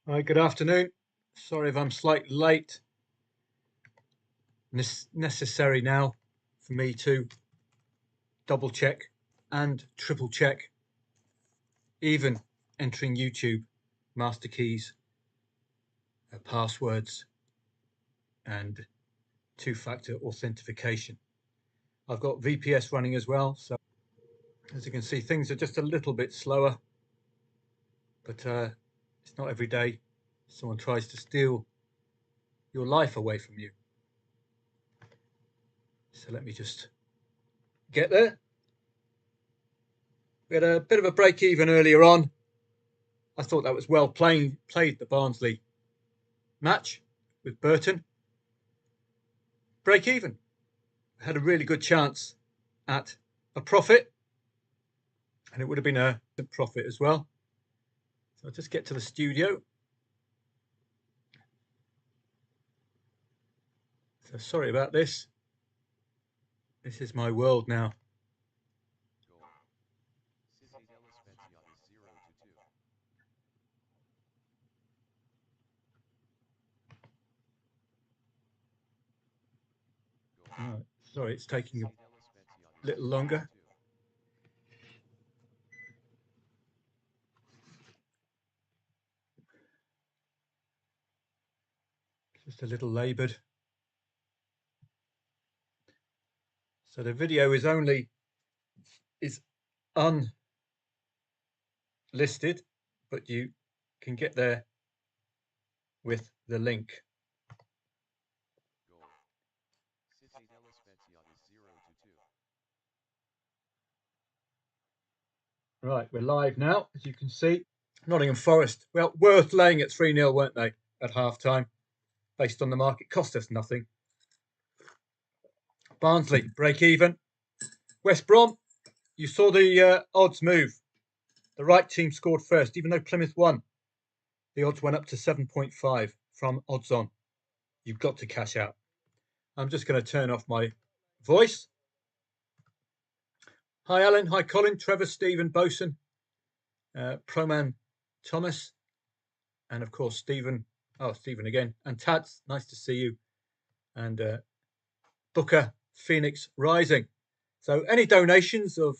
Hi, good afternoon. Sorry if I'm slightly late. Necessary now for me to double check and triple check, even entering YouTube master keys, passwords, and two-factor authentication. I've got VPS running as well, so as you can see, things are just a little bit slower, but it's not every day someone tries to steal your life away from you. So let me just get there. We had a bit of a break even earlier on. I thought that was well played, the Barnsley match with Burton. Break even. Had a really good chance at a profit, and it would have been a profit as well. So I'll just get to the studio. So sorry about this. This is my world now. Oh, sorry, it's taking a little longer. Just a little laboured. So the video is unlisted, but you can get there with the link. Right, we're live now, as you can see. Nottingham Forest, well, worth laying at 3-0, weren't they, at half-time, based on the market. Cost us nothing. Barnsley, break even. West Brom, you saw the odds move. The right team scored first, even though Plymouth won. The odds went up to 7.5 from odds on. You've got to cash out. I'm just going to turn off my voice. Hi, Alan. Hi, Colin, Trevor, Stephen, Bosun, Proman Thomas, and of course, Stephen. Oh, Stephen again. And Tats, nice to see you. And Booker, Phoenix Rising. So any donations of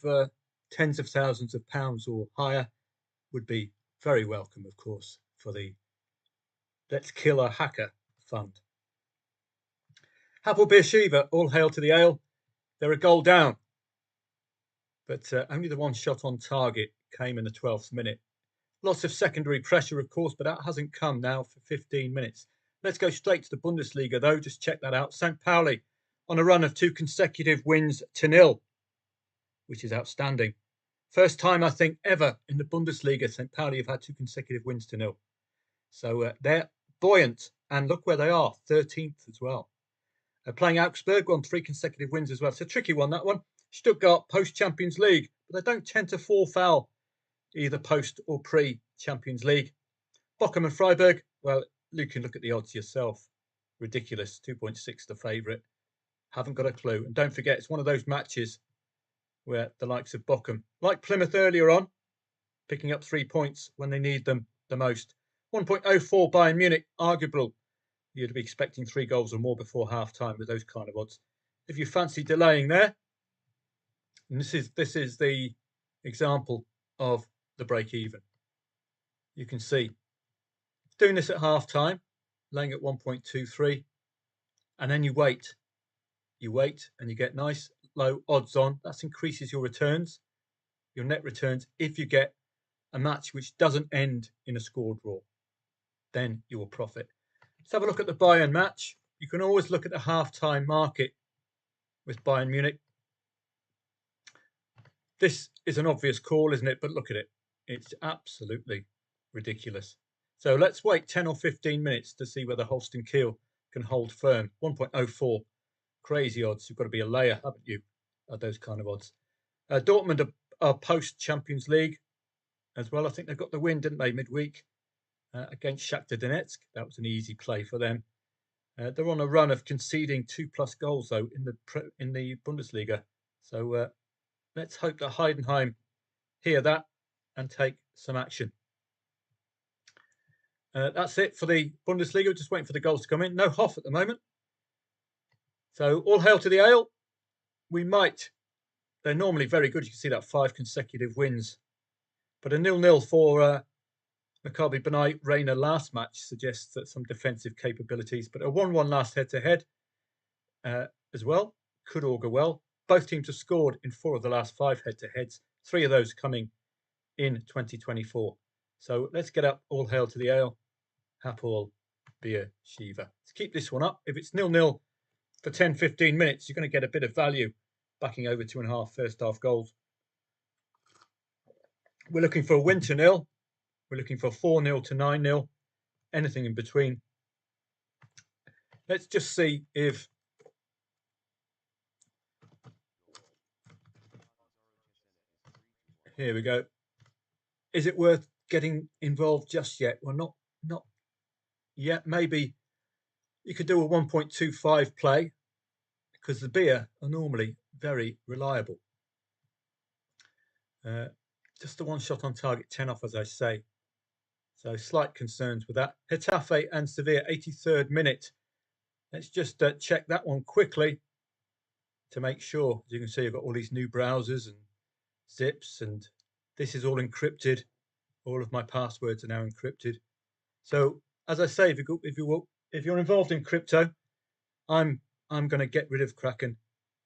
tens of thousands of pounds or higher would be very welcome, of course, for the Let's Kill a Hacker Fund. Hapoel Beersheva, all hail to the ale. They're a goal down, but only the one shot on target came in the 12th minute. Lots of secondary pressure, of course, but that hasn't come now for 15 minutes. Let's go straight to the Bundesliga, though. Just check that out. St. Pauli on a run of 2 consecutive wins to nil, which is outstanding. First time, I think, ever in the Bundesliga, St. Pauli have had 2 consecutive wins to nil. So they're buoyant, and look where they are, 13th as well. Playing Augsburg, won 3 consecutive wins as well. It's a tricky one, that one. Stuttgart, post-Champions League, but they don't tend to fall foul, either post or pre-Champions League. Bochum and Freiburg, well, you can look at the odds yourself. Ridiculous, 2.6 the favourite. Haven't got a clue. And don't forget, it's one of those matches where the likes of Bochum, like Plymouth earlier on, picking up 3 points when they need them the most. 1.04 Bayern Munich, arguable. You'd be expecting 3 goals or more before half-time with those kind of odds. If you fancy delaying there, and this is the example of the break-even. You can see doing this at half-time, laying at 1.23, and then you wait. You wait and you get nice low odds on. That increases your returns, your net returns, if you get a match which doesn't end in a score draw. Then you will profit. Let's have a look at the Bayern match. You can always look at the half-time market with Bayern Munich. This is an obvious call, isn't it? But look at it. It's absolutely ridiculous. So let's wait 10 or 15 minutes to see whether Holstein Kiel can hold firm. 1.04. Crazy odds. You've got to be a layer, haven't you, at those kind of odds. Dortmund are post-Champions League as well. I think they've got the win, didn't they, midweek against Shakhtar Donetsk. That was an easy play for them. They're on a run of conceding 2+ goals, though, in the Bundesliga. So let's hope that Heidenheim hear that and take some action. That's it for the Bundesliga. Just waiting for the goals to come in. No Hoff at the moment. So all hail to the Ale. We might. They're normally very good. You can see that 5 consecutive wins. But a 0-0 for Maccabi B'nai Reina last match suggests that some defensive capabilities. But a 1-1 last head-to-head as well could augur well. Both teams have scored in 4 of the last 5 head-to-heads. 3 of those coming in 2024. So let's get up. All hail to the Ale. Hapoel Beer Shiva. Let's keep this one up. If it's 0-0 for 10-15 minutes, you're going to get a bit of value backing over 2.5 first half goals. We're looking for a win to 0. We're looking for 4-0 to 9-0. Anything in between. Let's just see if here we go. Is it worth getting involved just yet? Well, not yet. Maybe you could do a 1.25 play because the beer are normally very reliable. Just the 1 shot on target, 10 off, as I say. So slight concerns with that. Getafe and Sevilla, 83rd minute. Let's just check that one quickly to make sure. As you can see, I've got all these new browsers and zips, and this is all encrypted. All of my passwords are now encrypted. So as I say, if you're involved in crypto, I'm going to get rid of Kraken.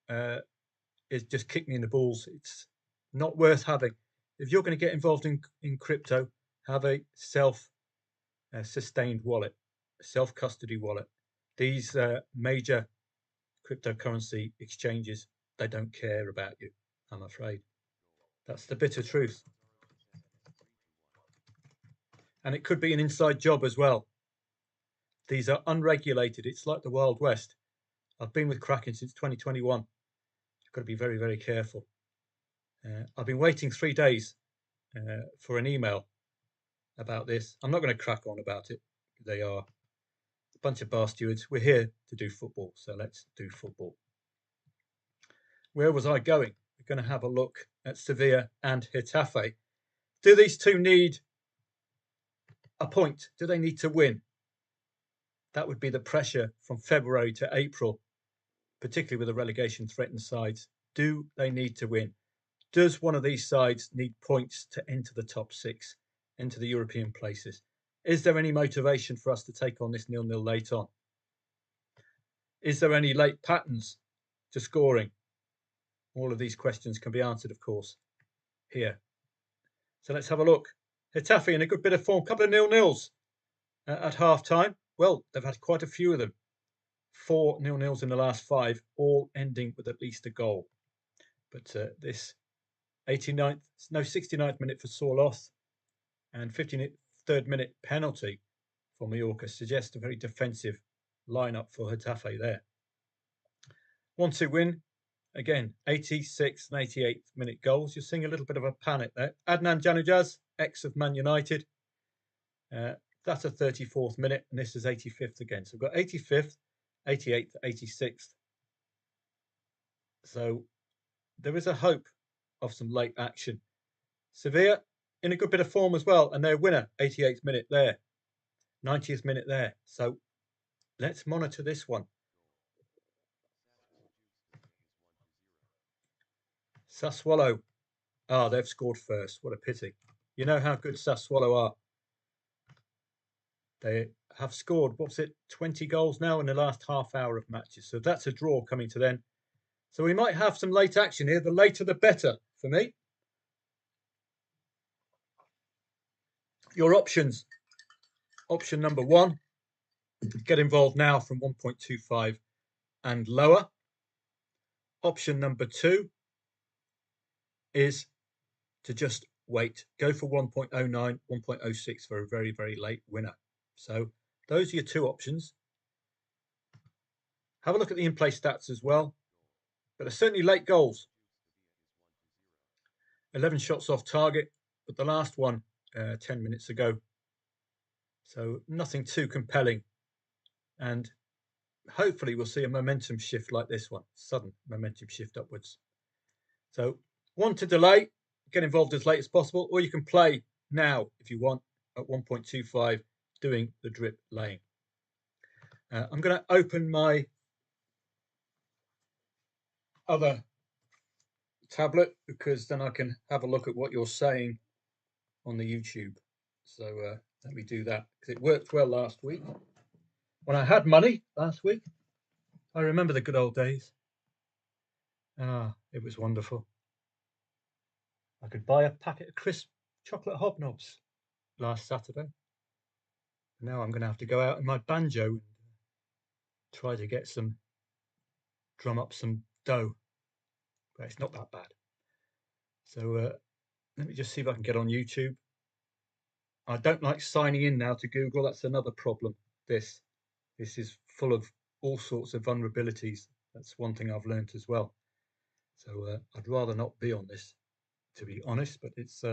It's just kick me in the balls. It's not worth having. If you're going to get involved in crypto, have a self-sustained wallet, a self-custody wallet. These major cryptocurrency exchanges, they don't care about you, I'm afraid. That's the bitter truth. And it could be an inside job as well. These are unregulated. It's like the Wild West. I've been with Kraken since 2021. You've got to be very, very careful. I've been waiting 3 days for an email about this. I'm not going to crack on about it. They are a bunch of bar stewards. We're here to do football, so let's do football. Where was I going? We're going to have a look at Sevilla and Getafe. Do these two need a point? Do they need to win? That would be the pressure from February to April, particularly with the relegation threatened sides. Do they need to win? Does one of these sides need points to enter the top 6, enter the European places? Is there any motivation for us to take on this 0-0 late on? Is there any late patterns to scoring? All of these questions can be answered, of course, here. So let's have a look. Getafe in a good bit of form, couple of 0-0s at half-time. Well, they've had quite a few of them. 4 0-0s in the last 5, all ending with at least a goal. But this 69th minute for Sorloth and 53rd minute penalty for Mallorca suggests a very defensive lineup for Getafe there. 1-2 win. Again, 86th and 88th minute goals. You're seeing a little bit of a panic there. Adnan Januzaj, ex of Man United. That's a 34th minute, and this is 85th again. So we've got 85th, 88th, 86th. So there is a hope of some late action. Sevilla in a good bit of form as well, and their winner, 88th minute there, 90th minute there. So let's monitor this one. Sassuolo. They've scored first. What a pity. You know how good Sassuolo are. They have scored, 20 goals now in the last half hour of matches. So that's a draw coming to them. So we might have some late action here. The later, the better for me. Your options. Option number 1, get involved now from 1.25 and lower. Option number 2 is to just wait. Go for 1.09, 1.06 for a very, very late winner. So those are your 2 options. Have a look at the in-play stats as well. But they're certainly late goals. 11 shots off target, but the last one 10 minutes ago. So nothing too compelling. And hopefully we'll see a momentum shift like this one. Sudden momentum shift upwards. So 1 to delay, get involved as late as possible, or you can play now if you want at 1.25, doing the drip laying. I'm going to open my other tablet because then I can have a look at what you're saying on the YouTube. So let me do that because it worked well last week. When I had money last week, I remember the good old days. It was wonderful. I could buy a packet of crisp chocolate hobnobs last Saturday. Now I'm going to have to go out in my banjo and try to get drum up some dough, but it's not that bad. So let me just see if I can get on YouTube. I don't like signing in now to Google. That's another problem. This is full of all sorts of vulnerabilities. That's one thing I've learned as well. So I'd rather not be on this, to be honest, but it's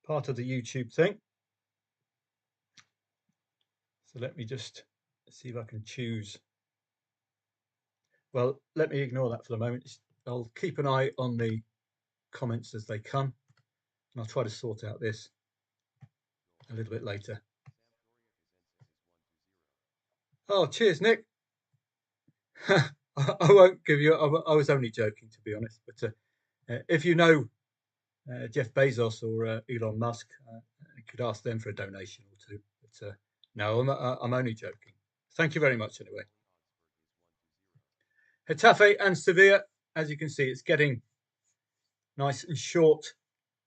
part of the YouTube thing. So let me just see if I can choose. Well, let me ignore that for the moment. I'll keep an eye on the comments as they come, and I'll try to sort out this a little bit later. Oh, cheers, Nick. I won't give you. I was only joking, to be honest. But if you know Jeff Bezos or Elon Musk, you could ask them for a donation or two. But no, I'm only joking. Thank you very much anyway. Getafe and Sevilla, as you can see, it's getting nice and short.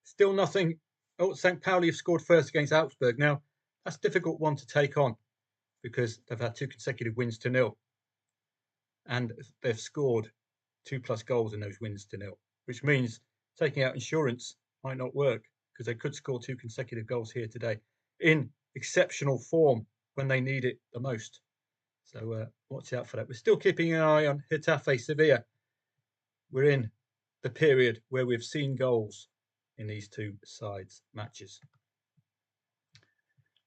Still nothing. Oh, St. Pauli have scored first against Augsburg. Now, that's a difficult one to take on because they've had 2 consecutive wins to 0. And they've scored 2+ goals in those wins to 0, which means taking out insurance might not work because they could score 2 consecutive goals here today in exceptional form when they need it the most. So watch out for that. We're still keeping an eye on Getafe Sevilla. We're in the period where we've seen goals in these 2 sides matches.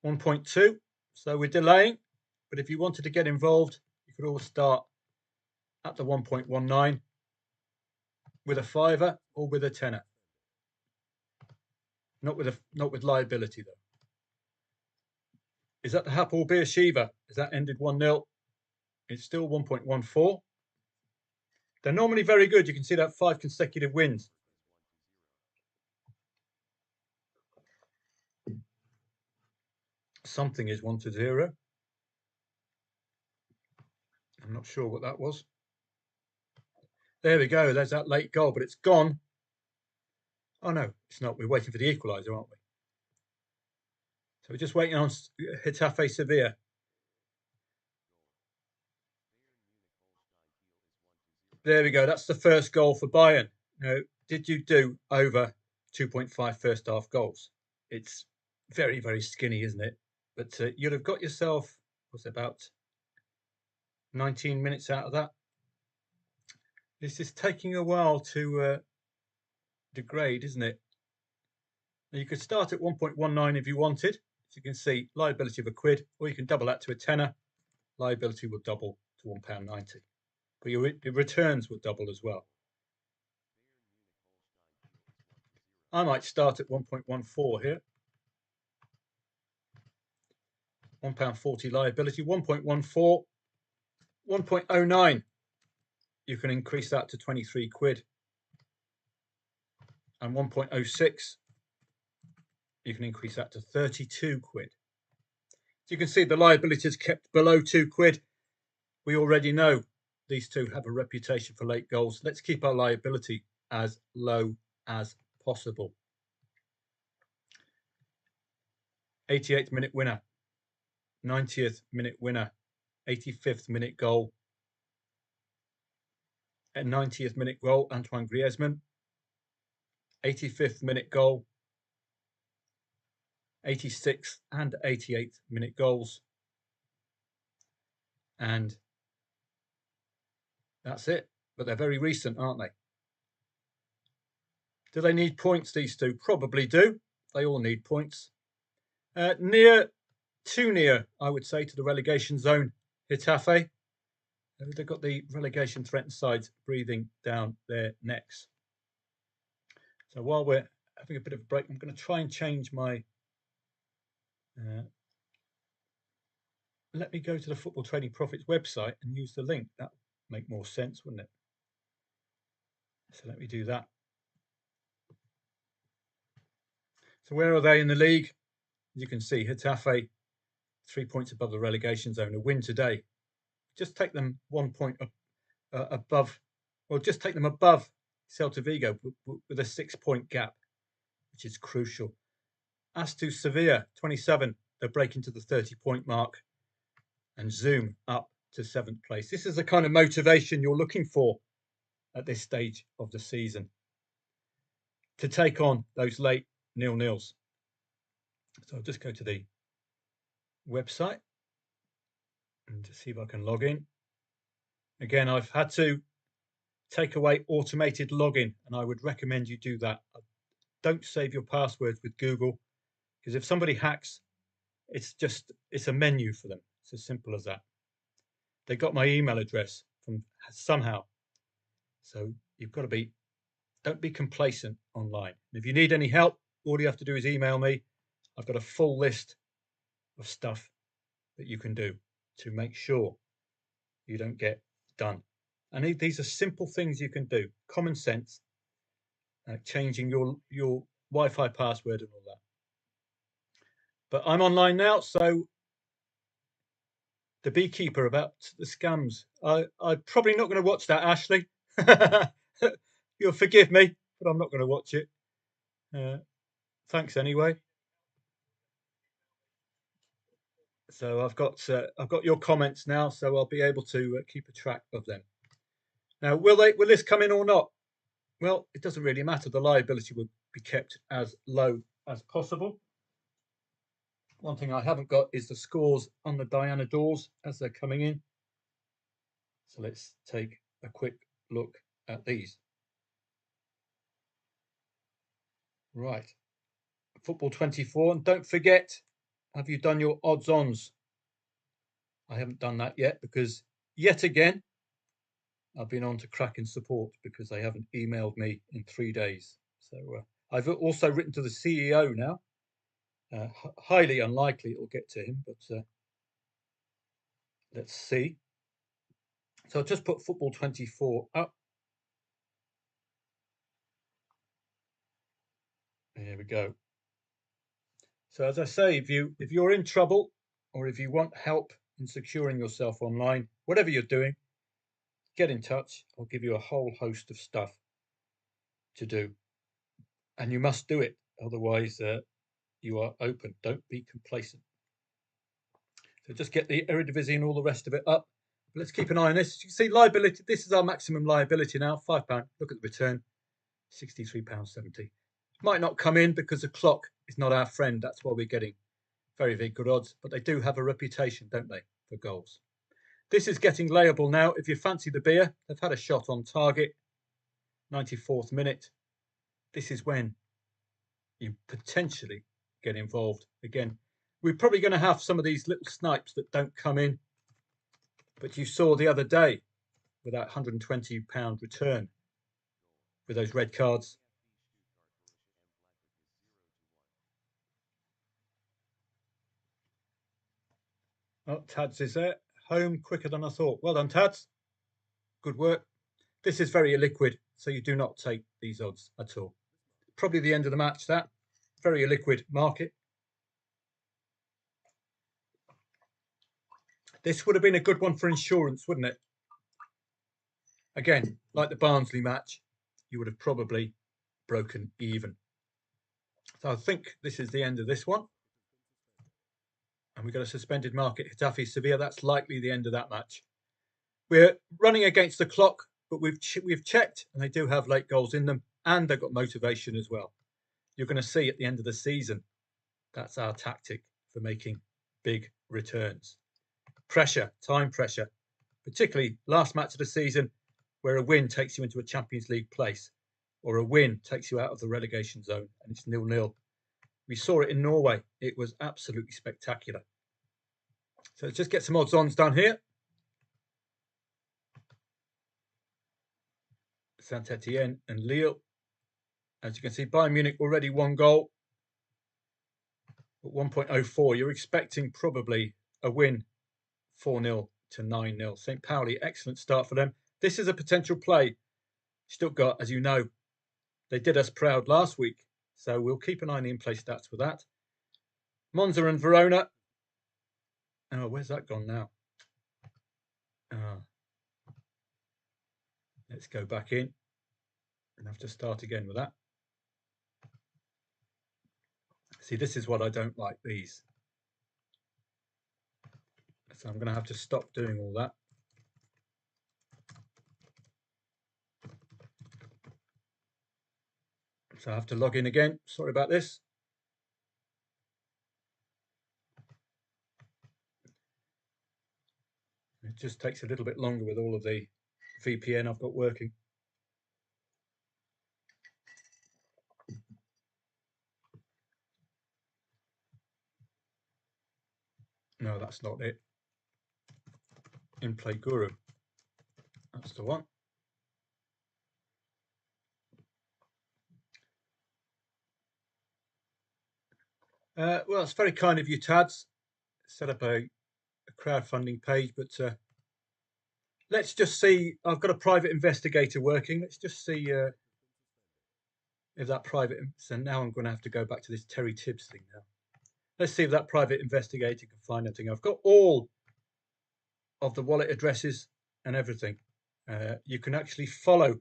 1.2, so we're delaying, but if you wanted to get involved, you could always start at the 1.19 with a fiver or with a tenner. Not with liability though. Is that the Hapoel Beersheva? Has that ended 1-0? It's still 1.14. They're normally very good. You can see that 5 consecutive wins. Something is 1-0. I'm not sure what that was. There we go. There's that late goal, but it's gone. Oh no, it's not. We're waiting for the equaliser, aren't we? So we're just waiting on Getafe Sevilla. There we go. That's the first goal for Bayern. Now, did you do over 2.5 first half goals? It's very, very skinny, isn't it? But you'd have got yourself, what's it, about 19 minutes out of that. This is taking a while to degrade, isn't it? Now you could start at 1.19 if you wanted. As you can see, liability of £1, or you can double that to a tenner. Liability will double to £1.90. But your returns will double as well. I might start at 1.14 here. £1.40 liability, 1.14, 1.09. You can increase that to £23. And 1.06, you can increase that to £32. So you can see the liability is kept below £2. We already know these 2 have a reputation for late goals. Let's keep our liability as low as possible. 88th minute winner, 90th minute winner, 85th minute goal, and 90th minute goal, Antoine Griezmann, 85th minute goal, 86th and 88th minute goals, and that's it. But they're very recent, aren't they? Do they need points, these 2? Probably do. They all need points. Too near, I would say, to the relegation zone, Getafe. They've got the relegation threatened sides breathing down their necks. So while we're having a bit of a break, I'm going to try and change my let me go to the Football Trading Profits website and use the link. That would make more sense, wouldn't it? So let me do that. So where are they in the league? As you can see, Getafe 3 points above the relegation zone. A win today. Just take them 1 point above, or just take them above Celta Vigo with a 6 point gap, which is crucial. As to Sevilla, 27, they're breaking to the 30 point mark and zoom up to 7th place. This is the kind of motivation you're looking for at this stage of the season, to take on those late 0-0s. So I'll just go to the website and to see if I can log in. Again, I've had to take away automated login, and I would recommend you do that. Don't save your passwords with Google, because if somebody hacks, it's a menu for them. It's as simple as that. They got my email address from somehow. So you've got to don't be complacent online. And if you need any help, all you have to do is email me. I've got a full list of stuff that you can do to make sure you don't get done. And these are simple things you can do. Common sense, changing your Wi-Fi password and all that. But I'm online now, so the beekeeper about the scams. I'm probably not going to watch that, Ashley. You'll forgive me, but I'm not going to watch it. Thanks anyway. So I've got your comments now, so I'll be able to keep a track of them. Now, will this come in or not? Well, it doesn't really matter. The liability will be kept as low as possible. One thing I haven't got is the scores on the Diana doors as they're coming in. So let's take a quick look at these. Right. Football 24. And don't forget, have you done your odds-ons? I haven't done that yet because, yet again, I've been on to Kraken support because they haven't emailed me in 3 days. So I've also written to the CEO now. Highly unlikely it'll get to him, but let's see. So I'll just put Football 24 up. There we go. So as I say, if you're in trouble or if you want help in securing yourself online, whatever you're doing, get in touch. I'll give you a whole host of stuff to do. And you must do it. Otherwise, you are open. Don't be complacent. So just get the Eredivisie and all the rest of it up. But let's keep an eye on this. As you can see, liability. This is our maximum liability now, £5. Look at the return, £63.70. Might not come in because the clock is not our friend. That's why we're getting very, very good odds. But they do have a reputation, don't they, for goals. This is getting layable now. If you fancy the beer, they've had a shot on target, 94th minute. This is when you potentially get involved again. We're probably going to have some of these little snipes that don't come in. But you saw the other day with that £120 return with those red cards. Oh, Tads is there. Home quicker than I thought. Well done, Tads. Good work. This is very illiquid, so you do not take these odds at all. Probably the end of the match, that. Very illiquid market. This would have been a good one for insurance, wouldn't it? Again, like the Barnsley match, you would have probably broken even. So I think this is the end of this one. And we've got a suspended market. Getafe Sevilla, that's likely the end of that match. We're running against the clock, but we've checked, and they do have late goals in them, and they've got motivation as well. You're going to see at the end of the season, that's our tactic for making big returns. Pressure, time pressure, particularly last match of the season, where a win takes you into a Champions League place, or a win takes you out of the relegation zone, and it's 0-0. We saw it in Norway. It was absolutely spectacular. So let's just get some odds-ons done here. Saint-Etienne and Lille. As you can see, Bayern Munich already 1 goal at 1.04. You're expecting probably a win 4-0 to 9-0. St. Pauli, excellent start for them. This is a potential play. Stuttgart, as you know, they did us proud last week, so we'll keep an eye on the in-play stats for that. Monza and Verona. Oh, where's that gone now? Let's go back in and have to start again with that. See, this is what I don't like, these. So I'm going to have to stop doing all that. So I have to log in again. Sorry about this. It just takes a little bit longer with all of the VPN I've got working. No, that's not it. In-play Guru. That's the one. Well, it's very kind of you, Tads. Set up a crowdfunding page, but let's just see. I've got a private investigator working. Let's just see if that private. So now I'm going to have to go back to this Terry Tibbs thing now. Let's see if that private investigator can find anything. I've got all of the wallet addresses and everything. You can actually follow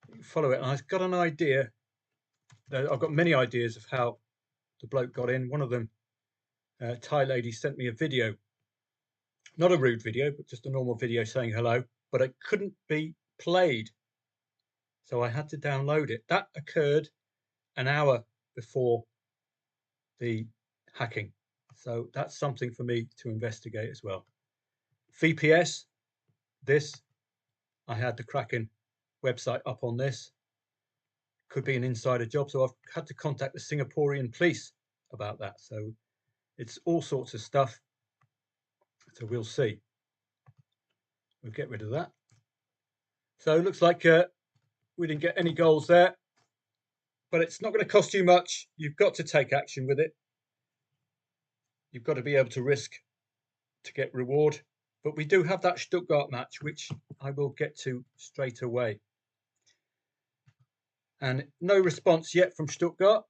it. And I've got an idea. I've got many ideas of how the bloke got in. One of them, Thai lady, sent me a video. Not a rude video, but just a normal video saying hello. But it couldn't be played. So I had to download it. That occurred an hour before the hacking. So that's something for me to investigate as well. VPS, this, I had the Kraken website up on this. Could be an insider job. So I've had to contact the Singaporean police about that. So it's all sorts of stuff. So we'll see. We'll get rid of that. So it looks like we didn't get any goals there. But it's not going to cost you much. You've got to take action with it. You've got to be able to risk to get reward. But we do have that Stuttgart match, which I will get to straight away. And no response yet from Stuttgart.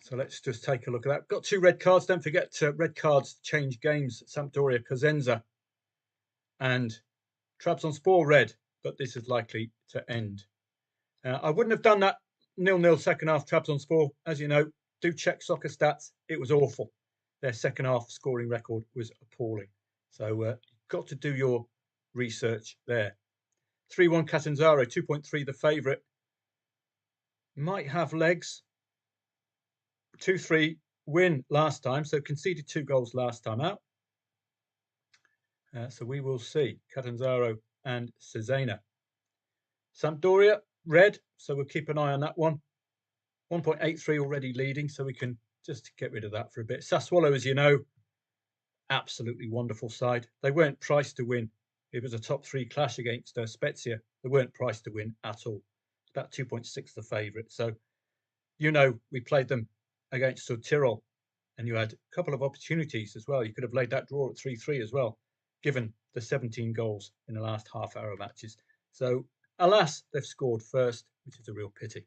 So let's just take a look at that. Got 2 red cards. Don't forget red cards change games. Sampdoria, Cosenza and Trabzonspor red. But this is likely to end. I wouldn't have done that 0-0 second half Trabzonspor. As you know, do check soccer stats. It was awful. Their second half scoring record was appalling. So you've got to do your research there. 3-1 Catanzaro, 2.3 the favourite. Might have legs. 2-3 win last time, so conceded 2 goals last time out. So we will see. Catanzaro and Cesena. Sampdoria, red, so we'll keep an eye on that one. 1.83 already leading, so we can just get rid of that for a bit. Sassuolo, as you know, absolutely wonderful side. They weren't priced to win. It was a top 3 clash against Spezia. They weren't priced to win at all. It's about 2.6 the favourite. So, you know, we played them against Südtirol, and you had a couple of opportunities as well. You could have laid that draw at 3-3 as well, given the 17 goals in the last half-hour matches. So, alas, they've scored first, which is a real pity.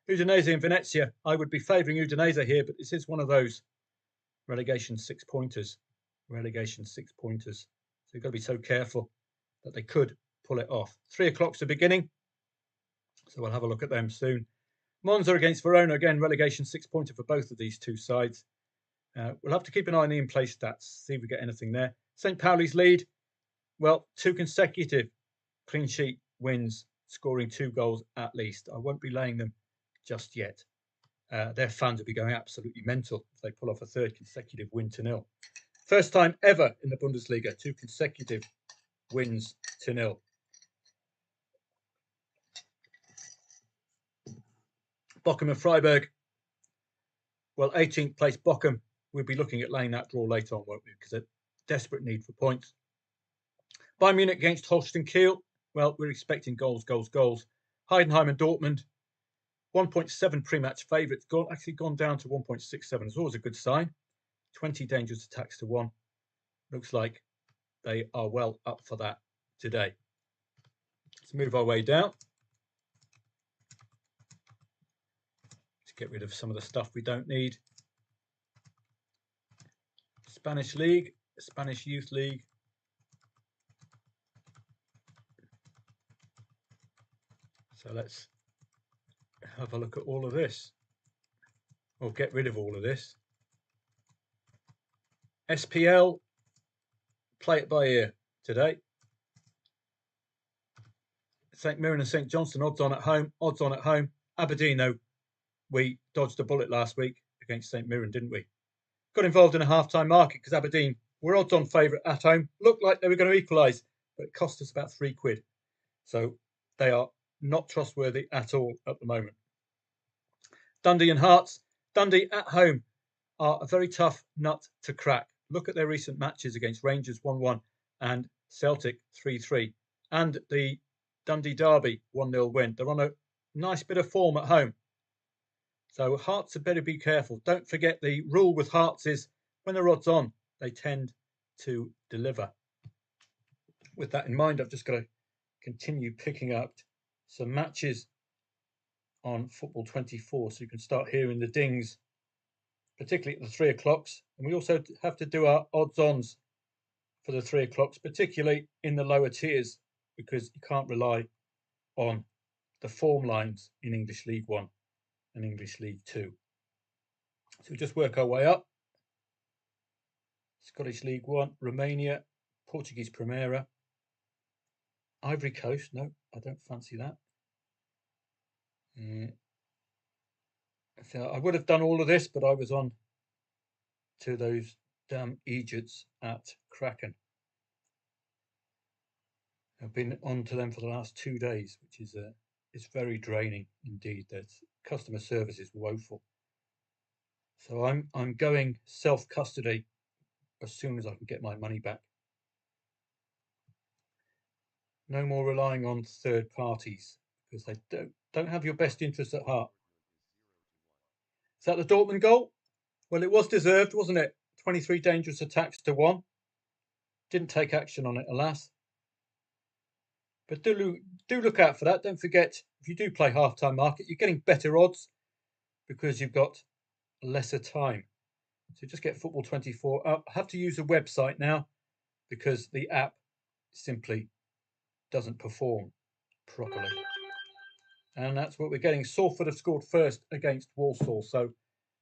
Udinese and Venezia. I would be favouring Udinese here, but this is one of those relegation 6-pointers. Relegation 6-pointers. So you've got to be so careful that they could pull it off. 3 o'clock's the beginning, so we'll have a look at them soon. Monza against Verona, again, relegation 6-pointer for both of these 2 sides. We'll have to keep an eye on the in-play stats, see if we get anything there. St. Pauli's lead, well, 2 consecutive clean sheet wins, scoring 2 goals at least. I won't be laying them just yet. Their fans will be going absolutely mental if they pull off a 3rd consecutive win to 0. First time ever in the Bundesliga, 2 consecutive wins to 0. Bochum and Freiburg. Well, 18th place Bochum. We'll be looking at laying that draw later on, won't we? Because a desperate need for points. Bayern Munich against Holstein Kiel. Well, we're expecting goals, goals, goals. Heidenheim and Dortmund. 1.7 pre-match favourites. Actually gone down to 1.67. It's always a good sign. 20 dangerous attacks to 1. Looks like they are well up for that today. Let's move our way down. Let's get rid of some of the stuff we don't need. Spanish League, Spanish Youth League. So let's have a look at all of this. Or get rid of all of this. SPL, play it by ear today. St Mirren and St Johnstone, odds on at home. Odds on at home. Aberdeen, though, we dodged a bullet last week against St Mirren, didn't we? Got involved in a half-time market because Aberdeen were odds on favourite at home. Looked like they were going to equalise, but it cost us about £3. So they are not trustworthy at all at the moment. Dundee and Hearts. Dundee at home are a very tough nut to crack. Look at their recent matches against Rangers 1-1 and Celtic 3-3. And the Dundee Derby 1-0 win. They're on a nice bit of form at home. So Hearts had better be careful. Don't forget the rule with Hearts is when they're odds on, they tend to deliver. With that in mind, I've just got to continue picking up some matches on Football 24 so you can start hearing the dings, particularly at the 3 o'clocks. And we also have to do our odds-ons for the 3 o'clocks, particularly in the lower tiers, because you can't rely on the form lines in English League 1 and English League 2. So we just work our way up. Scottish League 1, Romania, Portuguese Primera, Ivory Coast. No, I don't fancy that. So I would have done all of this, but I was on to those damn Egypts at Kraken. I've been on to them for the last 2 days, which is it's very draining indeed. That customer service is woeful. So I'm going self-custody as soon as I can get my money back. No more relying on third parties because they don't have your best interests at heart. Is that the Dortmund goal? Well, it was deserved, wasn't it? 23 dangerous attacks to 1. Didn't take action on it, alas. But do look out for that. Don't forget, if you do play half-time market, you're getting better odds because you've got lesser time. So just get Football 24 up. I have to use a website now because the app simply doesn't perform properly. And that's what we're getting. Salford have scored first against Walsall. So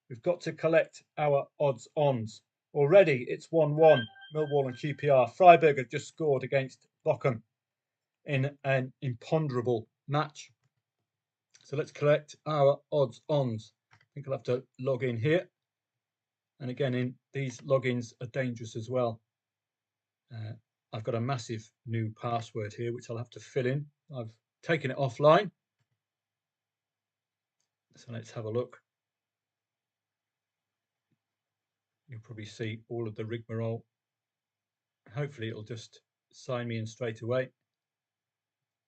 we've got to collect our odds-ons. Already it's 1-1, Millwall and QPR. Freiburg have just scored against Bochum in an imponderable match. So let's collect our odds-ons. I think I'll have to log in here. And again, these logins are dangerous as well. I've got a massive new password here, which I'll have to fill in. I've taken it offline. So let's have a look. You'll probably see all of the rigmarole. Hopefully it'll just sign me in straight away.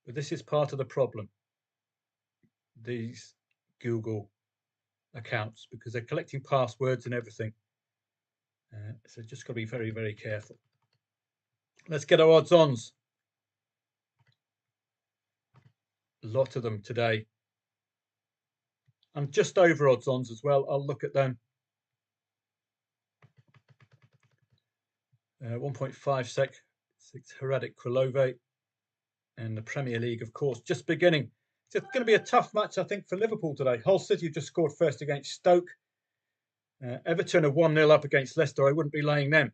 But this is part of the problem, these Google accounts, because they're collecting passwords and everything. So just got to be very, very careful. Let's get our odds-ons. A lot of them today. And just over odds-ons as well. I'll look at them. 1.5 sec, 6 Hradec Kralove. And the Premier League, of course, just beginning. It's going to be a tough match, I think, for Liverpool today. Hull City have just scored first against Stoke. Everton are 1-0 up against Leicester. I wouldn't be laying them.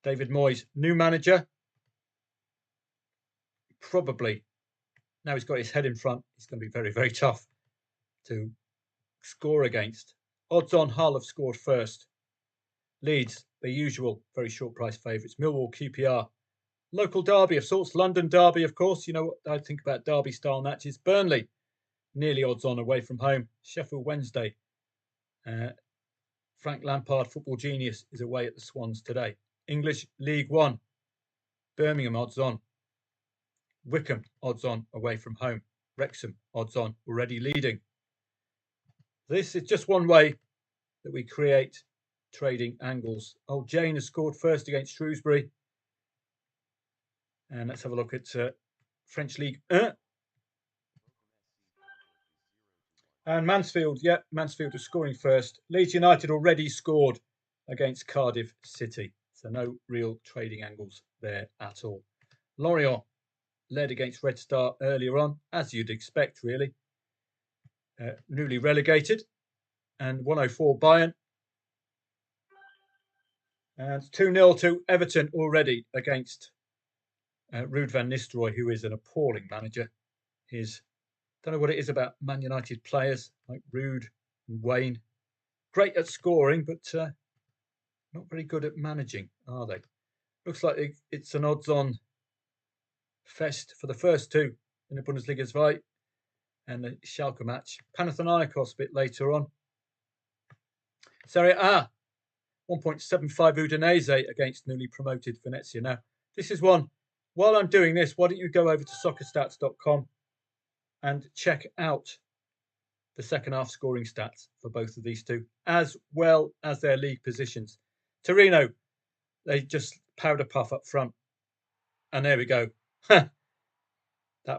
David Moyes, new manager. Probably. Now he's got his head in front. It's going to be very, very tough to score against. Odds on Hull have scored first. Leeds, the usual, very short price favourites. Millwall, QPR. Local derby of sorts. London derby, of course. You know what I think about derby-style matches. Burnley, nearly odds on away from home. Sheffield Wednesday. Frank Lampard, football genius, is away at the Swans today. English League 1. Birmingham odds on. Wycombe odds on away from home. Wrexham odds on already leading. This is just one way that we create trading angles. Old Jane has scored first against Shrewsbury. And let's have a look at French League. And Mansfield, Mansfield was scoring first. Leeds United already scored against Cardiff City. So no real trading angles there at all. Lorient led against Red Star earlier on, as you'd expect, really. Newly relegated. And 104 Bayern. And 2-0 to Everton already against Ruud van Nistelrooy, who is an appalling manager. Don't know what it is about Man United players like Ruud and Wayne. Great at scoring, but not very good at managing, are they? Looks like it's an odds-on fest for the first two in the Bundesliga 2 and the Schalke match. Panathinaikos a bit later on. Serie A, 1.75 Udinese against newly promoted Venezia. Now, this is one. While I'm doing this, why don't you go over to soccerstats.com and check out the second half scoring stats for both of these two, as well as their league positions. Torino, they just powder puff up front. And there we go. That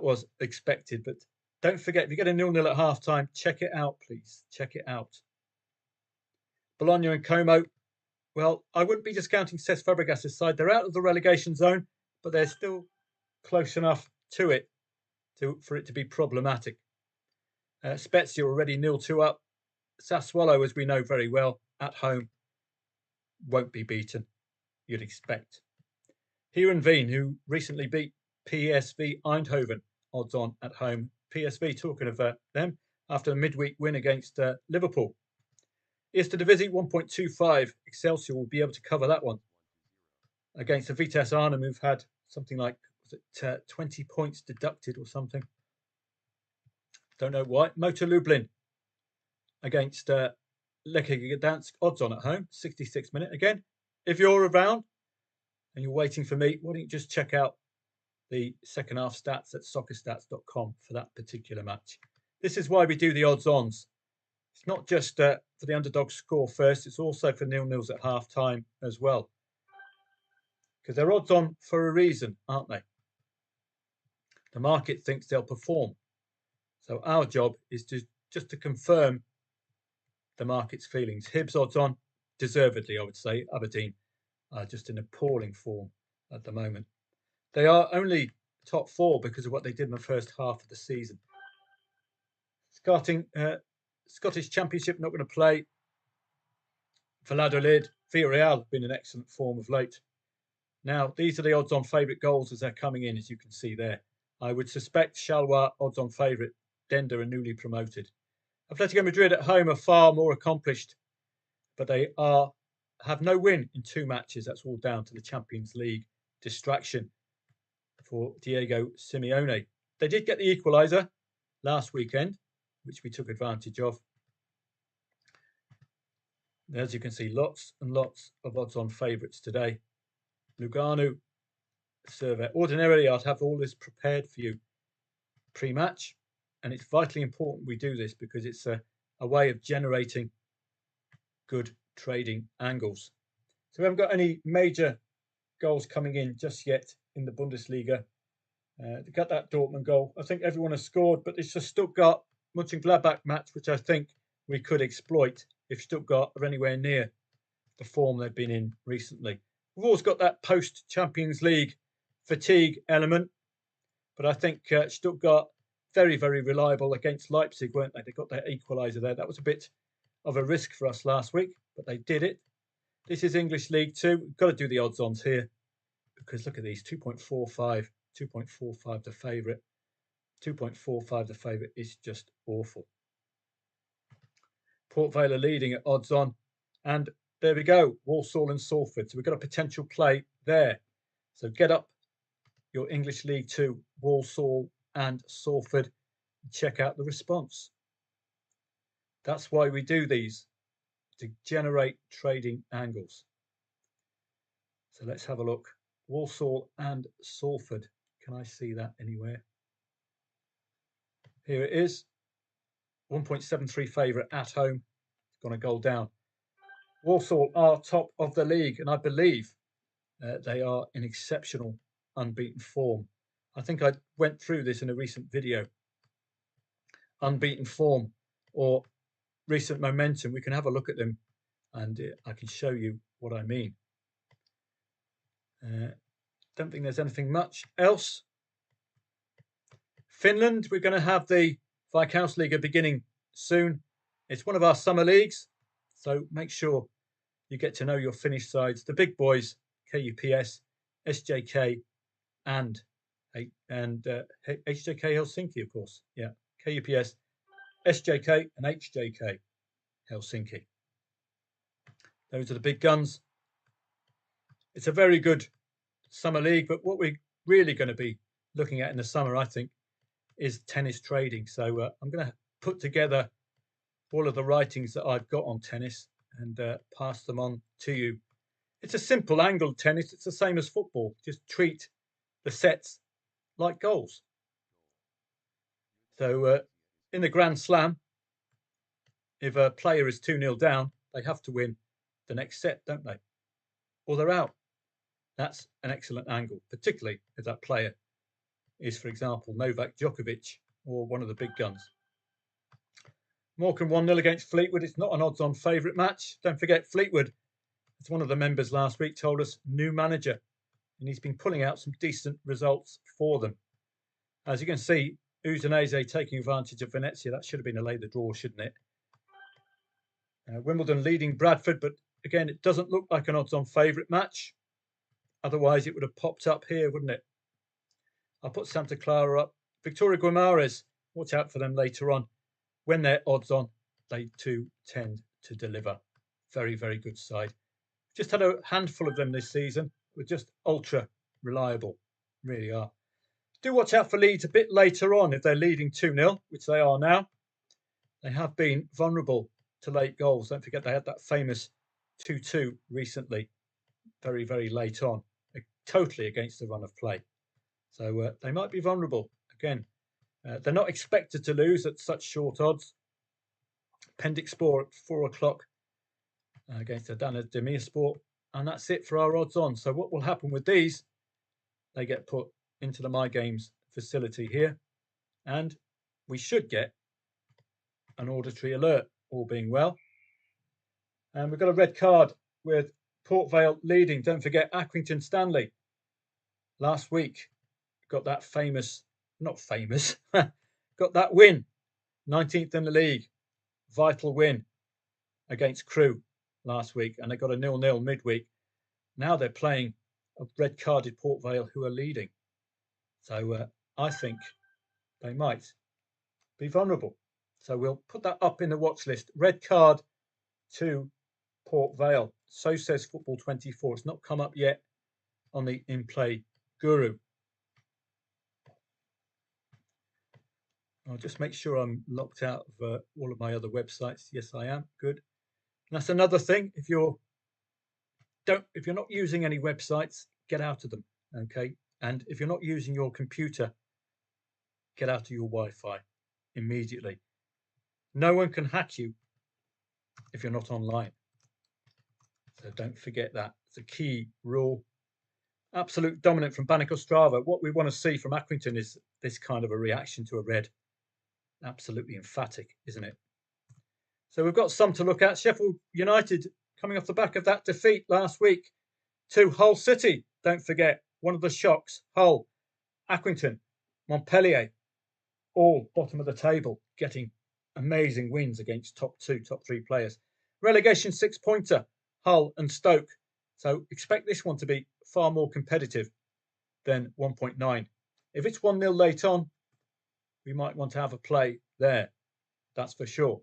was expected, but don't forget, if you get a 0-0 at half-time, check it out, please. Check it out. Bologna and Como, well, I wouldn't be discounting Cesc Fabregas' side. They're out of the relegation zone, but they're still close enough to it for it to be problematic. Spezia already 0-2 up. Sassuolo, as we know very well, at home, won't be beaten, you'd expect. Heerenveen, who recently beat PSV Eindhoven, odds on at home. PSV, talking of them, after a midweek win against Liverpool. Eerste Divisie, 1.25. Excelsior will be able to cover that one against the Vitesse Arnhem, who've had something like 20 points deducted or something. Don't know why. Motor Lublin against Lechia Gdansk, odds on at home, 66 minute. Again, if you're around and you're waiting for me, why don't you just check out the second half stats at soccerstats.com for that particular match. This is why we do the odds-ons. It's not just for the underdog score first, it's also for 0-0s at half-time as well. Because they're odds-on for a reason, aren't they? The market thinks they'll perform. So our job is just to confirm the market's feelings. Hibs odds-on, deservedly, I would say. Aberdeen are just in appalling form at the moment. They are only top four because of what they did in the first half of the season. Starting Scottish Championship, not going to play. Valladolid, Villarreal have been in excellent form of late. Now, these are the odds-on favourite goals as they're coming in, as you can see there. I would suspect Charleroi odds-on favourite. Dender are newly promoted. Atletico Madrid at home are far more accomplished, but they have no win in 2 matches. That's all down to the Champions League distraction for Diego Simeone. They did get the equaliser last weekend, which we took advantage of. As you can see, lots and lots of odds-on favourites today. Lugano survey. Ordinarily, I'd have all this prepared for you pre-match, and it's vitally important we do this because it's a way of generating good trading angles. So we haven't got any major goals coming in just yet in the Bundesliga. They got that Dortmund goal. I think everyone has scored, but it's a Stuttgart Mönchengladbach match, which I think we could exploit if Stuttgart are anywhere near the form they've been in recently. We've always got that post-Champions League fatigue element, but I think Stuttgart, very, very reliable against Leipzig, weren't they? They got their equaliser there. That was a bit of a risk for us last week, but they did it. This is English League 2. We've got to do the odds-ons here because look at these, 2.45 the favourite. 2.45 the favourite is just awful. Port Vale are leading at odds on. And there we go, Walsall and Salford. So we've got a potential play there. So get up your English League 2, Walsall and Salford. And check out the response. That's why we do these, to generate trading angles. So let's have a look. Walsall and Salford. Can I see that anywhere? Here it is. 1.73 favourite at home. It's gone a goal down. Walsall are top of the league, and I believe they are in exceptional unbeaten form. I think I went through this in a recent video. Unbeaten form or recent momentum, we can have a look at them and I can show you what I mean. Don't think there's anything much else. Finland, we're going to have the Veikkausliiga beginning soon. It's one of our summer leagues, so make sure you get to know your Finnish sides, the big boys, KUPS, SJK, and HJK Helsinki, of course. Yeah, KUPS, SJK, and HJK Helsinki. Those are the big guns. It's a very good summer league, but what we're really going to be looking at in the summer, I think, is tennis trading. So I'm going to put together all of the writings that I've got on tennis and pass them on to you. It's a simple angled tennis. It's the same as football. Just treat the sets like goals. So in the Grand Slam, if a player is 2-0 down, they have to win the next set, don't they? Or they're out. That's an excellent angle, particularly if that player is, for example, Novak Djokovic or one of the big guns. Morecambe 1-0 against Fleetwood. It's not an odds-on favourite match. Don't forget, Fleetwood, as one of the members last week told us, new manager, and he's been pulling out some decent results for them. As you can see, Udinese taking advantage of Venezia. That should have been a lay the draw, shouldn't it? Wimbledon leading Bradford, but again, it doesn't look like an odds-on favourite match. Otherwise, it would have popped up here, wouldn't it? I'll put Santa Clara up. Victoria Guimares, watch out for them later on. When they're odds on, they too tend to deliver. Very, very good side. Just had a handful of them this season. We're just ultra reliable, really are. Do watch out for Leeds a bit later on if they're leading 2-0, which they are now. They have been vulnerable to late goals. Don't forget they had that famous 2-2 recently, very, very late on, totally against the run of play. So they might be vulnerable. Again, they're not expected to lose at such short odds. Pendikspor at 4 o'clock against Adana Demirspor. And that's it for our odds on. So what will happen with these? They get put into the My Games facility here. And we should get an auditory alert, all being well. And we've got a red card with Port Vale leading. Don't forget Accrington Stanley. Last week got that got that win. 19th in the league. Vital win against Crewe last week. And they got a 0-0 midweek. Now they're playing a red-carded Port Vale who are leading. So I think they might be vulnerable. So we'll put that up in the watch list. Red card to Port Vale. So says Football 24. It's not come up yet on the in-play guru. I'll just make sure I'm locked out of all of my other websites. Yes, I am. Good. And that's another thing. If you're not using any websites, get out of them. Okay. And if you're not using your computer, get out of your Wi-Fi immediately. No one can hack you if you're not online. So don't forget that. It's a key rule. Absolute dominant from Bannock Ostrava. What we want to see from Accrington is this kind of a reaction to a red. Absolutely emphatic, isn't it? So we've got some to look at. Sheffield United coming off the back of that defeat last week to Hull City. Don't forget, one of the shocks. Hull, Accrington, Montpellier, all bottom of the table, getting amazing wins against top 2, top 3 players. Relegation 6-pointer, Hull and Stoke. So expect this one to be far more competitive than 1.9. If it's 1-0 late on, we might want to have a play there. That's for sure.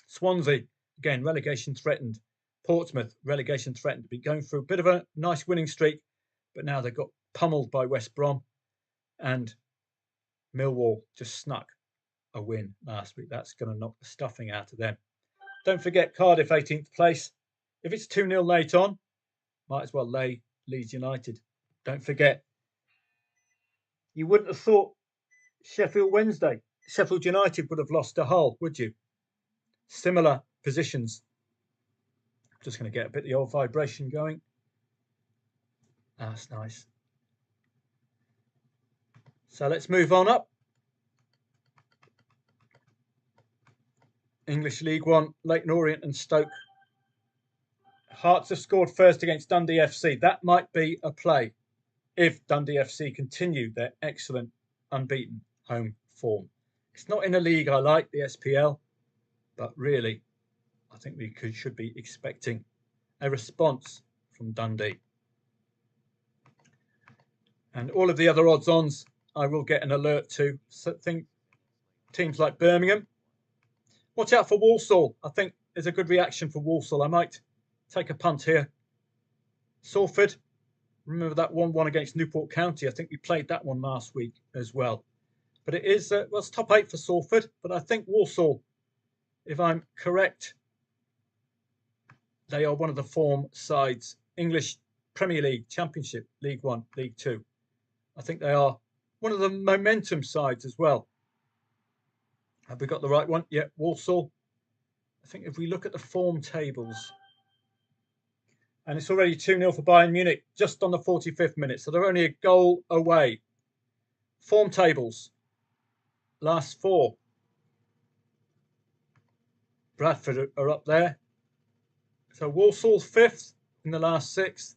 Swansea, again, relegation threatened. Portsmouth, relegation threatened. Been going through a bit of a nice winning streak, but now they've got pummeled by West Brom, and Millwall just snuck a win last week. That's going to knock the stuffing out of them. Don't forget Cardiff, 18th place. If it's 2-0 late on, might as well lay Leeds United. Don't forget, you wouldn't have thought Sheffield United would have lost to Hull, would you? Similar positions Just going to get a bit of the old vibration going. That's nice. So let's move on up. English League One, Leyton Orient and Stoke. Hearts have scored first against Dundee FC. That might be a play if Dundee FC continue their excellent unbeaten home form. It's not in a league I like, the SPL, but really I think we should be expecting a response from Dundee. And all of the other odds-ons I will get an alert to. So think teams like Birmingham. Watch out for Walsall. I think there's a good reaction for Walsall. I might take a punt here. Salford. Remember that 1-1 against Newport County. I think we played that one last week as well. But it is, well, it's top 8 for Salford. But I think Walsall, if I'm correct, they are one of the form sides. English Premier League, Championship, League 1, League 2. I think they are one of the momentum sides as well. Have we got the right one? Yeah, Walsall. I think if we look at the form tables, and it's already 2-0 for Bayern Munich just on the 45th minute. So they're only a goal away. Form tables. Last 4. Bradford are up there. So Walsall 5th in the last 6.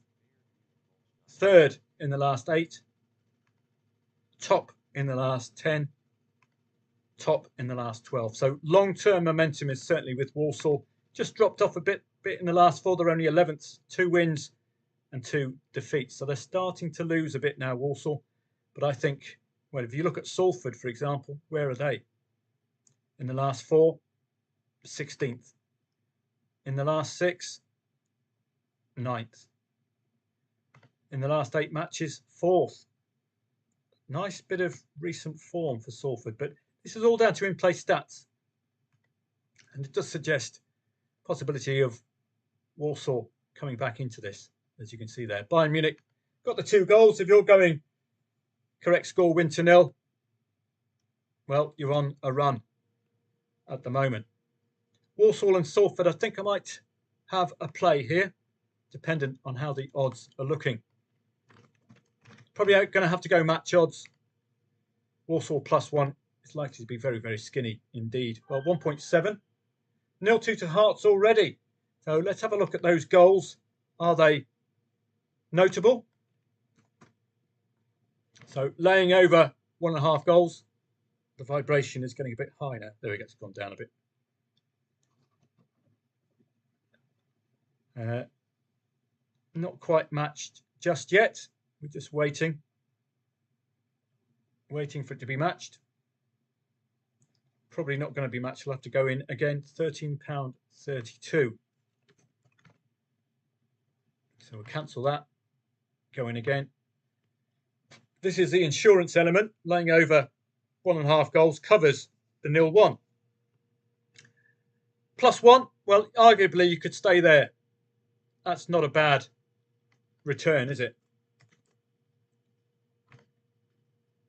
3rd in the last 8. Top in the last 10. Top in the last 12. So long-term momentum is certainly with Walsall. Just dropped off a bit in the last 4. They're only 11th. 2 wins and 2 defeats. So they're starting to lose a bit now, Walsall. But I think, well, if you look at Salford, for example, where are they? In the last 4, 16th. In the last 6, 9th. In the last 8 matches, 4th. Nice bit of recent form for Salford, but this is all down to in-play stats. And it does suggest possibility of Walsall coming back into this, as you can see there. Bayern Munich got the 2 goals. If you're going correct score, win to 0, well, you're on a run at the moment. Walsall and Salford, I think I might have a play here, dependent on how the odds are looking. Probably going to have to go match odds. Walsall +1 is likely to be very, very skinny indeed. Well, 1.7. 0-2 to Hearts already. So let's have a look at those goals. Are they notable? So laying over 1.5 goals. The vibration is getting a bit high now. There we go, it's gone down a bit. Not quite matched just yet. We're just waiting for it to be matched. Probably not going to be matched. We'll have to go in again. £13.32. So we'll cancel that. Go in again. This is the insurance element. Laying over 1.5 goals covers the 0-1. +1. Well, arguably you could stay there. That's not a bad return, is it?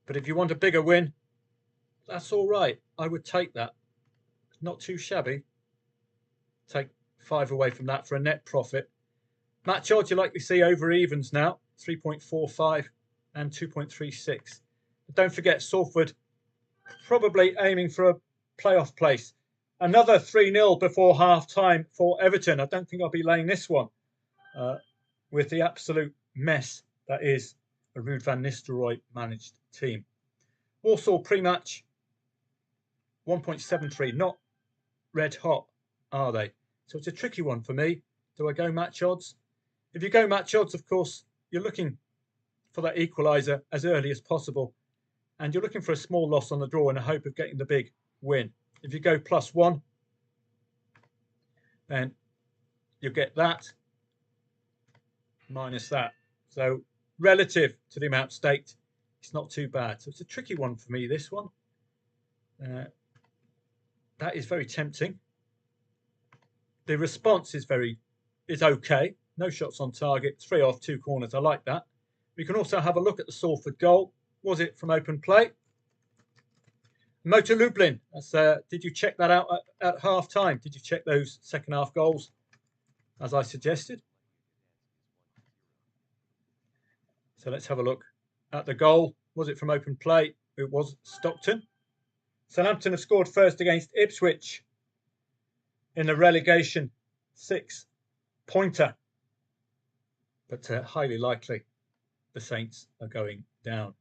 But if you want a bigger win, that's all right. I would take that. Not too shabby. Take 5 away from that for a net profit. Match odds you likely see over evens now. 3.45 and 2.36. But don't forget, Salford probably aiming for a playoff place. Another 3-0 before half-time for Everton. I don't think I'll be laying this one with the absolute mess that is a Ruud van Nistelrooy managed team. Walsall pre-match 1.73, not red hot, are they? So it's a tricky one for me. Do I go match odds? If you go match odds, of course, you're looking for that equaliser as early as possible. And you're looking for a small loss on the draw in the hope of getting the big win. If you go +1, then you'll get that minus that. So relative to the amount staked, it's not too bad. So it's a tricky one for me, this one. That is very tempting. The response is okay. No shots on target, 3 off 2 corners. I like that. We can also have a look at the Salford goal. Was it from open play? Motor Lublin. Did you check that out at half time? Did you check those second half goals? as I suggested. So let's have a look at the goal. Was it from open play? It was Stockton. Southampton have scored first against Ipswich in the relegation 6-pointer. But highly likely the Saints are going down.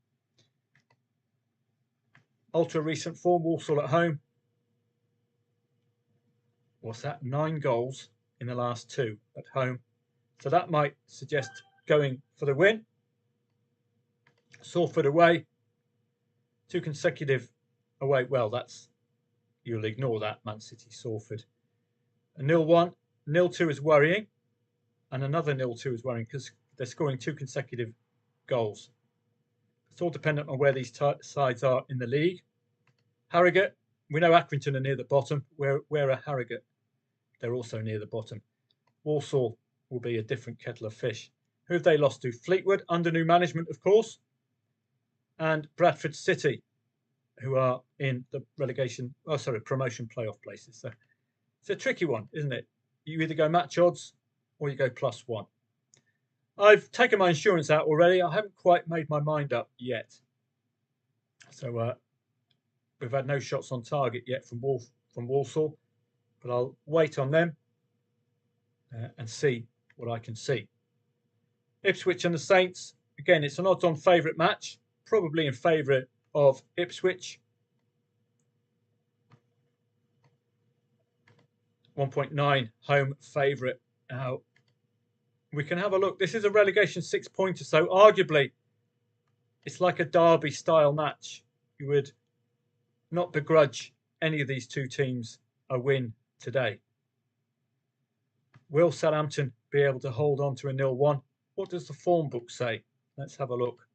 Ultra recent form, Walsall at home. What's that? 9 goals in the last 2 at home. So that might suggest going for the win. Salford away. 2 consecutive away. Well, that's, you'll ignore that, Man City, Salford. A 0-1. 0-2 is worrying. And another 0-2 is worrying because they're scoring 2 consecutive goals. It's all dependent on where these sides are in the league. Harrogate, we know Accrington are near the bottom. Where are Harrogate? They're also near the bottom. Walsall will be a different kettle of fish. Who have they lost to? Fleetwood, under new management, of course. And Bradford City, who are in the promotion playoff places. So it's a tricky one, isn't it? You either go match odds or you go +1. I've taken my insurance out already. I haven't quite made my mind up yet. So we've had no shots on target yet from Walsall, but I'll wait on them and see what I can see. Ipswich and the Saints. Again, it's an odds-on favourite match, probably in favour of Ipswich. 1.9 home favourite. Now, we can have a look. This is a relegation 6-pointer, so arguably it's like a derby-style match. You would not begrudge any of these 2 teams a win today. Will Southampton be able to hold on to a 0-1? What does the form book say? Let's have a look.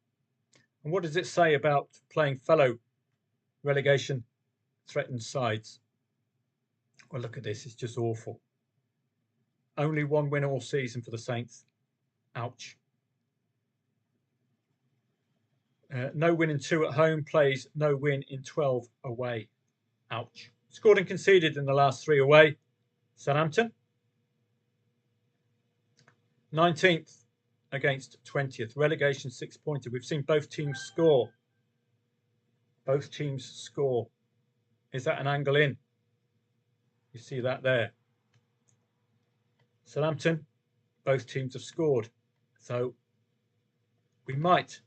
And what does it say about playing fellow relegation threatened sides? Well, look at this. It's just awful. Only 1 win all season for the Saints. Ouch. No win in 2 at home. Plays no win in 12 away. Ouch. Scored and conceded in the last 3 away. Southampton. 19th against 20th. Relegation 6-pointer. We've seen both teams score. Both teams score. Is that an angle in? You see that there. Southampton, both teams have scored. So we might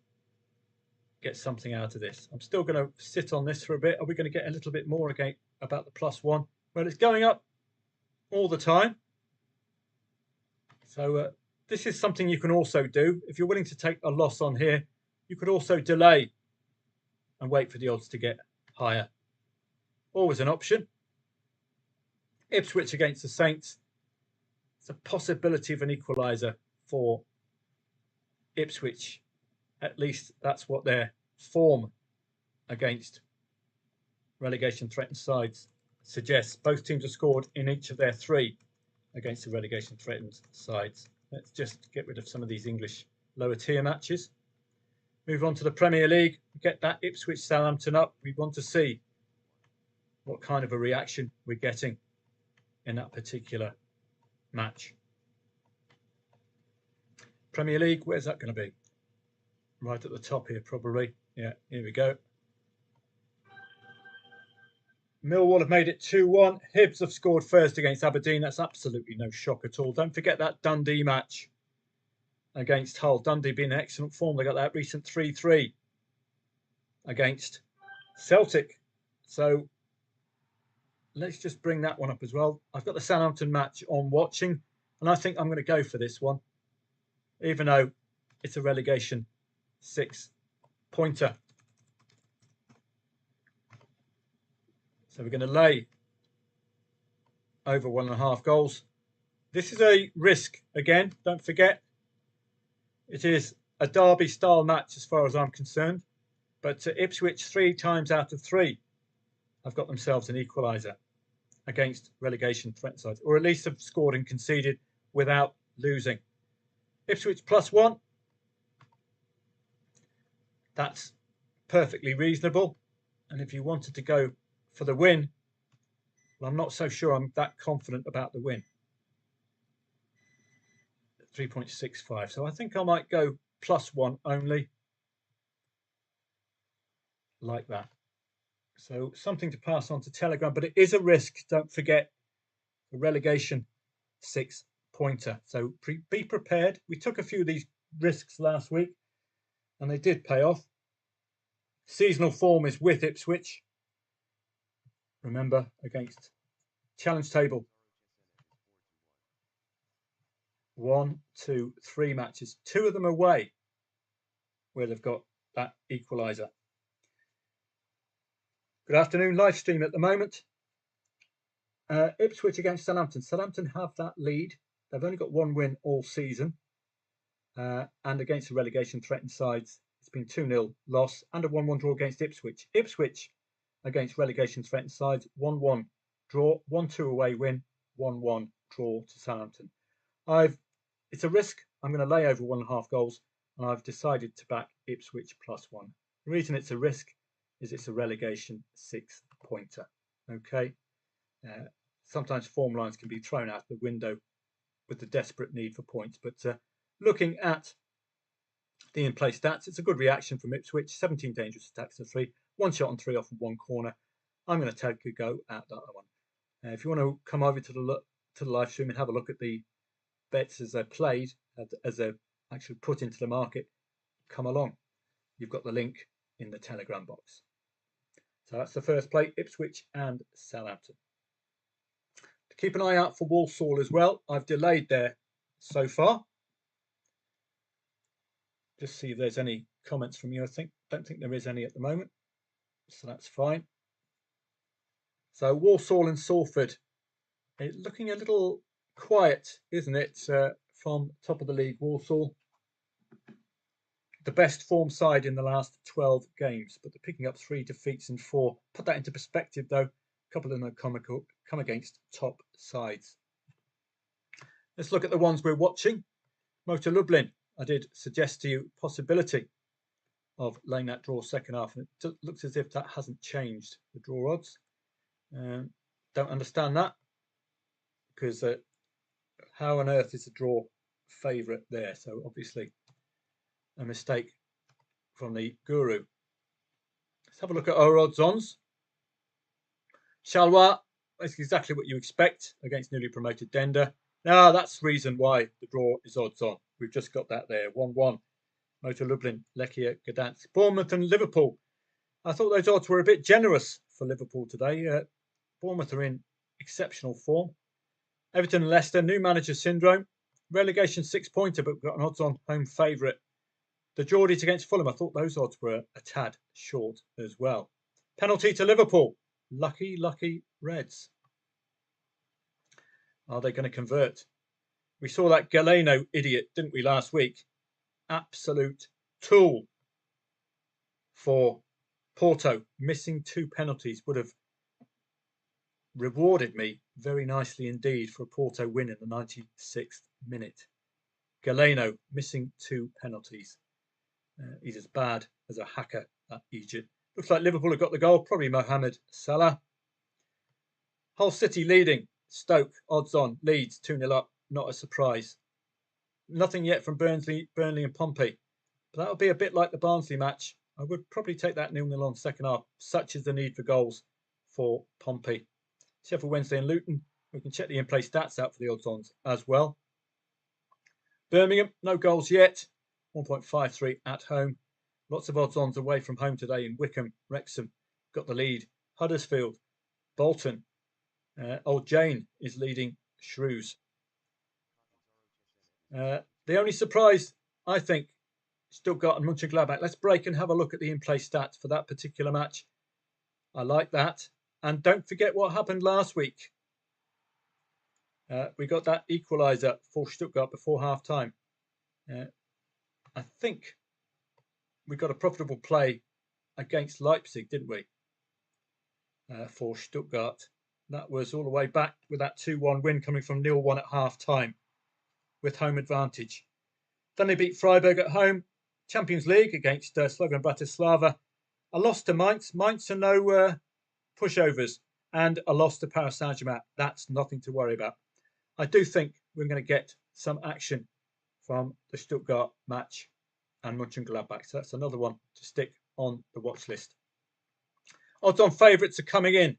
get something out of this. I'm still going to sit on this for a bit. Are we going to get a little bit more again about the +1? Well, it's going up all the time. So this is something you can also do. If you're willing to take a loss on here, you could also delay and wait for the odds to get higher. Always an option. Ipswich against the Saints. It's a possibility of an equaliser for Ipswich. At least that's what their form against relegation threatened sides suggests. Both teams have scored in each of their 3 against the relegation threatened sides. Let's just get rid of some of these English lower tier matches. Move on to the Premier League. Get that Ipswich Southampton up. We want to see what kind of a reaction we're getting in that particular match. Premier League, where's that going to be? Right at the top here, probably. Yeah, here we go. Millwall have made it 2-1. Hibs have scored first against Aberdeen. That's absolutely no shock at all. Don't forget that Dundee match against Hull. Dundee being in excellent form. They got that recent 3-3 against Celtic. So let's just bring that one up as well. I've got the Southampton match on watching, and I think I'm going to go for this one, even though it's a relegation 6-pointer. So we're going to lay over 1.5 goals. This is a risk again. Don't forget, it is a derby style match as far as I'm concerned. But Ipswich 3 times out of 3 have got themselves an equaliser against relegation threat sides, or at least have scored and conceded without losing. Ipswich +1. That's perfectly reasonable. And if you wanted to go for the win, well, I'm not so sure I'm that confident about the win. 3.65. So I think I might go +1 only, like that. So something to pass on to Telegram, but it is a risk. Don't forget the relegation 6-pointer. So be prepared. We took a few of these risks last week and they did pay off. Seasonal form is with Ipswich. Remember, against challenge table. 1, 2, 3 matches. 2 of them away where they've got that equaliser. Good afternoon, live stream at the moment. Ipswich against Southampton. Southampton have that lead. They've only got 1 win all season. And against the relegation threatened sides, it's been 2-0 loss and a 1-1 draw against Ipswich. Ipswich against relegation threatened sides, 1-1 draw, 1-2 away win, 1-1 draw to Southampton. It's a risk. I'm going to lay over 1.5 goals, and I've decided to back Ipswich +1. The reason it's a risk is it's a relegation 6-pointer. Okay. Sometimes form lines can be thrown out the window with the desperate need for points, but looking at the in-play stats, it's a good reaction from Ipswich. 17 dangerous attacks to 3, 1 shot on 3 off and 1 corner. I'm going to take a go at that one. If you want to come over to the live stream and have a look at the bets as they're played, as they're actually put into the market, come along. You've got the link in the Telegram box. So that's the first play, Ipswich and Southampton. To keep an eye out for Walsall as well. I've delayed there so far. Just see if there's any comments from you. Don't think there is any at the moment, so that's fine. So Walsall and Salford, looking a little quiet, isn't it? From top of the league, Walsall, the best form side in the last 12 games, but they're picking up 3 defeats and 4. Put that into perspective, though. A couple of them have come against top sides. Let's look at the ones we're watching. Motor Lublin, I did suggest to you possibility of laying that draw second half, and it looks as if that hasn't changed, the draw odds. Don't understand that, because how on earth is a draw favourite there? So obviously a mistake from the guru. Let's have a look at our odds-ons. Charleroi, that's exactly what you expect against newly promoted Dender. Now that's the reason why the draw is odds-on. We've just got that there, 1-1. Motor Lublin, Lechia, Gdansk, Bournemouth and Liverpool. I thought those odds were a bit generous for Liverpool today. Bournemouth are in exceptional form. Everton and Leicester, new manager syndrome. Relegation 6-pointer, but we've got an odds-on home favourite. The Geordies against Fulham, I thought those odds were a tad short as well. Penalty to Liverpool. Lucky, lucky Reds. Are they going to convert? We saw that Galeno idiot, didn't we, last week? Absolute tool for Porto. Missing 2 penalties would have rewarded me very nicely indeed for a Porto win in the 96th minute. Galeno missing 2 penalties. He's as bad as a hacker at Egypt. Looks like Liverpool have got the goal, probably Mohamed Salah. Hull City leading. Stoke, odds on, Leeds 2-0 up, not a surprise. Nothing yet from Burnley and Pompey. But that'll be a bit like the Barnsley match. I would probably take that 0-0 on second half. Such is the need for goals for Pompey. Sheffield Wednesday and Luton. We can check the in-play stats out for the odds-ons as well. Birmingham, no goals yet. 1.53 at home. Lots of odds-ons away from home today in Wickham, Wrexham. Got the lead. Huddersfield, Bolton. Old Jane is leading Shrews. The only surprise, I think, Stuttgart and Mönchengladbach. Let's break and have a look at the in-play stats for that particular match. I like that. And don't forget what happened last week. We got that equaliser for Stuttgart before half-time. I think we got a profitable play against Leipzig, didn't we? For Stuttgart. That was all the way back with that 2-1 win coming from 0-1 at half-time with home advantage. Then they beat Freiburg at home. Champions League against Slovan Bratislava. A loss to Mainz. Mainz are no pushovers. And a loss to Paris Saint-Germain. That's nothing to worry about. I do think we're going to get some action from the Stuttgart match and Mönchengladbach. So that's another one to stick on the watch list. Odds on favourites are coming in.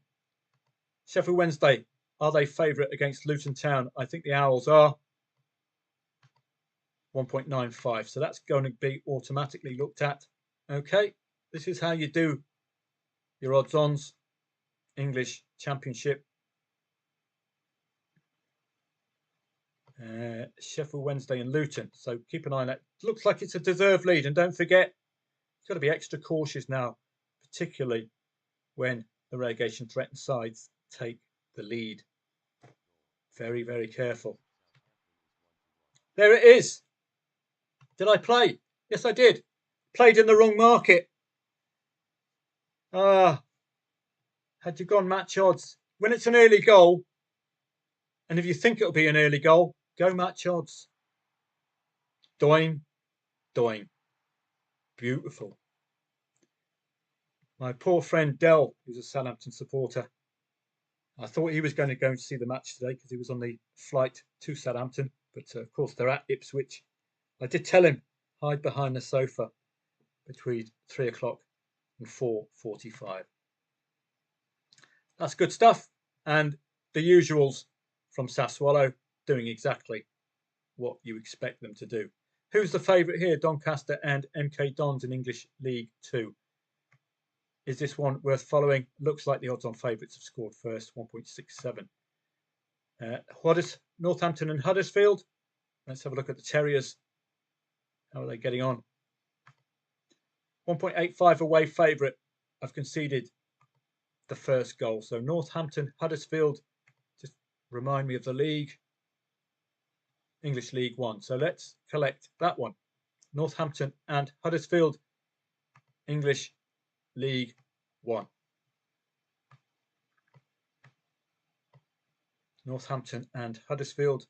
Sheffield Wednesday, are they favourite against Luton Town? I think the Owls are. 1.95. So that's going to be automatically looked at. Okay, this is how you do your odds-ons. English Championship. Sheffield Wednesday and Luton. So keep an eye on that. Looks like it's a deserved lead. And don't forget, you've got to be extra cautious now, particularly when the relegation threatened sides take the lead. Very, very careful. There it is. Did I play? Yes, I did. Played in the wrong market. Had you gone match odds? When it's an early goal, and if you think it'll be an early goal, go match odds. Doing. Beautiful. My poor friend Dell, who's a Southampton supporter, I thought he was going to go and see the match today because he was on the flight to Southampton. But of course, they're at Ipswich. I did tell him, hide behind the sofa between 3 o'clock and 4:45. That's good stuff. And the usuals from Sassuolo doing exactly what you expect them to do. Who's the favourite here? Doncaster and MK Dons in English League 2. Is this one worth following? Looks like the odds-on favourites have scored first, 1.67. Northampton and Huddersfield. Let's have a look at the Terriers. How are they getting on? 1.85 away favourite. I've conceded the first goal. So Northampton, Huddersfield, just remind me of the league. English League 1. So let's collect that one. Northampton and Huddersfield, English League 1. Northampton and Huddersfield.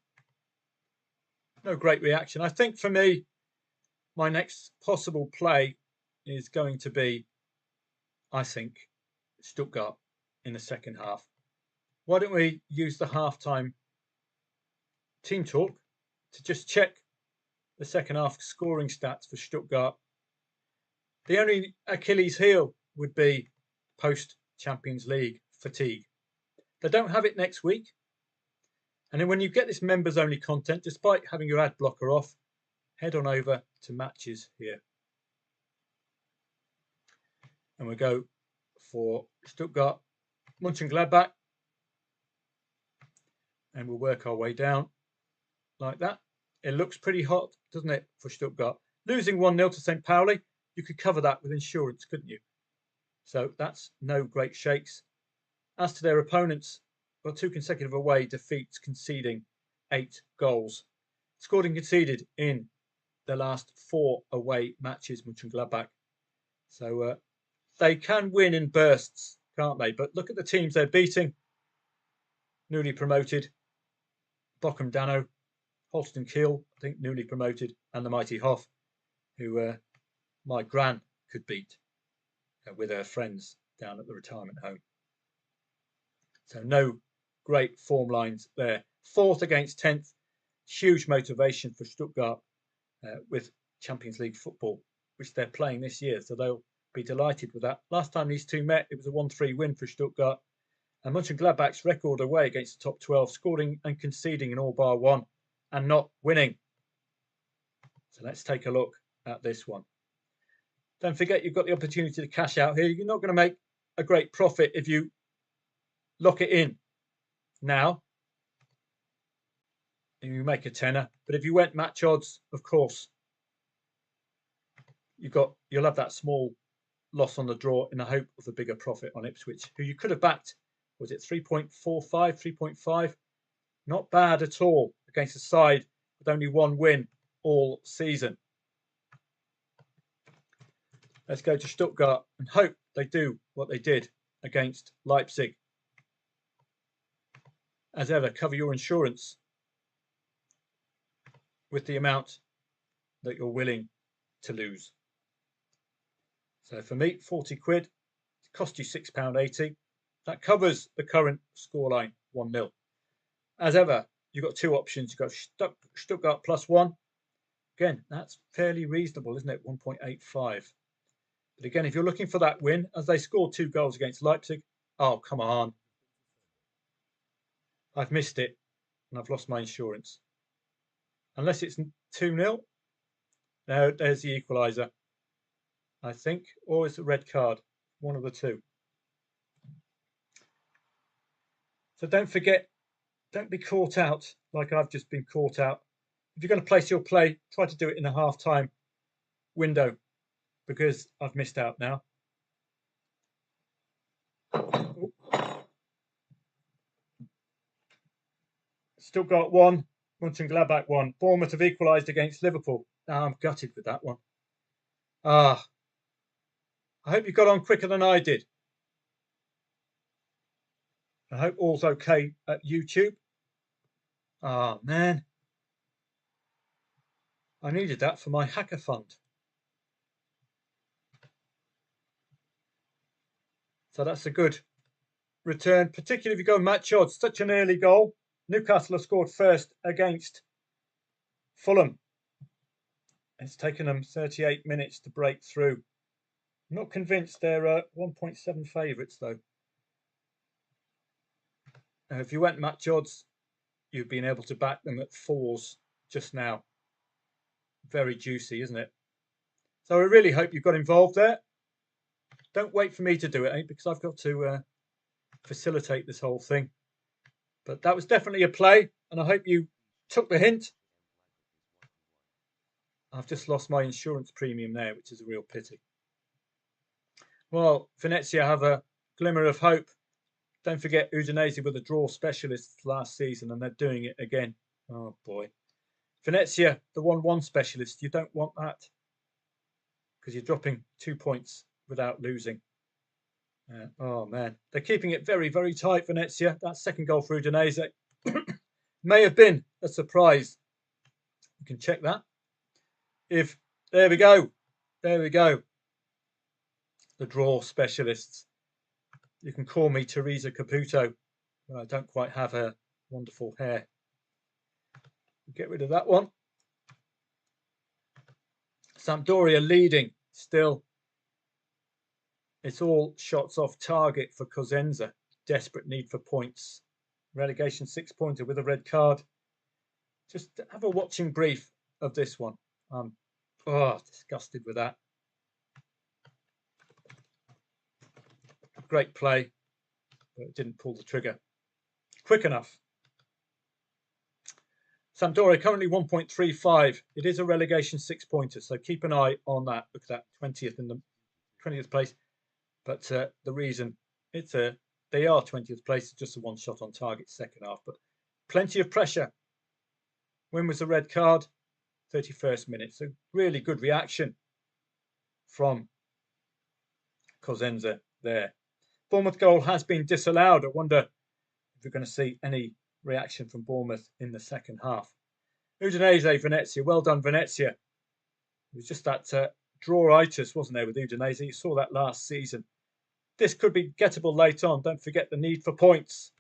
No great reaction. I think for me, my next possible play is going to be, I think, Stuttgart in the second half. Why don't we use the halftime team talk to just check the second half scoring stats for Stuttgart. The only Achilles heel would be post-Champions League fatigue. They don't have it next week. And then when you get this members-only content, despite having your ad blocker off, head on over to matches here. And we'll go for Stuttgart, Mönchengladbach. And we'll work our way down like that. It looks pretty hot, doesn't it, for Stuttgart? Losing 1-0 to St. Pauli, you could cover that with insurance, couldn't you? So that's no great shakes. As to their opponents, got 2 consecutive away defeats, conceding 8 goals. Scored and conceded in the last 4 away matches, Mönchengladbach. So they can win in bursts, can't they? But look at the teams they're beating. Newly promoted, Bochum Dano, Holstein Kiel, I think newly promoted, and the mighty Hoff, who my gran could beat with her friends down at the retirement home. So no great form lines there. 4th against 10th, huge motivation for Stuttgart with Champions League football, which they're playing this year. So they'll be delighted with that. Last time these two met, it was a 1-3 win for Stuttgart. And Mönchengladbach's record away against the top 12, scoring and conceding in all bar 1 and not winning. So let's take a look at this one. Don't forget, you've got the opportunity to cash out here. You're not going to make a great profit if you lock it in now and you make a tenner. But if you went match odds, of course, you'll have that small loss on the draw in the hope of a bigger profit on Ipswich, who you could have backed. Was it 3.45, 3.5? Not bad at all against a side with only 1 win all season. Let's go to Stuttgart and hope they do what they did against Leipzig. As ever, cover your insurance with the amount that you're willing to lose. So for me, 40 quid, it cost you £6.80. That covers the current scoreline, 1-0. As ever, you've got 2 options. You've got Stuttgart +1 Again, that's fairly reasonable, isn't it? 1.85. But again, if you're looking for that win, as they scored 2 goals against Leipzig, oh, come on. I've missed it and I've lost my insurance. Unless it's 2-0. No, there's the equaliser, I think. Or it's a red card. One of the two. So don't forget, don't be caught out like I've just been caught out. If you're going to place your play, try to do it in a half-time window, because I've missed out now. Still got 1. Mönchengladbach 1. Bournemouth have equalised against Liverpool. Now I'm gutted with that one. I hope you got on quicker than I did. I hope all's okay at YouTube. Oh, man. I needed that for my hacker fund. So that's a good return, particularly if you go match odds. Such an early goal. Newcastle have scored first against Fulham. It's taken them 38 minutes to break through. I'm not convinced they're 1.7 favourites, though. If you went match odds, you've been able to back them at 4s just now. Very juicy, isn't it? So I really hope you got involved there. Don't wait for me to do it, because I've got to facilitate this whole thing. But that was definitely a play, and I hope you took the hint. I've just lost my insurance premium there, which is a real pity. Well, Venezia have a glimmer of hope. Don't forget, Udinese were the draw specialists last season, and they're doing it again. Oh, boy. Venezia, the 1-1 specialist, you don't want that, because you're dropping 2 points without losing. Oh, man. They're keeping it very, very tight, Venezia. That second goal for Udinese may have been a surprise. You can check that. There we go. There we go. The draw specialists. You can call me Teresa Caputo, but I don't quite have her wonderful hair. Get rid of that one. Sampdoria leading still. It's all shots off target for Cosenza. Desperate need for points. Relegation 6-pointer with a red card. Just have a watching brief of this one. I'm disgusted with that. Great play, but it didn't pull the trigger quick enough. Sampdoria currently 1.35. It is a relegation 6-pointer, so keep an eye on that. Look at that, 20th in the 20th place. But the reason they are 20th place is just a 1 shot on target second half, but plenty of pressure. When was the red card? 31st minute. So really good reaction from Cosenza there. Bournemouth goal has been disallowed. I wonder if we're going to see any reaction from Bournemouth in the second half. Udinese, Venezia. Well done, Venezia. It was just that draw-itis, wasn't there, with Udinese? You saw that last season. This could be gettable late on. Don't forget the need for points.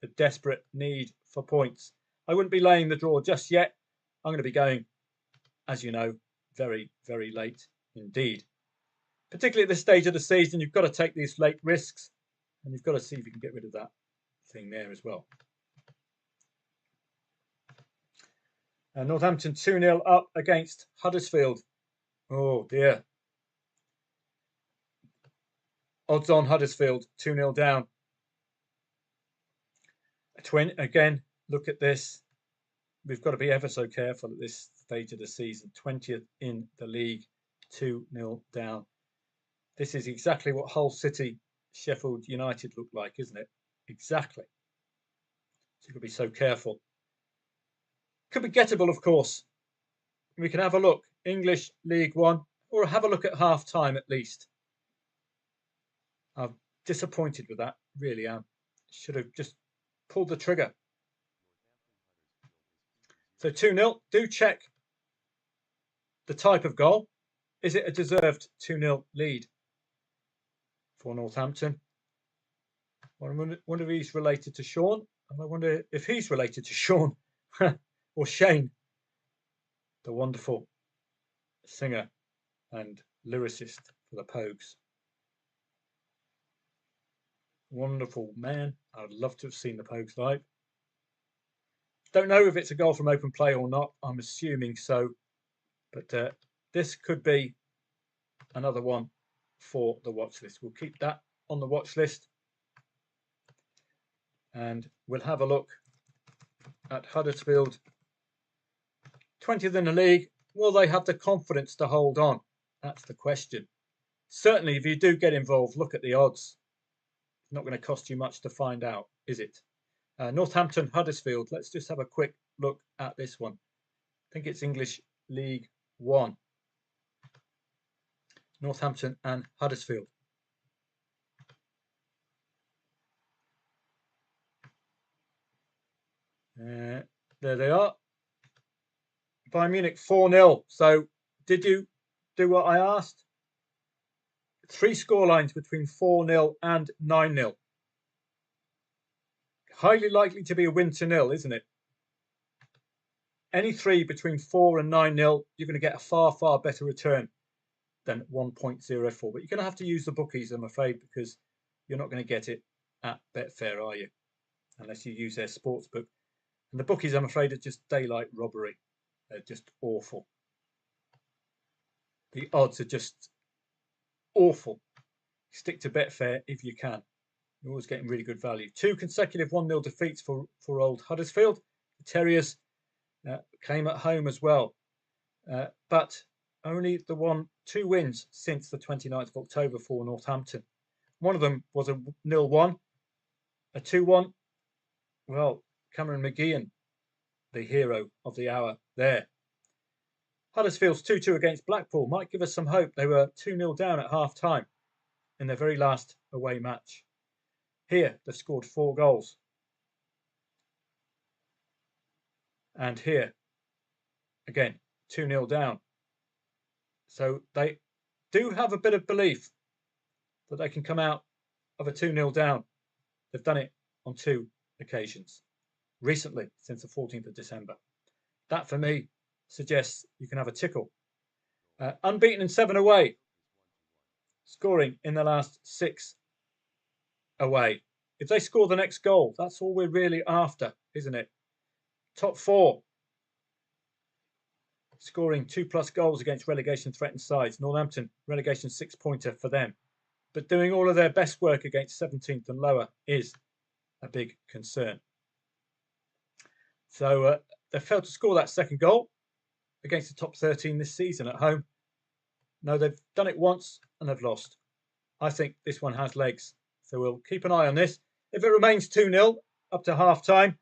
The desperate need for points. I wouldn't be laying the draw just yet. I'm going to be going, as you know, very, very late indeed. Particularly at this stage of the season, you've got to take these late risks, and you've got to see if you can get rid of that thing there as well. Northampton 2-0 up against Huddersfield. Oh dear. Odds on Huddersfield 2-0 down. A twin again. Look at this. We've got to be ever so careful at this stage of the season. 20th in the league, 2-0 down. This is exactly what Hull City, Sheffield United look like, isn't it? Exactly. So you've got to be so careful. Could be gettable, of course. We can have a look. English League One, or have a look at half time at least. I'm disappointed with that. Really am. Should have just pulled the trigger. So 2-0. Do check the type of goal. Is it a deserved 2-0 lead for Northampton? I wonder if he's related to Sean. And I wonder if he's related to Sean or Shane, the wonderful singer and lyricist for the Pogues. Wonderful man. I'd love to have seen the Pogues live. Don't know if it's a goal from open play or not. I'm assuming so. But this could be another one for the watch list. We'll keep that on the watch list. And we'll have a look at Huddersfield. 20th in the league. Will they have the confidence to hold on? That's the question. Certainly, if you do get involved, look at the odds. It's not going to cost you much to find out, is it? Northampton, Huddersfield. Let's just have a quick look at this one. I think it's English League One. Northampton and Huddersfield. There they are. Bayern Munich 4-0. So did you do what I asked? 3 scorelines between 4-0 and 9-0. Highly likely to be a win to nil, isn't it? Any 3 between 4 and 9-0, you're going to get a far, far better return than 1.04. But you're going to have to use the bookies, I'm afraid, because you're not going to get it at Betfair, are you? Unless you use their sportsbook. And the bookies, I'm afraid, are just daylight robbery. They're just awful. The odds are just awful. Stick to Betfair if you can. You're always getting really good value. 2 consecutive 1-0 defeats for old Huddersfield. The Terriers came at home as well. But only the 2 wins since the 29th of October for Northampton. One of them was a 0-1. A 2-1. Well, Cameron McGeehan, the hero of the hour there. Huddersfield's 2-2 against Blackpool might give us some hope. They were 2-0 down at half-time in their very last away match. Here, they've scored 4 goals. And here, again, 2-0 down. So they do have a bit of belief that they can come out of a 2-0 down. They've done it on 2 occasions recently, since the 14th of December. That, for me, suggests you can have a tickle. Unbeaten in 7 away. Scoring in the last 6 away. If they score the next goal, that's all we're really after, isn't it? Top 4. Scoring 2+ goals against relegation threatened sides. Northampton, relegation 6-pointer for them. But doing all of their best work against 17th and lower is a big concern. So they failed to score that second goal against the top 13 this season at home. No, they've done it once and they've lost. I think this one has legs. So we'll keep an eye on this. If it remains 2-0 up to half-time,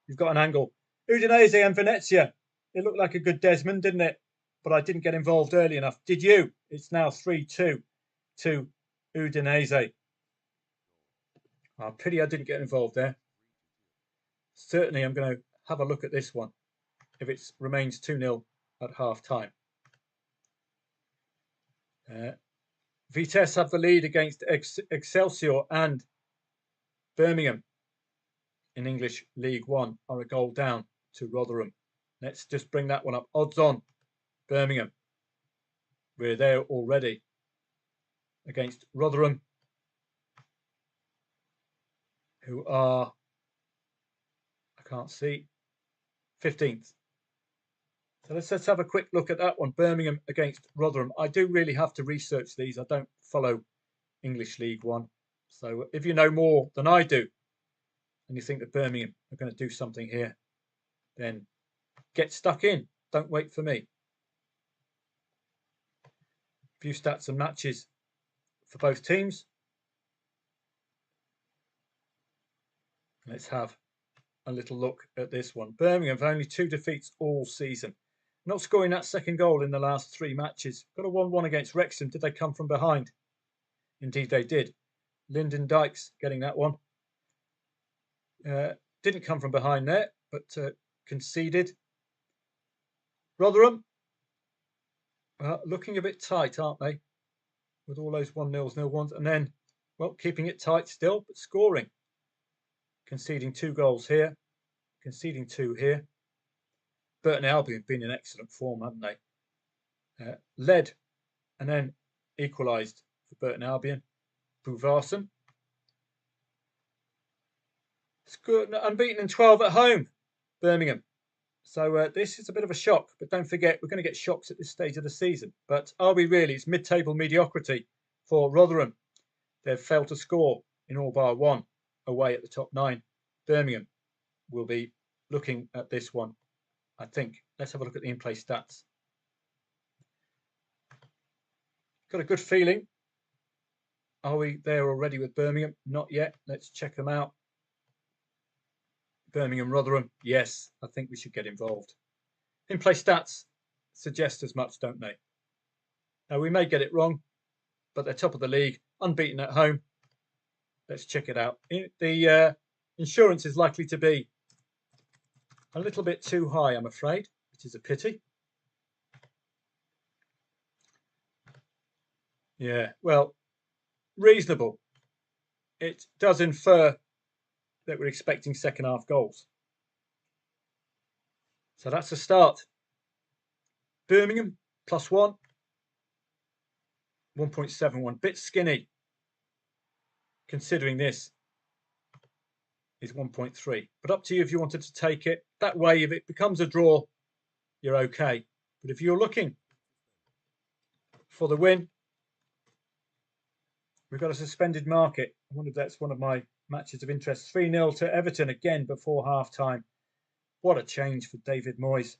you've got an angle. Udinese and Venezia. It looked like a good Desmond, didn't it? But I didn't get involved early enough. Did you? It's now 3-2 to Udinese. Oh, pity I didn't get involved there. Certainly I'm going to have a look at this one if it remains 2-0 at half-time. Vitesse have the lead against Excelsior, and Birmingham in English League One are a goal down to Rotherham. Let's just bring that one up. Odds on Birmingham. We're there already against Rotherham, who are, I can't see, 15th. So let's have a quick look at that one. Birmingham against Rotherham. I do really have to research these. I don't follow English League One. So if you know more than I do, and you think that Birmingham are going to do something here, then get stuck in. Don't wait for me. A few stats and matches for both teams. Let's have a little look at this one. Birmingham have only 2 defeats all season. Not scoring that second goal in the last 3 matches. Got a 1-1 against Wrexham. Did they come from behind? Indeed they did. Lyndon Dykes getting that one. Didn't come from behind there, but conceded. Rotherham, looking a bit tight, aren't they? With all those 1-0s, 0-1s. And then, well, keeping it tight still, but scoring. Conceding 2 goals here. Conceding 2 here. Burton Albion have been in excellent form, haven't they? led and then equalised for Burton Albion. Boovarson. Scored unbeaten in 12 at home, Birmingham. So this is a bit of a shock, but don't forget, we're going to get shocks at this stage of the season. But are we really? It's mid-table mediocrity for Rotherham. They've failed to score in all bar one away at the top 9. Birmingham will be looking at this one, I think. Let's have a look at the in-play stats. Got a good feeling. Are we there already with Birmingham? Not yet. Let's check them out. Birmingham, Rotherham. Yes, I think we should get involved. In-play stats suggest as much, don't they? Now, we may get it wrong, but they're top of the league, unbeaten at home. Let's check it out. The insurance is likely to be a little bit too high, I'm afraid, which is a pity. Yeah, well, reasonable. It does infer that we're expecting second half goals. So that's a start. Birmingham, +1. 1.71. Bit skinny, considering this is 1.3. But up to you if you wanted to take it. That way, if it becomes a draw, you're okay. But if you're looking for the win, we've got a suspended market. I wonder if that's one of my matches of interest. 3-0 to Everton again before half-time. What a change for David Moyes.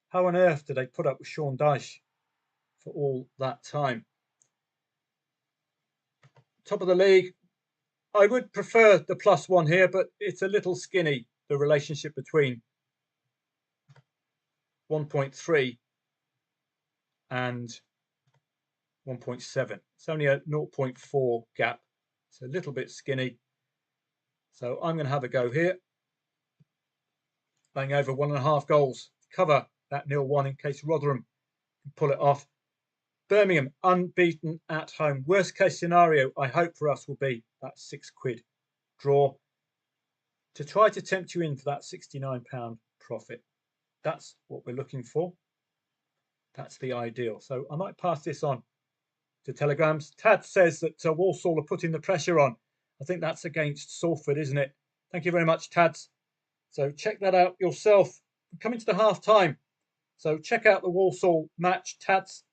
How on earth did they put up with Sean Dyche for all that time? Top of the league. I would prefer the +1 here, but it's a little skinny, the relationship between 1.3 and 1.7. It's only a 0.4 gap. It's a little bit skinny. So I'm going to have a go here. Laying over 1.5 goals. Cover that 0-1 in case Rotherham can pull it off. Birmingham unbeaten at home. Worst case scenario, I hope for us, will be that £6 draw to try to tempt you in for that £69 profit. That's what we're looking for. That's the ideal. So I might pass this on to Telegrams. Tad says that Walsall are putting the pressure on. I think that's against Salford, isn't it? Thank you very much, Tads. So check that out yourself. We're coming to the half time. So check out the Walsall match. Tads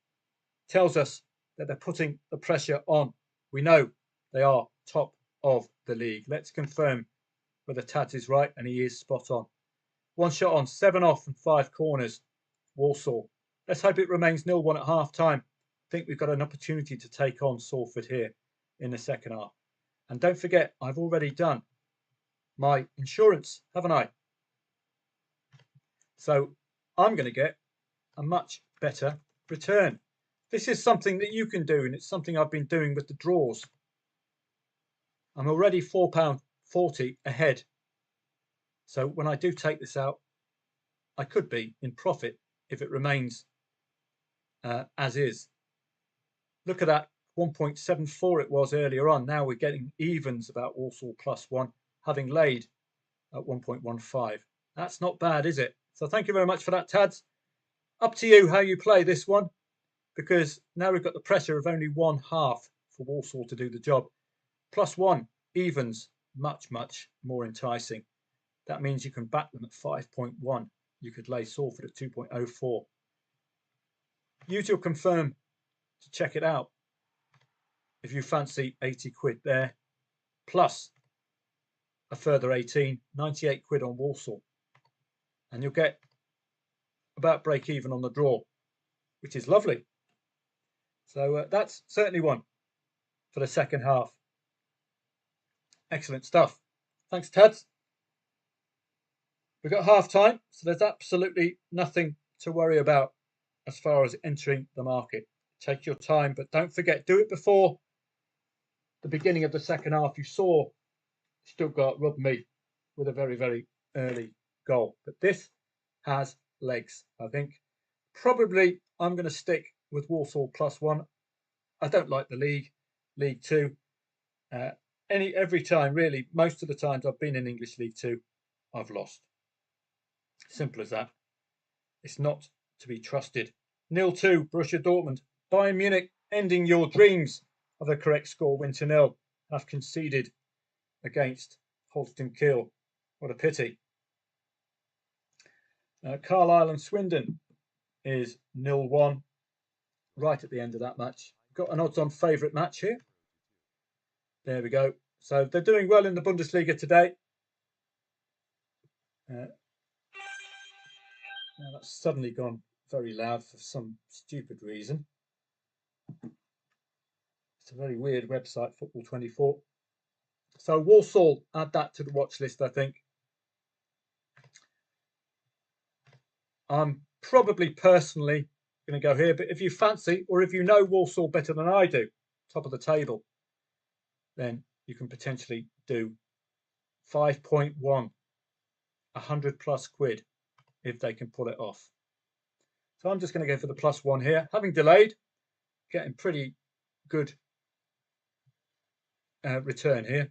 tells us that they're putting the pressure on. We know they are top of the league. Let's confirm whether Tads is right, and he is spot on. 1 shot on, 7 off and 5 corners. Walsall. Let's hope it remains 0-1 at half time. I think we've got an opportunity to take on Salford here in the second half. And don't forget, I've already done my insurance, haven't I? So I'm going to get a much better return. This is something that you can do, and it's something I've been doing with the draws. I'm already £4.40 ahead. So when I do take this out, I could be in profit if it remains as is. Look at that, 1.74 it was earlier on. Now we're getting evens about Walsall +1, having laid at 1.15. That's not bad, is it? So thank you very much for that, Tads. Up to you how you play this one, because now we've got the pressure of only 1/2 for Walsall to do the job. +1 evens, much, much more enticing. That means you can back them at 5.1. You could lay Salford at 2.04. Use your confirm to check it out if you fancy £80 there, plus a further 18, £98 on Walsall, and you'll get about break even on the draw, which is lovely. So that's certainly one for the second half. Excellent stuff. Thanks, Tads. We've got half time, so there's absolutely nothing to worry about as far as entering the market. Take your time, but don't forget, do it before the beginning of the second half. You saw Stuttgart robbed me with a very, very early goal. But this has legs, I think. Probably I'm going to stick with Walsall +1. I don't like the League Two. Every time, really, most of the times I've been in English League Two, I've lost. Simple as that. It's not to be trusted. 0-2 Borussia Dortmund. Bayern Munich ending your dreams of a correct score, win to 0, have conceded against Holstein Kiel. What a pity. Carlisle and Swindon is 0-1 right at the end of that match. Got an odds on favourite match here. There we go. So they're doing well in the Bundesliga today. Now that's suddenly gone very loud for some stupid reason. It's a very weird website, Football 24. So Walsall, add that to the watch list, I think. I'm probably personally going to go here, but if you fancy, or if you know Walsall better than I do, top of the table, then you can potentially do 5.1, 100 plus quid if they can pull it off. So I'm just going to go for the +1 here. Having delayed, getting pretty good return here.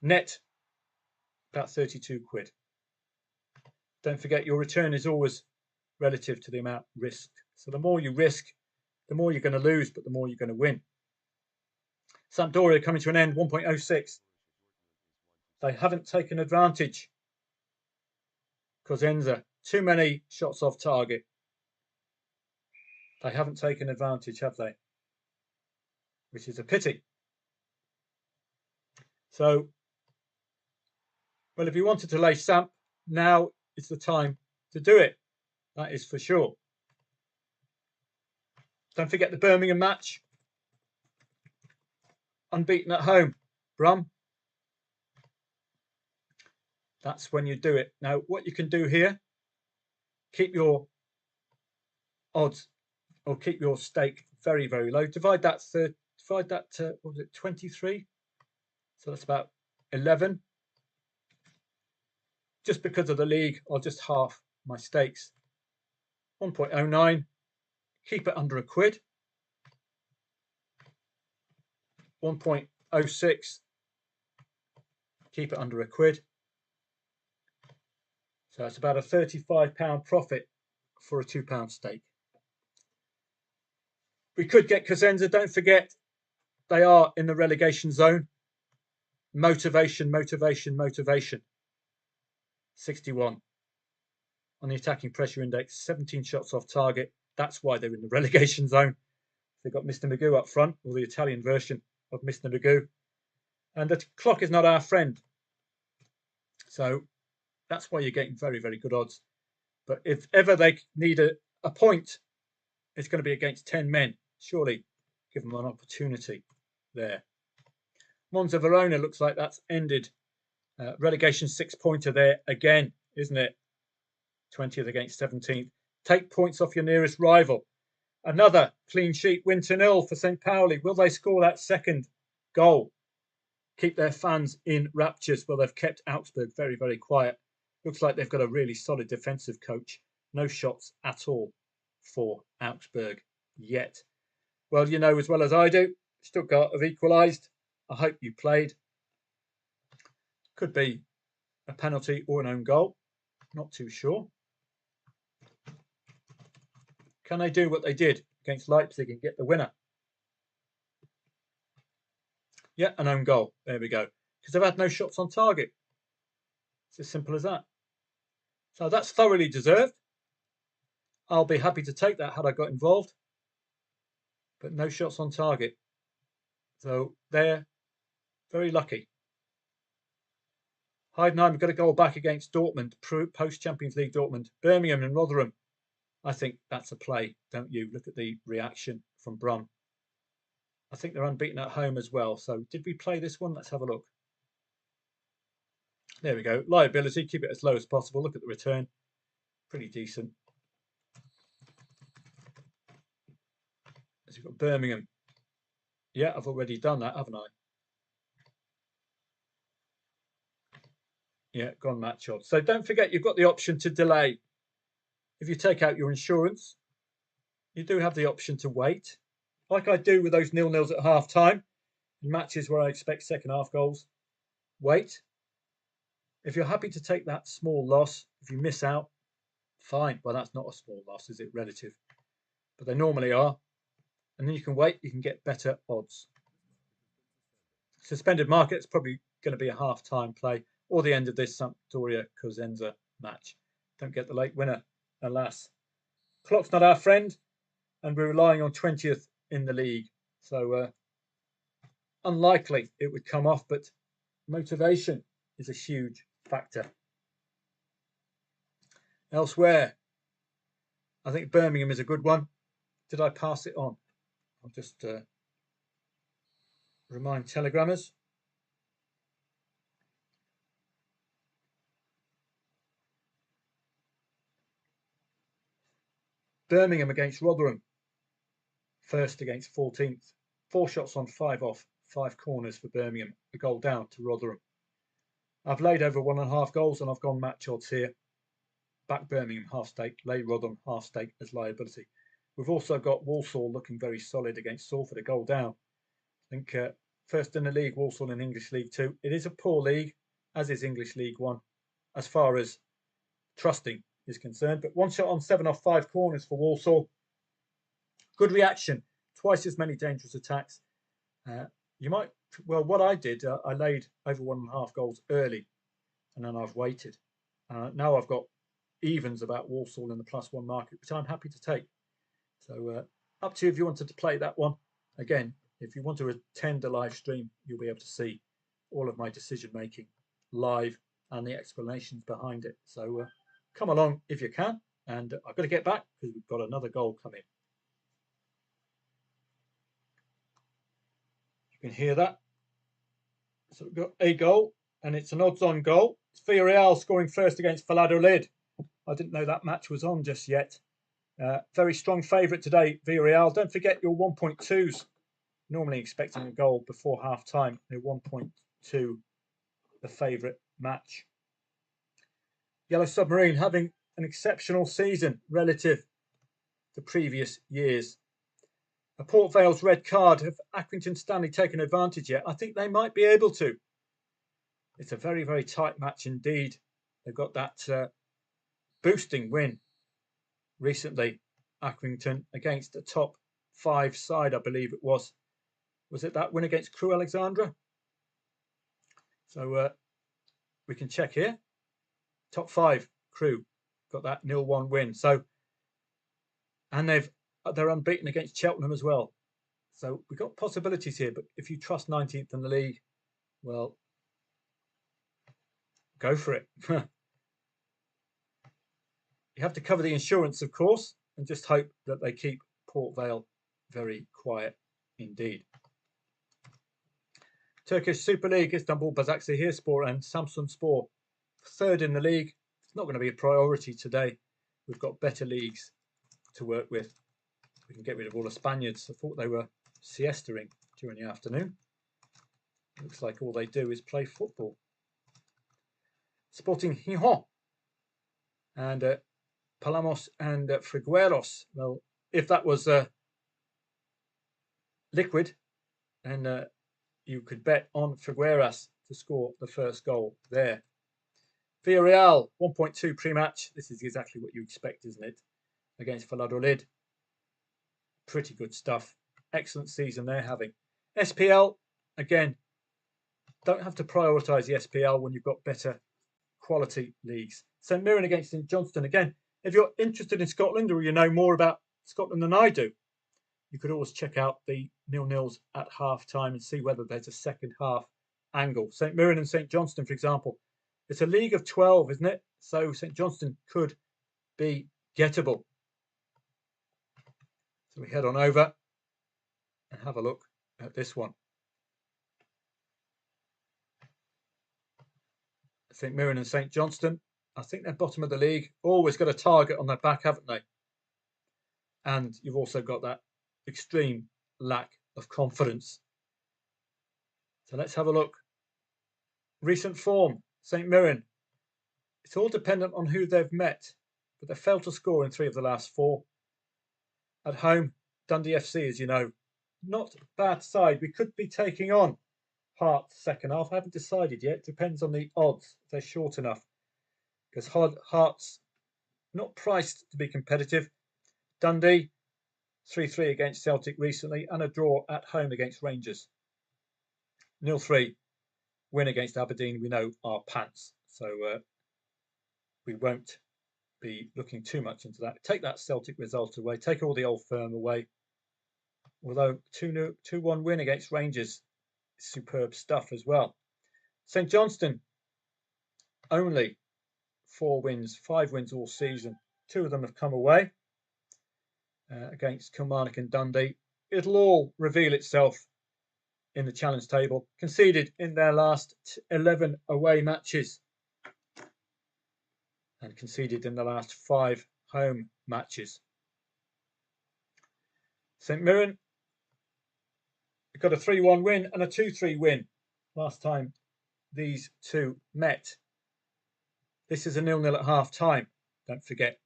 Net, about 32 quid. Don't forget your return is always relative to the amount risked. So the more you risk, the more you're going to lose, but the more you're going to win. Sampdoria coming to an end, 1.06. They haven't taken advantage. Cosenza, too many shots off target. They haven't taken advantage, have they? Which is a pity. So, well, if you wanted to lay Samp, now is the time to do it. That is for sure. Don't forget the Birmingham match. Unbeaten at home. Brum. That's when you do it. Now, what you can do here, keep your odds or keep your stake very, very low. Divide that to, what was it, 23? So that's about 11. Just because of the league, I'll just half my stakes. 1.09. Keep it under a quid. 1.06. Keep it under a quid. So it's about a £35 profit for a £2 stake. We could get Cosenza. Don't forget, they are in the relegation zone. Motivation, motivation, motivation. 61. On the attacking pressure index, 17 shots off target. That's why they're in the relegation zone. They've got Mr. Magoo up front, or the Italian version of Mr. Magoo. And the clock is not our friend. So that's why you're getting very, very good odds. But if ever they need a point, it's going to be against 10 men. Surely give them an opportunity there. Monza Verona looks like that's ended. Relegation 6-pointer there again, isn't it? 20th against 17th. Take points off your nearest rival. Another clean sheet, win to 0 for St. Pauli. Will they score that second goal? Keep their fans in raptures. Well, they've kept Augsburg very, very quiet. Looks like they've got a really solid defensive coach. No shots at all for Augsburg yet. Well, you know as well as I do, Stuttgart have equalised. I hope you played. Could be a penalty or an own goal. Not too sure. Can they do what they did against Leipzig and get the winner? Yeah, an own goal. There we go. Because they've had no shots on target. It's as simple as that. So that's thoroughly deserved. I'll be happy to take that had I got involved. But no shots on target. So they're very lucky. Heidenheim have got a goal back against Dortmund, post-Champions League Dortmund. Birmingham and Rotherham. I think that's a play, don't you? Look at the reaction from Brum. I think they're unbeaten at home as well. So did we play this one? Let's have a look. There we go. Liability, keep it as low as possible. Look at the return. Pretty decent. As you've got Birmingham. Yeah, I've already done that, haven't I? Yeah, gone match odds. So don't forget, you've got the option to delay. If you take out your insurance, you do have the option to wait, like I do with those 0-0s at half time. In matches where I expect second half goals, wait. If you're happy to take that small loss, if you miss out, Fine. Well, that's not a small loss, is it? Relative. But they normally are. And then you can wait. You can get better odds. Suspended market. It's probably going to be a half-time play or the end of this Sampdoria Cosenza match. Don't get the late winner, alas. Clock's not our friend, and we're relying on 20th in the league. So unlikely it would come off, but motivation is a huge factor. Elsewhere, I think Birmingham is a good one. Did I pass it on? I'll just remind telegrammers. Birmingham against Rotherham. First against 14th. 4 shots on, 5 off, 5 corners for Birmingham. A goal down to Rotherham. I've laid over 1.5 goals and I've gone match odds here. Back Birmingham half stake, lay Rotherham half stake as liability. We've also got Walsall looking very solid against Salford, a goal down. I think first in the league, Walsall in English League 2. It is a poor league, as is English League 1, as far as trusting is concerned. But 1 shot on, 7 off, 5 corners for Walsall. Good reaction, twice as many dangerous attacks. You might, well, what I did, I laid over 1.5 goals early, and then I've waited. Now I've got evens about Walsall in the +1 market, which I'm happy to take. So up to you if you wanted to play that one. Again, if you want to attend a live stream, you'll be able to see all of my decision making live and the explanations behind it. So come along if you can. And I've got to get back because we've got another goal coming. You can hear that. So we've got a goal, and it's an odds-on goal. It's Villarreal scoring first against Valladolid. I didn't know that match was on just yet. Very strong favourite today, Villarreal. Don't forget your 1.2s. Normally expecting a goal before half-time. They're 1.2, the favourite match. Yellow Submarine having an exceptional season relative to previous years. A Port Vale's red card. Have Accrington Stanley taken advantage yet? I think they might be able to. It's a very, very tight match indeed. They've got that boosting win recently, Accrington, against a top 5 side, I believe it was. Was it that win against Crewe Alexandra? So we can check here. Top 5 Crewe got that 0-1 win. So, and they're unbeaten against Cheltenham as well. So we've got possibilities here. But if you trust 19th in the league, well, go for it. You have to cover the insurance, of course, and just hope that they keep Port Vale very quiet indeed. Turkish Super League, Istanbul Basaksehirspor and Samsunspor, 3rd in the league. It's not going to be a priority today. We've got better leagues to work with. We can get rid of all the Spaniards. I thought they were siestaing during the afternoon. Looks like all they do is play football. Sporting Gijón and Palamos and Figueros. Well, if that was liquid, then you could bet on Figueras to score the first goal there. Villarreal, 1.2 pre-match. This is exactly what you expect, isn't it? Against Valladolid. Pretty good stuff. Excellent season they're having. SPL, again, don't have to prioritise the SPL when you've got better quality leagues. St Mirren against St Johnstone. Again, if you're interested in Scotland or you know more about Scotland than I do, you could always check out the 0-0s at half-time and see whether there's a second half angle. St Mirren and St Johnstone, for example, it's a league of 12, isn't it? So St Johnstone could be gettable. So we head on over and have a look at this one. St Mirren and St Johnstone, I think they're bottom of the league. Always got a target on their back, haven't they? And you've also got that extreme lack of confidence. So let's have a look. Recent form, St Mirren. It's all dependent on who they've met, but they failed to score in 3 of the last 4. At home, Dundee FC, as you know, not a bad side. We could be taking on Hearts second half. I haven't decided yet. Depends on the odds. If they're short enough. Because Hearts not priced to be competitive. Dundee 3-3 against Celtic recently, and a draw at home against Rangers. 0-3 win against Aberdeen, we know, are pants, so we won't be looking too much into that. Take that Celtic result away, take all the Old Firm away. Although 2-1 win against Rangers is superb stuff as well. St Johnstone, only 4 wins, 5 wins all season. 2 of them have come away against Kilmarnock and Dundee. It'll all reveal itself in the challenge table. Conceded in their last 11 away matches and conceded in the last 5 home matches. St Mirren got a 3-1 win and a 2-3 win last time these two met. This is a 0-0 at half time, don't forget.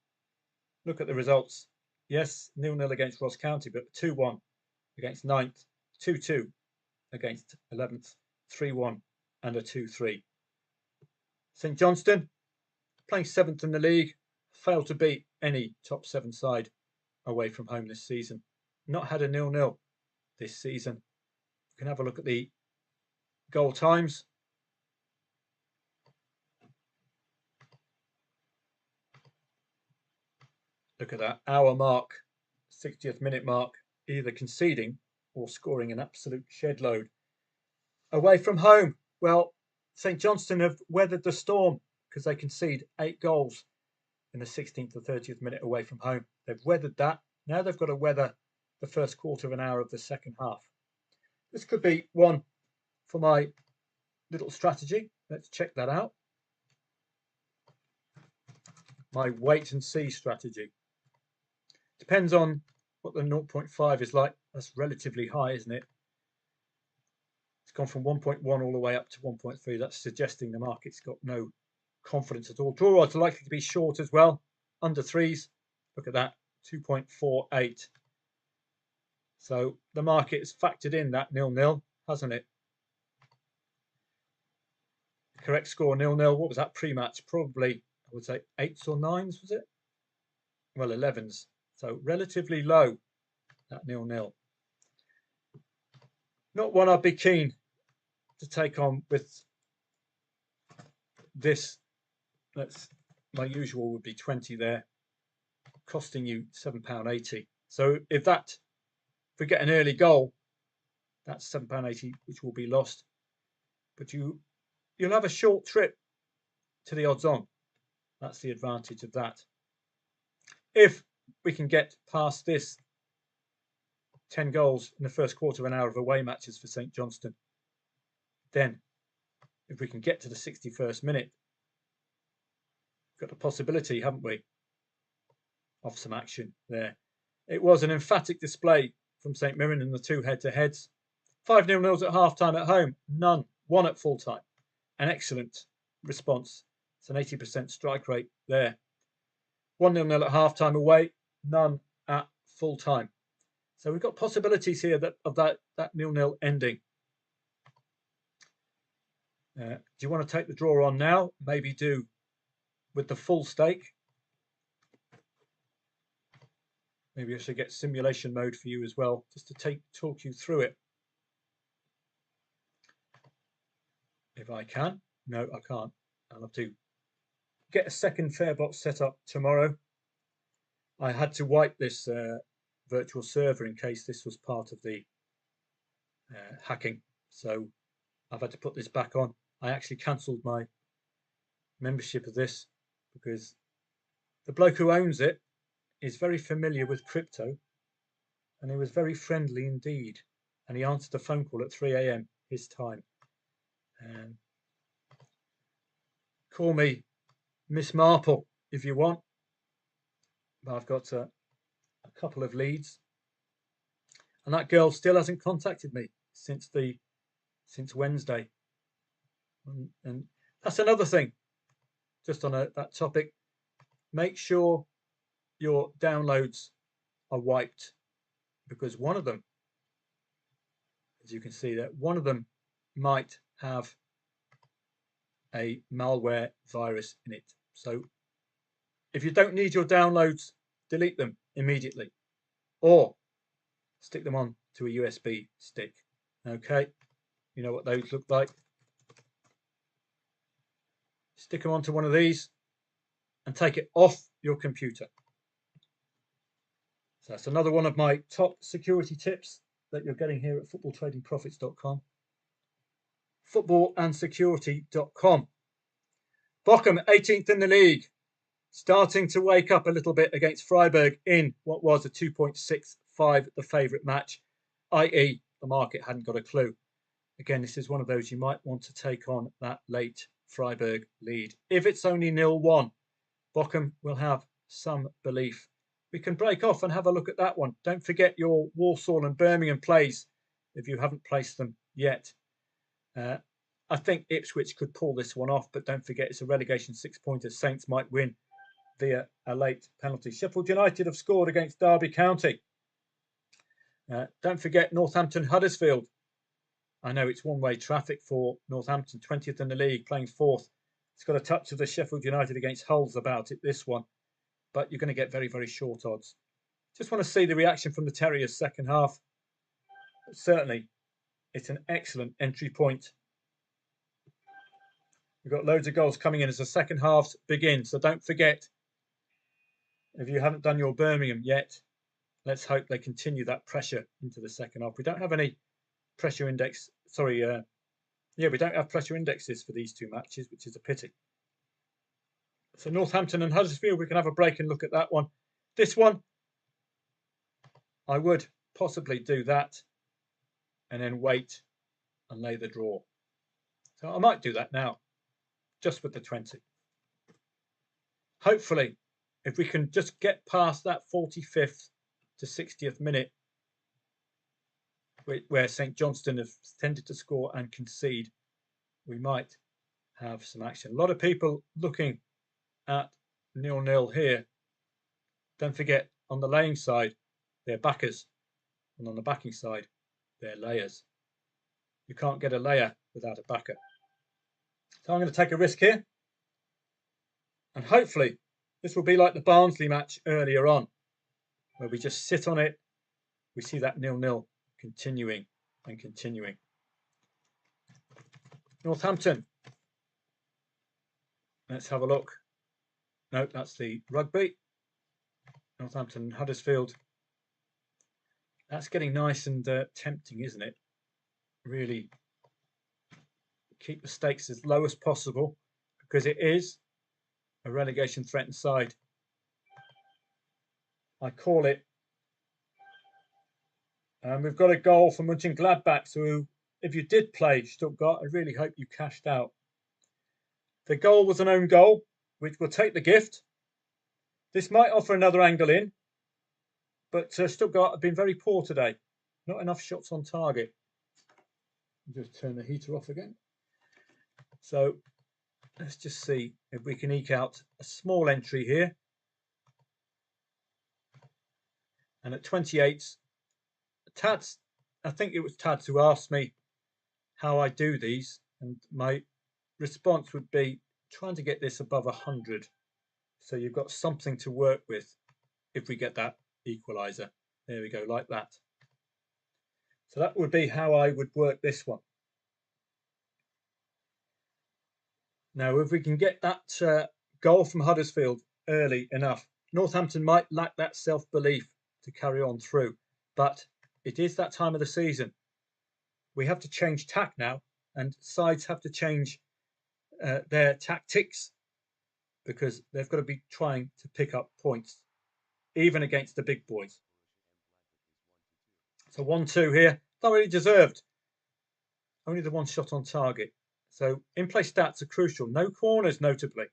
Look at the results. Yes, 0-0 against Ross County, but 2-1 against 9th, 2-2 against 11th, 3-1 and a 2-3. St Johnstone, playing 7th in the league, failed to beat any top 7 side away from home this season. Not had a 0-0 this season. You can have a look at the goal times. Look at that hour mark, 60th minute mark, either conceding or scoring an absolute shed load. Away from home, well, St Johnstone have weathered the storm because they concede 8 goals in the 16th or 30th minute away from home. They've weathered that. Now they've got to weather the first quarter of an hour of the second half. This could be one for my little strategy. Let's check that out. My wait and see strategy. Depends on what the 0.5 is like. That's relatively high, isn't it? It's gone from 1.1 all the way up to 1.3. That's suggesting the market's got no confidence at all. Draw odds are likely to be short as well. Under 3s. Look at that, 2.48. So the market has factored in that 0-0, hasn't it? Correct score 0-0. What was that pre-match? Probably, I would say 8s or 9s, was it? Well, 11s. So relatively low, that 0-0. Not one I'd be keen to take on with this. My usual would be 20 there, costing you £7.80. So if we get an early goal, that's £7.80, which will be lost. But you'll have a short trip to the odds on. That's the advantage of that. If we can get past this 10 goals in the first quarter of an hour of away matches for St Johnstone, then if we can get to the 61st minute, we've got the possibility, haven't we, of some action there. It was an emphatic display from St Mirren in the 2 head-to-heads. 5 0-0s at half-time at home, none. 1 at full-time. An excellent response. It's an 80% strike rate there. 1 0-0 at half-time away, none at full-time. So we've got possibilities here of that 0-0 ending. Do you want to take the draw on now? Maybe do with the full stake. Maybe I should get simulation mode for you as well, just to talk you through it. If I can. No, I can't. I'll have to get a second Farebox set up tomorrow. I had to wipe this virtual server in case this was part of the hacking. So I've had to put this back on. I actually cancelled my membership of this because the bloke who owns it is very familiar with crypto, and he was very friendly indeed. And he answered a phone call at 3 AM his time. Call me Miss Marple if you want. But I've got a couple of leads, and that girl still hasn't contacted me since Wednesday. And that's another thing. Just on that topic, make sure your downloads are wiped, because one of them, as you can see there, one of them might have a malware virus in it. So If you don't need your downloads, delete them immediately or stick them on to a USB stick. Okay, you know what those look like. Stick them onto one of these and take it off your computer. So that's another one of my top security tips that you're getting here at footballtradingprofits.com. Footballandsecurity.com. Bochum, 18th in the league, starting to wake up a little bit against Freiburg in what was a 2.65, the favourite match, i.e. the market hadn't got a clue. Again, this is one of those you might want to take on that late Freiburg lead. If it's only 0-1, Bochum will have some belief. We can break off and have a look at that one. Don't forget your Walsall and Birmingham plays if you haven't placed them yet. I think Ipswich could pull this one off, but don't forget it's a relegation 6-pointer. Saints might win via a late penalty. Sheffield United have scored against Derby County. Don't forget Northampton Huddersfield. I know it's one-way traffic for Northampton, 20th in the league, playing 4th. It's got a touch of the Sheffield United against Hulls about it, this one. But you're going to get very, very short odds. Just want to see the reaction from the Terriers second half. But certainly, it's an excellent entry point. We've got loads of goals coming in as the second half begins. So don't forget, if you haven't done your Birmingham yet, let's hope they continue that pressure into the second half. We don't have any pressure index. Sorry, we don't have pressure indexes for these two matches, which is a pity. So Northampton and Huddersfield, we can have a break and look at that one. This one, I would possibly do that and then wait and lay the draw. So I might do that now, just with the 20. Hopefully, if we can just get past that 45th to 60th minute, where St Johnstone have tended to score and concede, we might have some action. A lot of people looking at 0-0 here. Don't forget, on the laying side, they're backers, and on the backing side, they're layers. You can't get a layer without a backer. So I'm going to take a risk here, and hopefully this will be like the Barnsley match earlier on, where we just sit on it. We see that 0-0 continuing and continuing. Northampton. Let's have a look. No, that's the rugby. Northampton, Huddersfield. That's getting nice and tempting, isn't it? Really keep the stakes as low as possible because it is a relegation threatened side. I call it. And we've got a goal from Mönchengladbach. So if you did play Stuttgart, I really hope you cashed out. The goal was an own goal, which will take the gift. This might offer another angle in, but Stuttgart have been very poor today. Not enough shots on target. I'll just turn the heater off again. So let's just see if we can eke out a small entry here. And at 28, Tads, I think it was Tads who asked me how I do these, and my response would be trying to get this above 100. So you've got something to work with if we get that equalizer. There we go, like that. So that would be how I would work this one. Now, if we can get that goal from Huddersfield early enough, Northampton might lack that self-belief to carry on through. But it is that time of the season. We have to change tack now, and sides have to change their tactics because they've got to be trying to pick up points, even against the big boys. So 1-2 here, thoroughly deserved. Only the one shot on target. So in-play stats are crucial. No corners, notably.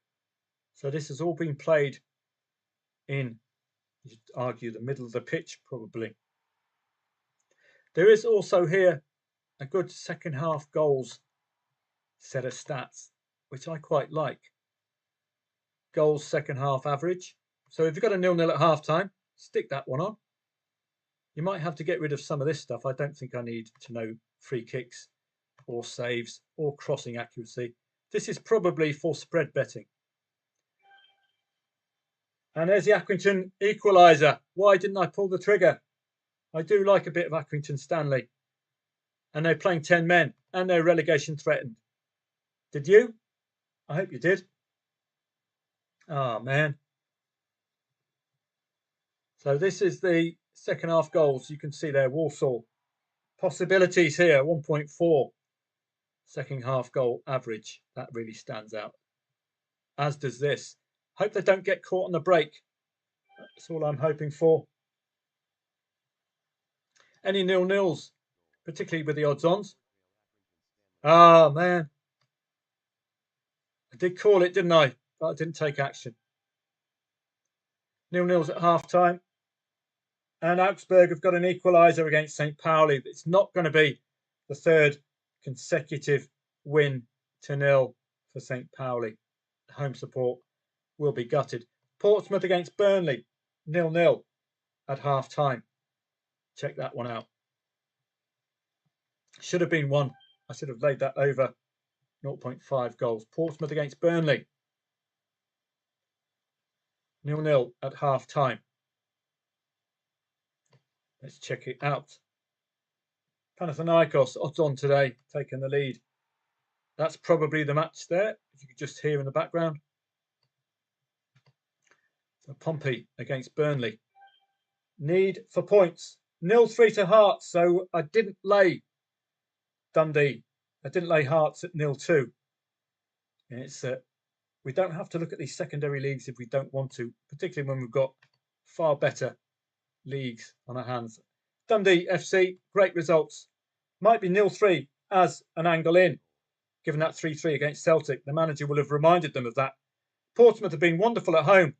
So this has all been played in, you'd argue, the middle of the pitch, probably. There is also here a good second half goals set of stats, which I quite like. Goals second half average. So if you've got a 0-0 at half time, stick that one on. You might have to get rid of some of this stuff. I don't think I need to know free kicks or saves or crossing accuracy. This is probably for spread betting. And there's the Accrington equaliser. Why didn't I pull the trigger? I do like a bit of Accrington Stanley. And they're playing 10 men and they're relegation threatened. Did you? I hope you did. Oh, man. So this is the second half goals. You can see there, Walsall. Possibilities here, 1.4. Second half goal average. That really stands out. As does this. Hope they don't get caught on the break. That's all I'm hoping for. Any nil-nils, particularly with the odds-ons. Ah, man. I did call it, didn't I? But I didn't take action. Nil-nils at half-time. And Augsburg have got an equaliser against St. Pauli. It's not going to be the third consecutive win to nil for St. Pauli. Home support will be gutted. Portsmouth against Burnley, 0-0 at half-time. Check that one out. Should have been one. I should have laid that over 0.5 goals. Portsmouth against Burnley, 0-0 at half-time. Let's check it out. Panathinaikos, odds on today, taking the lead. That's probably the match there, if you could just hear in the background. So Pompey against Burnley. Need for points. 0-3 to Hearts, so I didn't lay Dundee. I didn't lay Hearts at 0-2. It's we don't have to look at these secondary leagues if we don't want to, particularly when we've got far better leagues on our hands. Dundee FC, great results. Might be 0-3 as an angle in, given that 3-3 against Celtic. The manager will have reminded them of that. Portsmouth have been wonderful at home,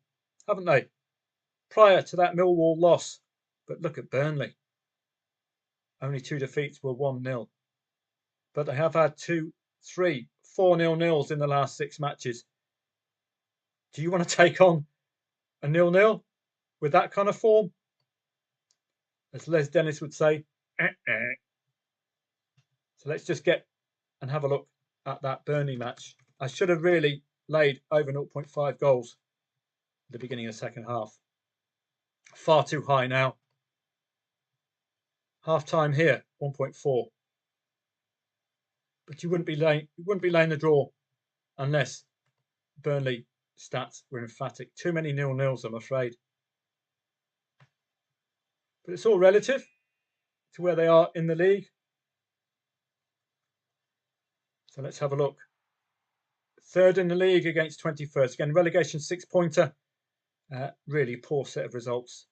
haven't they? Prior to that Millwall loss. But look at Burnley. Only 2 defeats were 1-0. But they have had 2, 3, 4 0-0s in the last 6 matches. Do you want to take on a 0-0 with that kind of form? As Les Dennis would say, So let's just get and have a look at that Burnley match. I should have really laid over 0.5 goals at the beginning of the second half. Far too high now. Half time here, 1.4. But you wouldn't be laying the draw unless Burnley stats were emphatic. Too many 0-0s, I'm afraid. But it's all relative to where they are in the league. So let's have a look. Third in the league against 21st. Again, relegation 6-pointer. Really poor set of results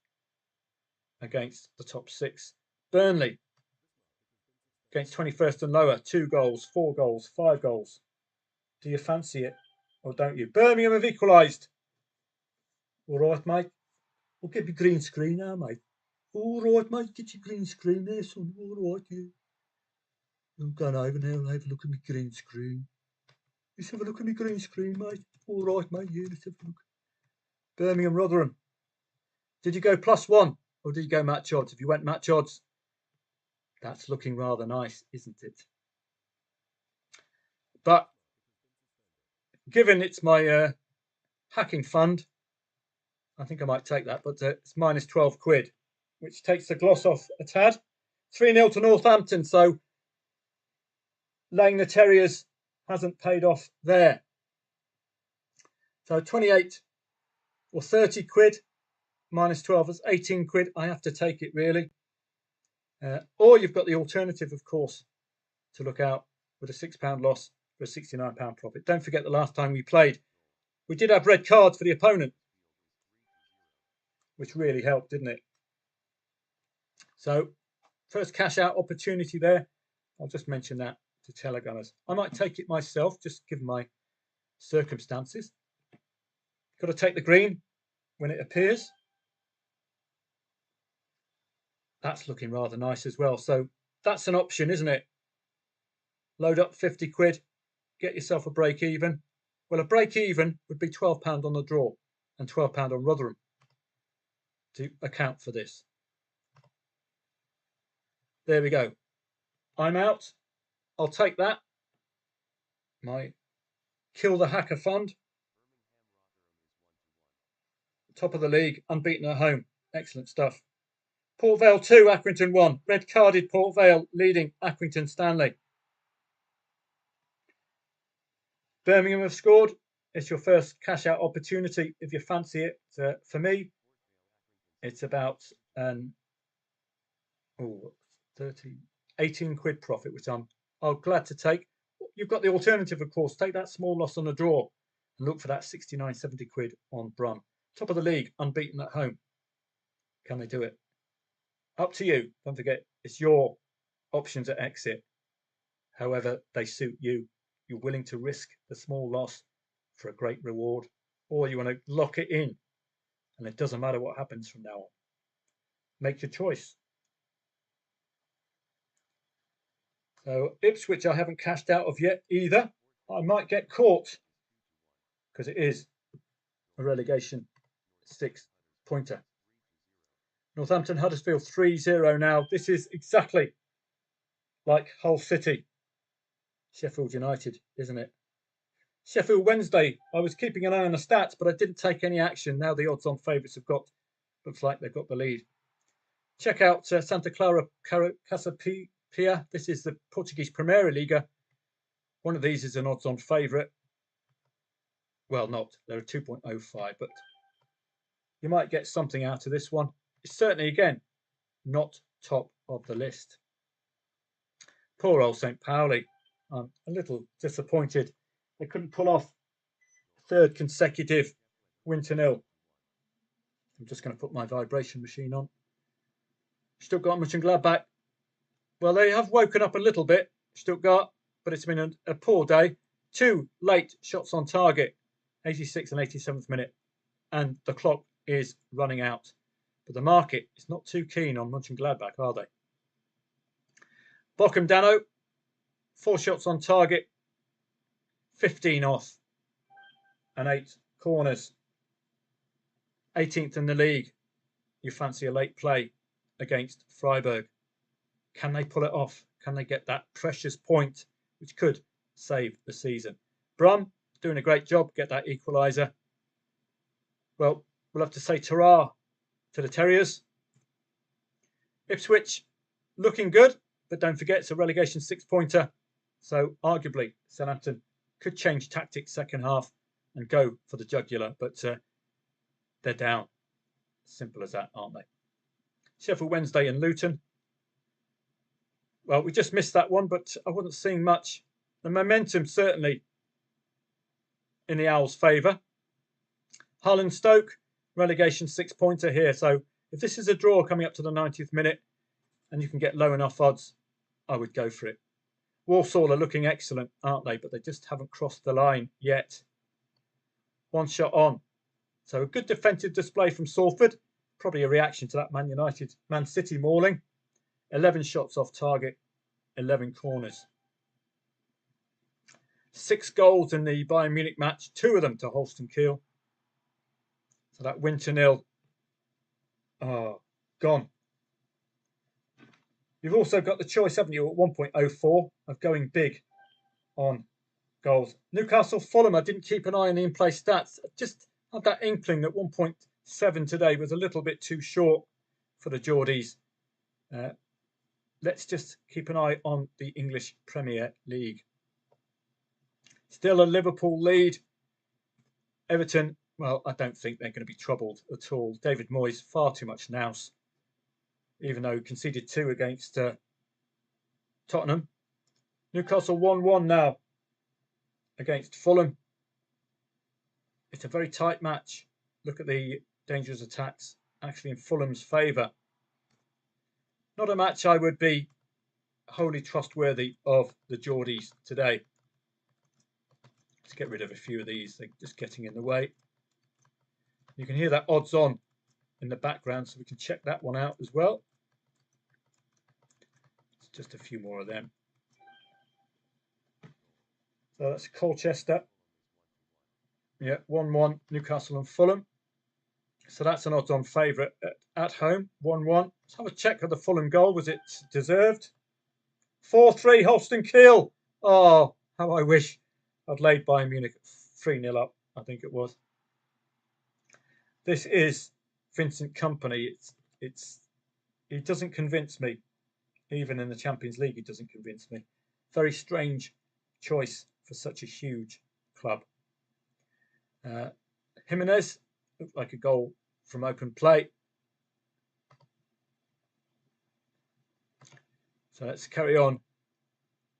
against the top 6. Burnley against 21st and lower. 2 goals, 4 goals, 5 goals. Do you fancy it or don't you? Birmingham have equalised. All right, mate. We'll get your green screen now, mate. All right, mate. Get your green screen there, son. All right, yeah. I'm going over now and have a look at my green screen. Let's have a look at my green screen, mate. All right, mate. Yeah, let's have a look. Birmingham, Rotherham. Did you go +1 or did you go match odds? If you went match odds, that's looking rather nice, isn't it? But given it's my hacking fund, I think I might take that. But it's minus 12 quid, which takes the gloss off a tad. 3-0 to Northampton. So laying the Terriers hasn't paid off there. So 28 or 30 quid minus 12 is 18 quid. I have to take it, really. Or you've got the alternative, of course, to look out with a £6 loss for a £69 profit. Don't forget the last time we played, we did have red cards for the opponent, which really helped, didn't it? So first cash out opportunity there. I'll just mention that to Telegunners. I might take it myself, just given my circumstances. Got to take the green when it appears. That's looking rather nice as well. So that's an option, isn't it? Load up 50 quid, get yourself a break even. Well, a break even would be £12 on the draw and £12 on Rotherham to account for this. There we go. I'm out. I'll take that. My Kill the Hacker Fund. top of the league, unbeaten at home. Excellent stuff. Port Vale 2, Accrington 1. Red carded Port Vale leading Accrington Stanley. Birmingham have scored. It's your first cash out opportunity if you fancy it. For me, it's about 18 quid profit, which I'm glad to take. You've got the alternative, of course. Take that small loss on the draw and look for that 69, 70 quid on Brum. Top of the league, unbeaten at home. Can they do it? Up to you. Don't forget, it's your options at exit. However they suit you. You're willing to risk the small loss for a great reward, or you want to lock it in, and it doesn't matter what happens from now on. Make your choice. So Ipswich I haven't cashed out of yet either. I might get caught because it is a relegation 6-pointer. Northampton Huddersfield 3-0 now. This is exactly like Hull City. Sheffield United, isn't it? Sheffield Wednesday, I was keeping an eye on the stats, but I didn't take any action. Now the odds-on favourites looks like they've got the lead. Check out Santa Clara Casapia. This is the Portuguese Primeira Liga. One of these is an odds-on favourite. Well, not. They're a 2.05, but you might get something out of this one. It's certainly, again, not top of the list. Poor old St. Pauli. I'm a little disappointed. They couldn't pull off third consecutive win to nil. I'm just going to put my vibration machine on. Stuttgart Mönchengladbach. Well, they have woken up a little bit, Stuttgart, but it's been a poor day. 2 late shots on target, 86th and 87th minute, and the clock is running out. But the market is not too keen on Mönchengladbach, are they? Bochum Dano, 4 shots on target, 15 off, and 8 corners. 18th in the league. You fancy a late play against Freiburg. Can they pull it off? Can they get that precious point which could save the season? Brum doing a great job, get that equaliser. Well, we'll have to say ta-ra to the Terriers. Ipswich looking good, but don't forget it's a relegation 6-pointer. So arguably Southampton could change tactics second half and go for the jugular, but they're down. Simple as that, aren't they? Sheffield Wednesday and Luton. Well, we just missed that one, but I wasn't seeing much. The momentum certainly in the Owls' favour. Hull and Stoke, relegation 6-pointer here. So if this is a draw coming up to the 90th minute and you can get low enough odds, I would go for it. Walsall are looking excellent, aren't they? But they just haven't crossed the line yet. 1 shot on. So a good defensive display from Salford. Probably a reaction to that Man City mauling. 11 shots off target, 11 corners. 6 goals in the Bayern Munich match, 2 of them to Holston Kiel. So that win to nil, gone. You've also got the choice, haven't you, at 1.04 of going big on goals. Newcastle Fulham, I didn't keep an eye on the in-play stats. I just had that inkling that 1.7 today was a little bit too short for the Geordies. Let's just keep an eye on the English Premier League. Still a Liverpool lead. Everton, well, I don't think they're going to be troubled at all. David Moyes, far too much nous, even though he conceded 2 against Tottenham. Newcastle 1-1 now against Fulham. It's a very tight match. Look at the dangerous attacks actually in Fulham's favour. Not a match I would be wholly trustworthy of the Geordies today. Let's get rid of a few of these. They're just getting in the way. You can hear that odds on in the background, so we can check that one out as well. It's just a few more of them. So that's Colchester. Yeah, 1-1, Newcastle and Fulham. So that's an odds-on favourite at home, 1-1. Let's have a check of the Fulham goal. Was it deserved? 4-3, Holston Kiel. Oh, how I wish I'd laid Bayern Munich 3-0 up, I think it was. This is Vincent Kompany. He doesn't convince me. Even in the Champions League, he doesn't convince me. Very strange choice for such a huge club. Jimenez looked like a goal from open play. So let's carry on.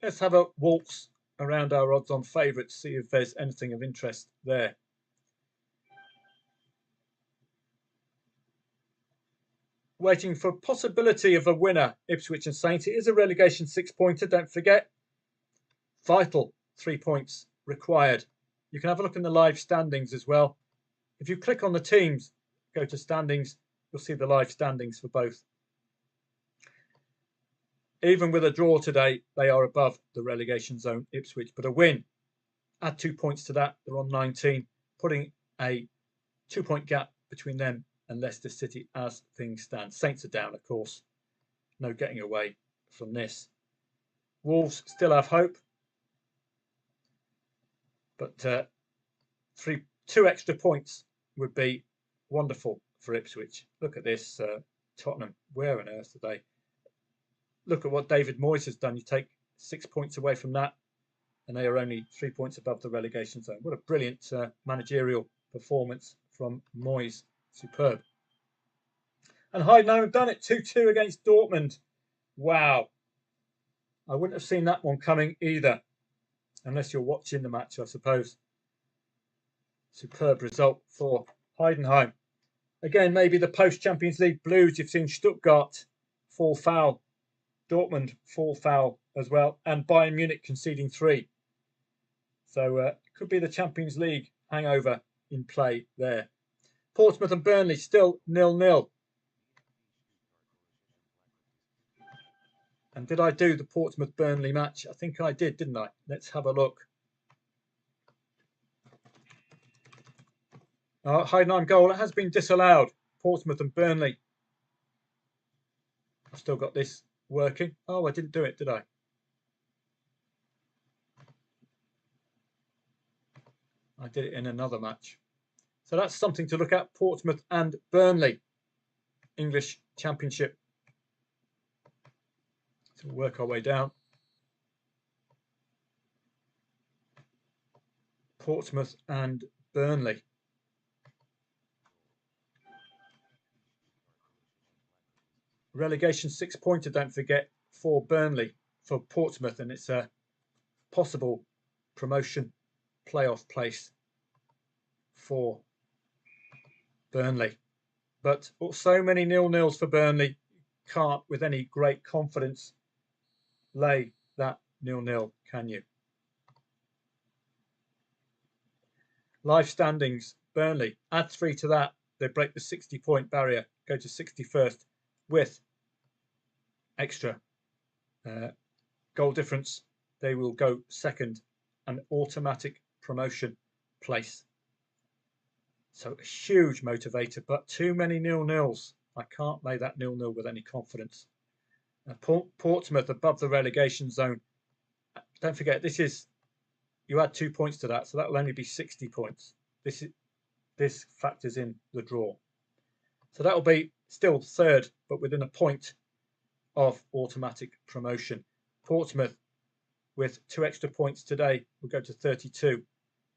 Let's have a waltz around our odds-on favourites, see if there's anything of interest there. Waiting for possibility of a winner, Ipswich and Saints. It is a relegation 6-pointer, don't forget. Vital 3 points required. You can have a look in the live standings as well. If you click on the teams, go to standings, you'll see the live standings for both. Even with a draw today, they are above the relegation zone, Ipswich. But a win, add 2 points to that, they're on 19, putting a 2-point gap between them and Leicester City as things stand. Saints are down, of course. No getting away from this. Wolves still have hope. But 2 extra points would be wonderful for Ipswich. Look at this, Tottenham. Where on earth are they? Look at what David Moyes has done. You take 6 points away from that, and they are only 3 points above the relegation zone. What a brilliant managerial performance from Moyes. Superb. And Heidenheim have done it 2-2 against Dortmund. Wow. I wouldn't have seen that one coming either, unless you're watching the match, I suppose. Superb result for Heidenheim. Again, maybe the post-Champions League blues. You've seen Stuttgart fall foul, Dortmund fall foul as well, and Bayern Munich conceding 3. So it could be the Champions League hangover in play there. Portsmouth and Burnley still 0-0. And did I do the Portsmouth-Burnley match? I think I did, didn't I? Let's have a look. Heidenheim goal, it has been disallowed. Portsmouth and Burnley. I've still got this working. Oh, I didn't do it, did I? I did it in another match. So that's something to look at. Portsmouth and Burnley. English Championship. So we'll work our way down. Portsmouth and Burnley. Relegation 6-pointer, don't forget, for Burnley, for Portsmouth, and it's a possible promotion playoff place for Burnley. But so many 0-0s for Burnley, can't with any great confidence lay that 0-0, can you? Live standings, Burnley, add 3 to that, they break the 60-point barrier, go to 61st with extra goal difference. They will go second, an automatic promotion place. So a huge motivator, but too many 0-0s. I can't lay that 0-0 with any confidence. Portsmouth above the relegation zone. Don't forget, this is, you add 2 points to that, so that will only be 60 points. This factors in the draw. So that will be still third, but within a point of automatic promotion. Portsmouth, with 2 extra points today, will go to 32,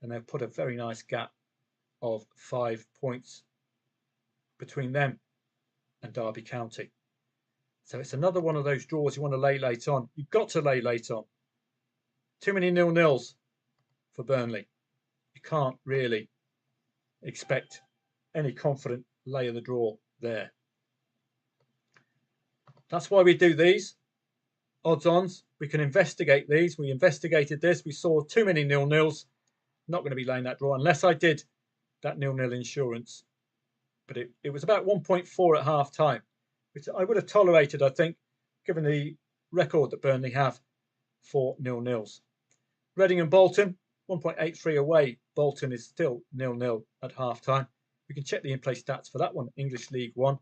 and they'll put a very nice gap of 5 points between them and Derby County. So it's another one of those draws you want to lay late on. You've got to lay late on. Too many 0-0s for Burnley. You can't really expect any confident lay of the draw there. That's why we do these odds-ons. We can investigate these. We investigated this. We saw too many 0-0s. Not going to be laying that draw unless I did that 0-0 insurance. But it was about 1.4 at half time, which I would have tolerated, I think, given the record that Burnley have for 0-0s. Reading and Bolton, 1.83 away. Bolton is still 0-0 at half time. We can check the in-play stats for that one, English League One.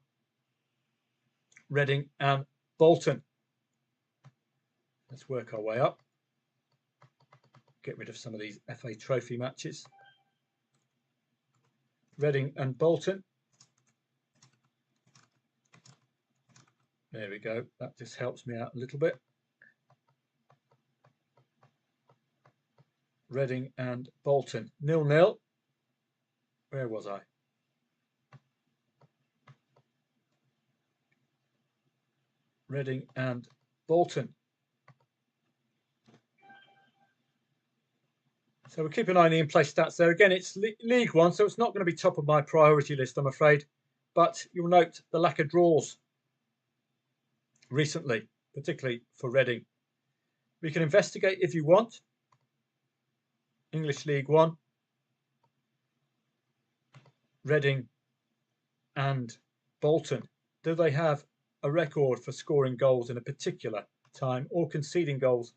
Reading and Bolton. Let's work our way up. Get rid of some of these FA Trophy matches. Reading and Bolton. There we go. That just helps me out a little bit. Reading and Bolton 0-0. Where was I? Reading and Bolton. So we'll keep an eye on the in-play stats there. Again, it's League One, so it's not going to be top of my priority list, I'm afraid. But you'll note the lack of draws recently, particularly for Reading. We can investigate if you want. English League One. Reading and Bolton. Do they have a record for scoring goals in a particular time or conceding goals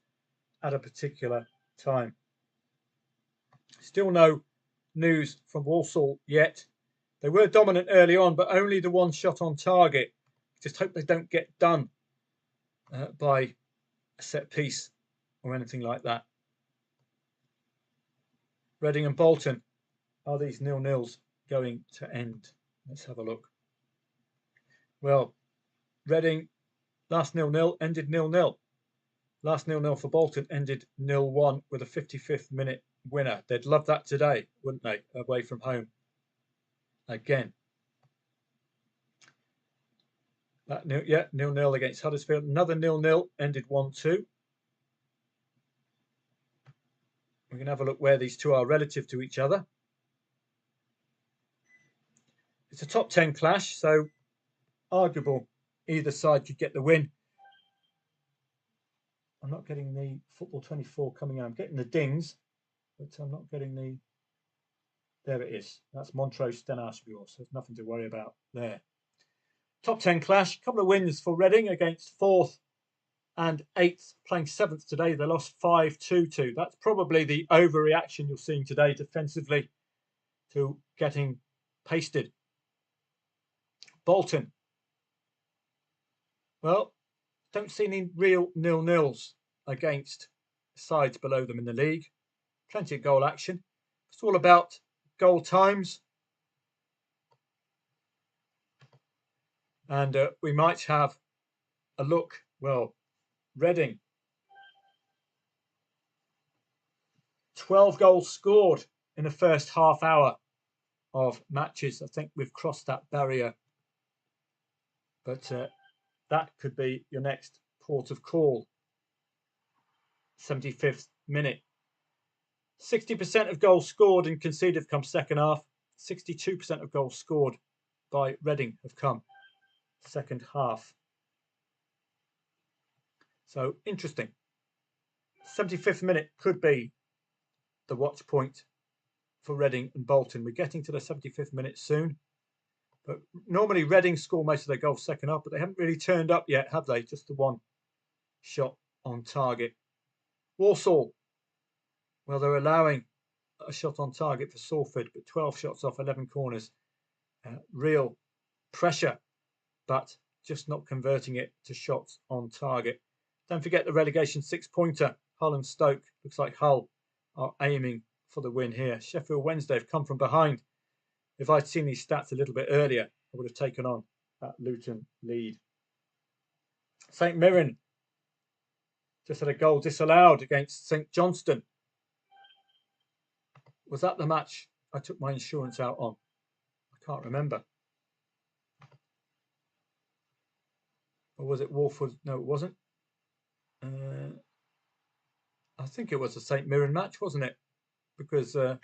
at a particular time? Still no news from Walsall yet. They were dominant early on, but only the one shot on target. Just hope they don't get done by a set piece or anything like that. Reading and Bolton. Are these 0-0s going to end? Let's have a look. Well, Reading last 0-0 ended 0-0. Last 0-0 for Bolton ended 0-1 with a 55th minute winner. They'd love that today, wouldn't they? Away from home. Again. That 0-0 against Huddersfield. Another 0-0 ended 1-2. We can have a look where these two are relative to each other. It's a top 10 clash, so arguable either side could get the win. I'm not getting the Football 24 coming out. I'm getting the dings, but I'm not getting the... There it is. That's Montrose Stenashville, so there's nothing to worry about there. Top 10 clash. A couple of wins for Reading against 4th and 8th, playing 7th today. They lost 5-2-2. That's probably the overreaction you're seeing today defensively to getting pasted. Bolton. Well, don't see any real 0-0s against sides below them in the league. Plenty of goal action. It's all about goal times. And we might have a look. Well, Reading. 12 goals scored in the first half hour of matches. I think we've crossed that barrier. But that could be your next port of call. 75th minute. 60% of goals scored and conceded have come second half. 62% of goals scored by Reading have come second half. So interesting. 75th minute could be the watch point for Reading and Bolton. We're getting to the 75th minute soon. But normally Reading score most of their goals second half, but they haven't really turned up yet, have they? Just the one shot on target. Walsall. Well, they're allowing a shot on target for Salford, but 12 shots off 11 corners. Real pressure, but just not converting it to shots on target. Don't forget the relegation 6-pointer. Hull and Stoke. Looks like Hull are aiming for the win here. Sheffield Wednesday have come from behind. If I'd seen these stats a little bit earlier, I would have taken on that Luton lead. St Mirren just had a goal disallowed against St Johnstone. Was that the match I took my insurance out on? I can't remember. Or was it Walford? No, it wasn't. I think it was a St Mirren match, wasn't it? Because they're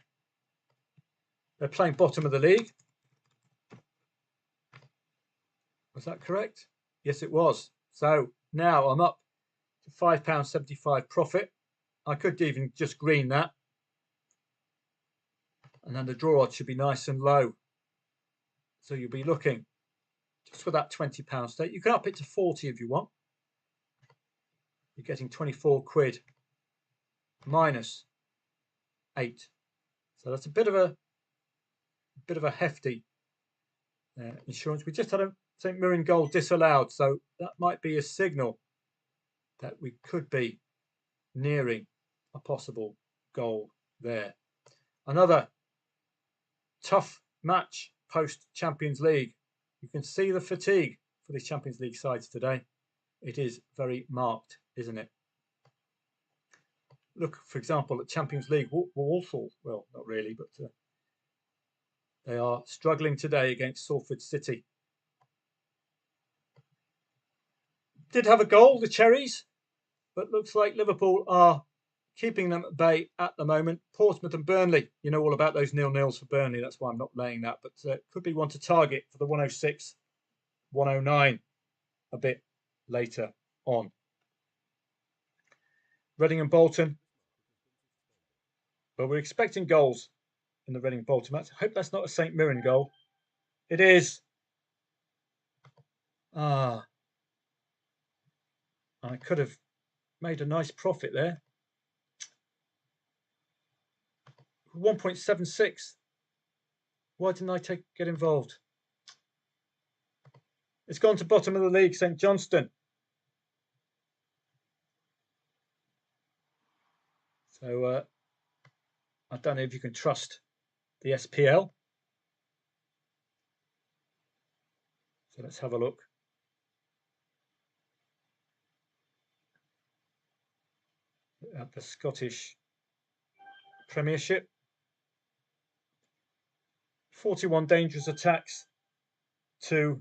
playing bottom of the league. Was that correct? Yes, it was. So now I'm up to £5.75 profit. I could even just green that. And then the draw odds should be nice and low. So you'll be looking just for that £20 stake. You can up it to 40 if you want. You're getting 24 quid minus 8. So that's a bit of a hefty insurance. We just had a St Mirren goal disallowed, so that might be a signal that we could be nearing a possible goal there. Another tough match post Champions League. You can see the fatigue for the Champions League sides today. It is very marked, isn't it? Look, for example, at Champions League, Walsall, well, not really, but they are struggling today against Salford City. Did have a goal, the Cherries, but looks like Liverpool are keeping them at bay at the moment. Portsmouth and Burnley, you know all about those 0-0s for Burnley. That's why I'm not laying that, but could be one to target for the 106, 109 a bit later on. Reading and Bolton. But we're expecting goals in the Reading Bolton match. I hope that's not a St Mirren goal. It is. I could have made a nice profit there. 1.76. Why didn't I get involved? It's gone to bottom of the league, St Johnstone. So I don't know if you can trust the SPL. So let's have a look. At the Scottish Premiership. 41 dangerous attacks to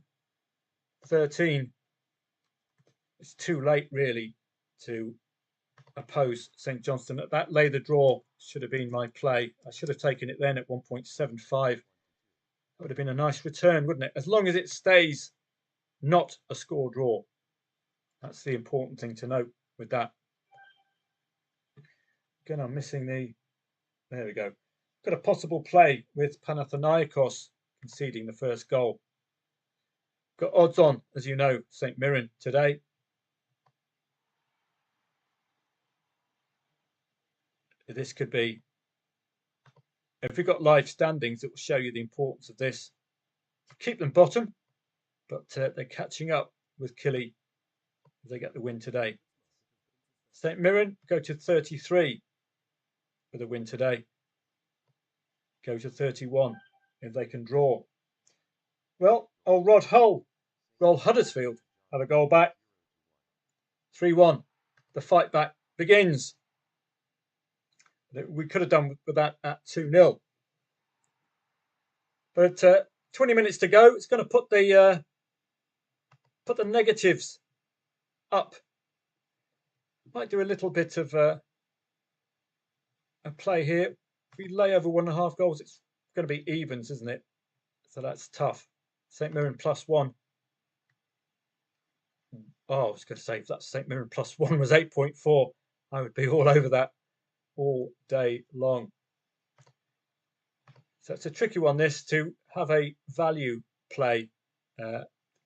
13. It's too late, really, to oppose St Johnstone. That lay the draw should have been my play. I should have taken it then at 1.75. That would have been a nice return, wouldn't it? As long as it stays not a score draw. That's the important thing to note with that. Again, I'm missing the... There we go. Got a possible play with Panathinaikos conceding the first goal. Got odds on, as you know, St Mirren today. This could be... If we've got live standings, it will show you the importance of this. Keep them bottom, but they're catching up with Killy if they get the win today. St Mirren go to 33 with a win today. Go to 31 if they can draw. Well, old Rod Hull, Roll Huddersfield have a goal back. 3-1. The fight back begins. We could have done with that at 2-0. But 20 minutes to go. It's going to put the negatives up. Might do a little bit of a play here. If we lay over 1.5 goals, it's going to be evens, isn't it? So that's tough. St Mirren +1. Oh, I was going to say if that St Mirren +1 was 8.4, I would be all over that all day long. So it's a tricky one, this, to have a value play,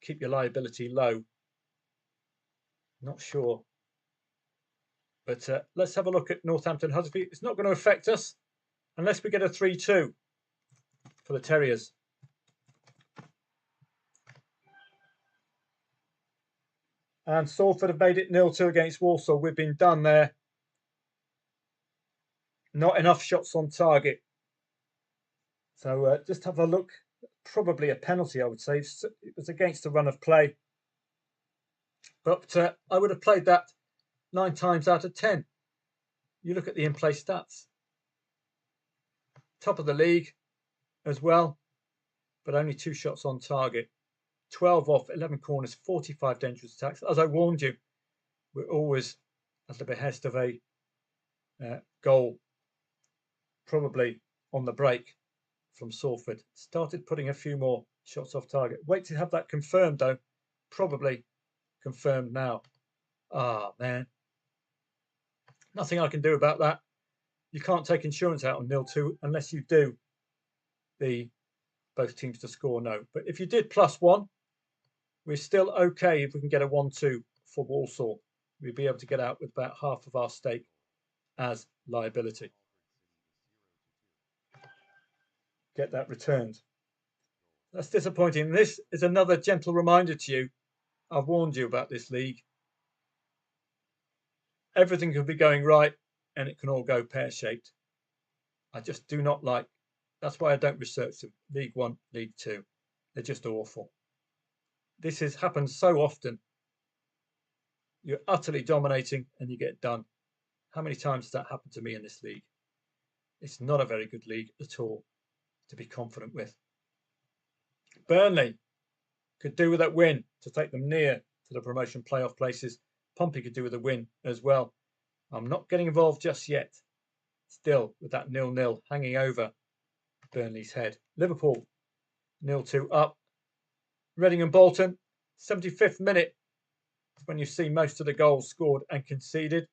keep your liability low. Not sure. But let's have a look at Northampton Huddersfield. It's not going to affect us unless we get a 3-2 for the Terriers. And Salford have made it 0-2 against Walsall. We've been done there. Not enough shots on target. So just have a look. Probably a penalty, I would say. It was against the run of play. But I would have played that 9 times out of 10. You look at the in-play stats. Top of the league as well, but only 2 shots on target. 12 off 11 corners, 45 dangerous attacks. As I warned you, we're always at the behest of a goal, probably on the break from Salford. Started putting a few more shots off target. Wait to have that confirmed, though. Probably confirmed now. Ah, man. Nothing I can do about that. You can't take insurance out on 0-2 unless you do both teams to score no. But if you did +1, we're still okay if we can get a 1-2 for Walsall. We'd be able to get out with about half of our stake as liability. Get that returned. That's disappointing. This is another gentle reminder to you. I've warned you about this league. Everything can be going right and it can all go pear-shaped. I just do not like. That's why I don't research them. League 1, League 2. They're just awful. This has happened so often. You're utterly dominating and you get done. How many times has that happened to me in this league? It's not a very good league at all to be confident with. Burnley could do with that win to take them near to the promotion playoff places. Pompey could do with a win as well. I'm not getting involved just yet. Still with that 0-0 hanging over Burnley's head. Liverpool 0-2 up. Reading and Bolton, 75th minute when you see most of the goals scored and conceded.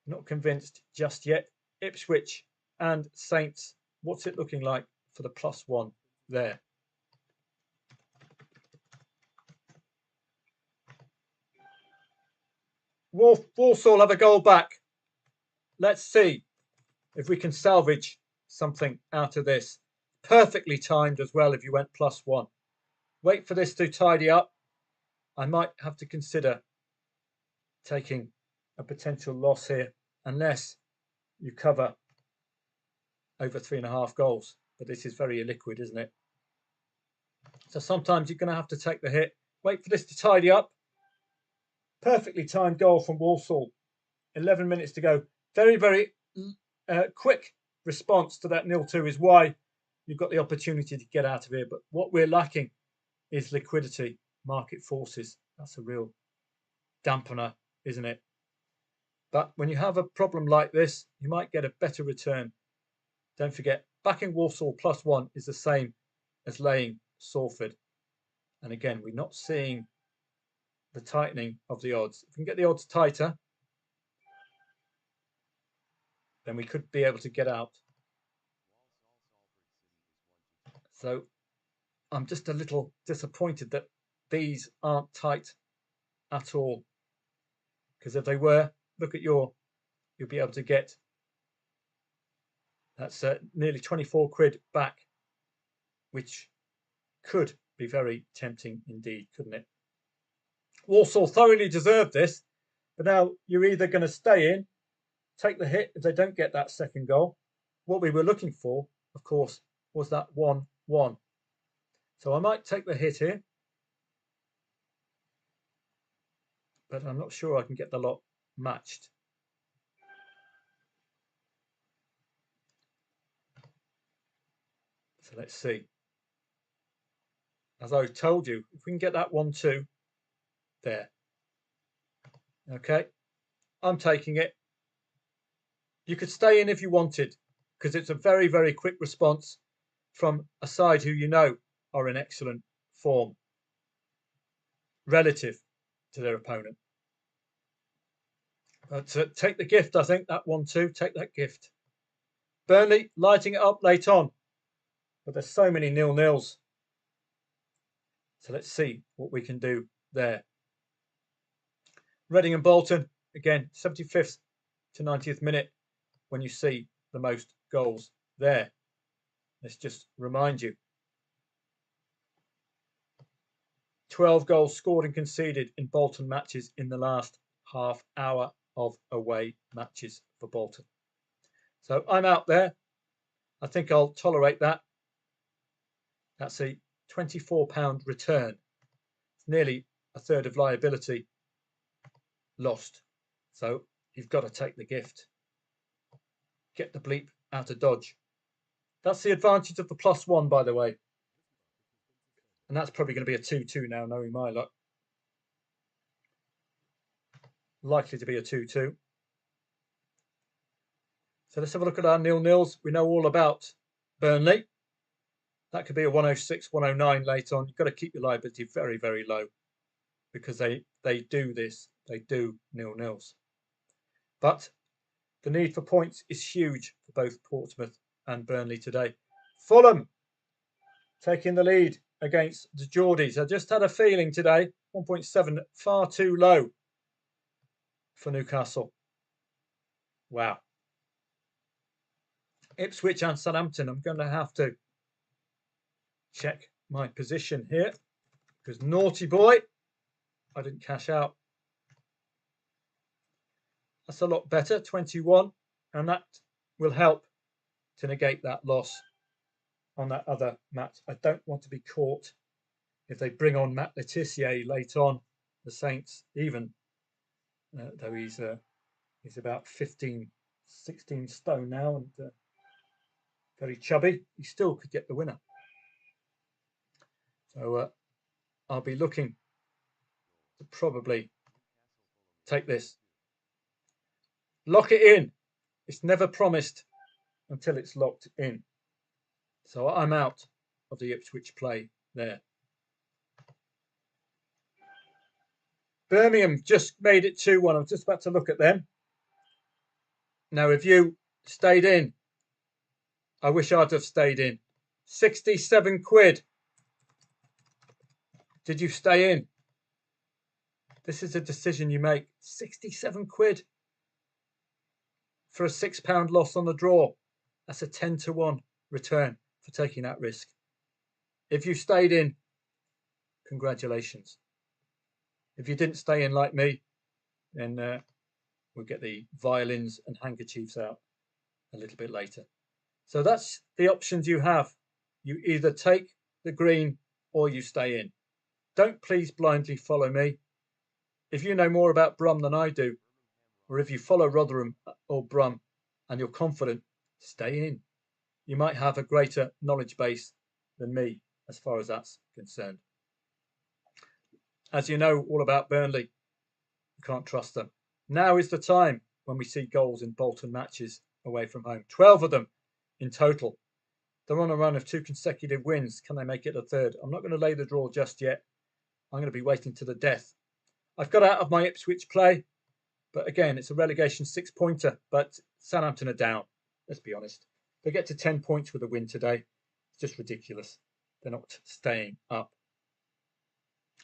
Not convinced just yet. Ipswich and Saints, what's it looking like for the +1 there? Walsall have a goal back. Let's see if we can salvage something out of this. Perfectly timed as well if you went +1. Wait for this to tidy up. I might have to consider taking a potential loss here unless you cover over 3.5 goals. But this is very illiquid, isn't it? So sometimes you're going to have to take the hit. Wait for this to tidy up. Perfectly timed goal from Walsall. 11 minutes to go. Very, very quick response to that 0-2 is why you've got the opportunity to get out of here. But what we're lacking is liquidity, market forces. That's a real dampener, isn't it? But when you have a problem like this, you might get a better return. Don't forget, backing Walsall +1 is the same as laying Salford. And again, we're not seeing the tightening of the odds. If we can get the odds tighter, then we could be able to get out. So I'm just a little disappointed that these aren't tight at all. Because if they were, look at you'll be able to get, that's nearly 24 quid back, which could be very tempting indeed, couldn't it? Walsall thoroughly deserved this, but now you're either going to stay in, take the hit if they don't get that second goal. What we were looking for, of course, was that 1-1. So I might take the hit here, but I'm not sure I can get the lot matched. So let's see. As I told you, if we can get that 1-2 there. Okay, I'm taking it. You could stay in if you wanted, because it's a very, very quick response from a side who you know are in excellent form relative to their opponent. But take the gift, I think, that 1-2, take that gift. Burnley lighting it up late on, but there's so many 0-0s. So let's see what we can do there. Reading and Bolton, again, 75th to 90th minute when you see the most goals there. Let's just remind you. 12 goals scored and conceded in Bolton matches in the last half hour of away matches for Bolton. So I'm out there. I think I'll tolerate that. That's a £24 return. It's nearly a third of liability lost. So you've got to take the gift. Get the bleep out of Dodge. That's the advantage of the +1, by the way. And that's probably going to be a 2-2 now, knowing my luck. Likely to be a 2-2. So let's have a look at our 0-0s. We know all about Burnley. That could be a 106, 109 late on. You've got to keep your liability very, very low because they do this. They do 0-0s. But the need for points is huge for both Portsmouth and Burnley today. Fulham taking the lead against the Geordies. I just had a feeling today, 1.7, far too low for Newcastle. Wow. Ipswich and Southampton. I'm going to have to check my position here because naughty boy, I didn't cash out. That's a lot better, 21, and that will help to negate that loss on that other match. I don't want to be caught if they bring on Matt Letitia late on, the Saints, even though he's about 15, 16 stone now and very chubby, he still could get the winner. So I'll be looking to probably take this. Lock it in. It's never promised until it's locked in. So I'm out of the Ipswich play there. Birmingham just made it 2-1. I was just about to look at them. Now, if you stayed in, I wish I'd have stayed in. 67 quid. Did you stay in? This is a decision you make. 67 quid for a £6 loss on the draw. That's a 10-1 return for taking that risk. If you stayed in, congratulations. If you didn't stay in like me, then we'll get the violins and handkerchiefs out a little bit later. So that's the options you have. You either take the green or you stay in. Don't please blindly follow me. If you know more about Brum than I do, or if you follow Rotherham or Brum and you're confident, stay in. You might have a greater knowledge base than me as far as that's concerned. As you know all about Burnley, you can't trust them. Now is the time when we see goals in Bolton matches away from home. 12 of them in total. They're on a run of 2 consecutive wins. Can they make it a third? I'm not going to lay the draw just yet. I'm going to be waiting to the death. I've got out of my Ipswich play, but again, it's a relegation 6-pointer, but Southampton are down. Let's be honest. They get to 10 points with a win today. It's just ridiculous. They're not staying up.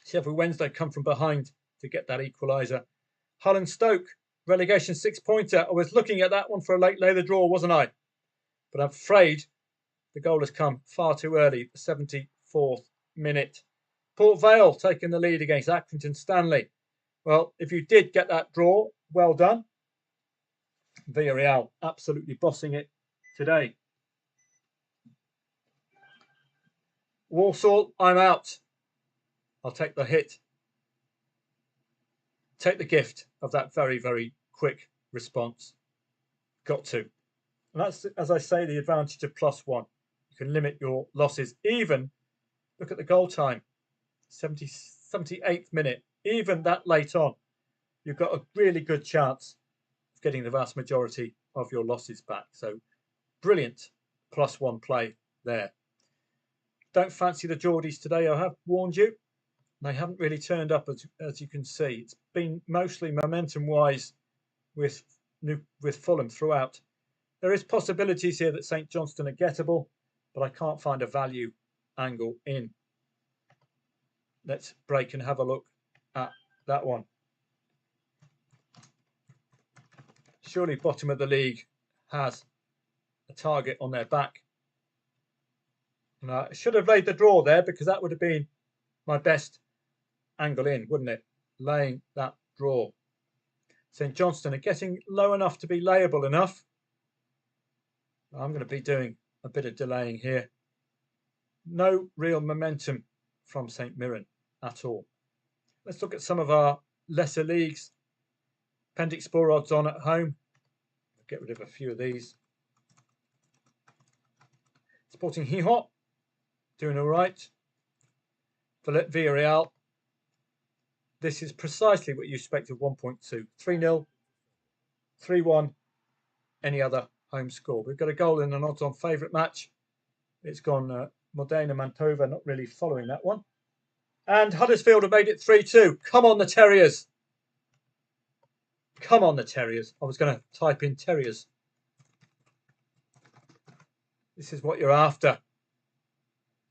Sheffield Wednesday come from behind to get that equaliser. Hull and Stoke, relegation 6-pointer. I was looking at that one for a late lay the draw, wasn't I? But I'm afraid the goal has come far too early, the 74th minute. Port Vale taking the lead against Accrington Stanley. Well, if you did get that draw, well done. Villarreal absolutely bossing it today. Walsall, I'm out. I'll take the hit. Take the gift of that very, very quick response. Got to. And that's, as I say, the advantage of +1. You can limit your losses. Even, look at the goal time, 78th minute. Even that late on, you've got a really good chance of getting the vast majority of your losses back. So brilliant +1 play there. Don't fancy the Geordies today. I have warned you. They haven't really turned up, as you can see. It's been mostly momentum-wise with Fulham throughout. There is possibilities here that St Johnstone are gettable, but I can't find a value angle in. Let's break and have a look at that one. Surely bottom of the league has a target on their back. And I should have laid the draw there because that would have been my best angle in, wouldn't it? Laying that draw. St Johnstone are getting low enough to be layable enough. I'm going to be doing a bit of delaying here. No real momentum from St Mirren at all. Let's look at some of our lesser leagues. Appendix 4 odds on at home. I'll get rid of a few of these. Sporting Gijón, doing all right. Villarreal. This is precisely what you expect of 1.2. 3-0, 3-1, any other home score. We've got a goal in an odds-on favourite match. It's gone Modena Mantova, not really following that one. And Huddersfield have made it 3-2. Come on, the Terriers. Come on, the Terriers. I was going to type in Terriers. This is what you're after.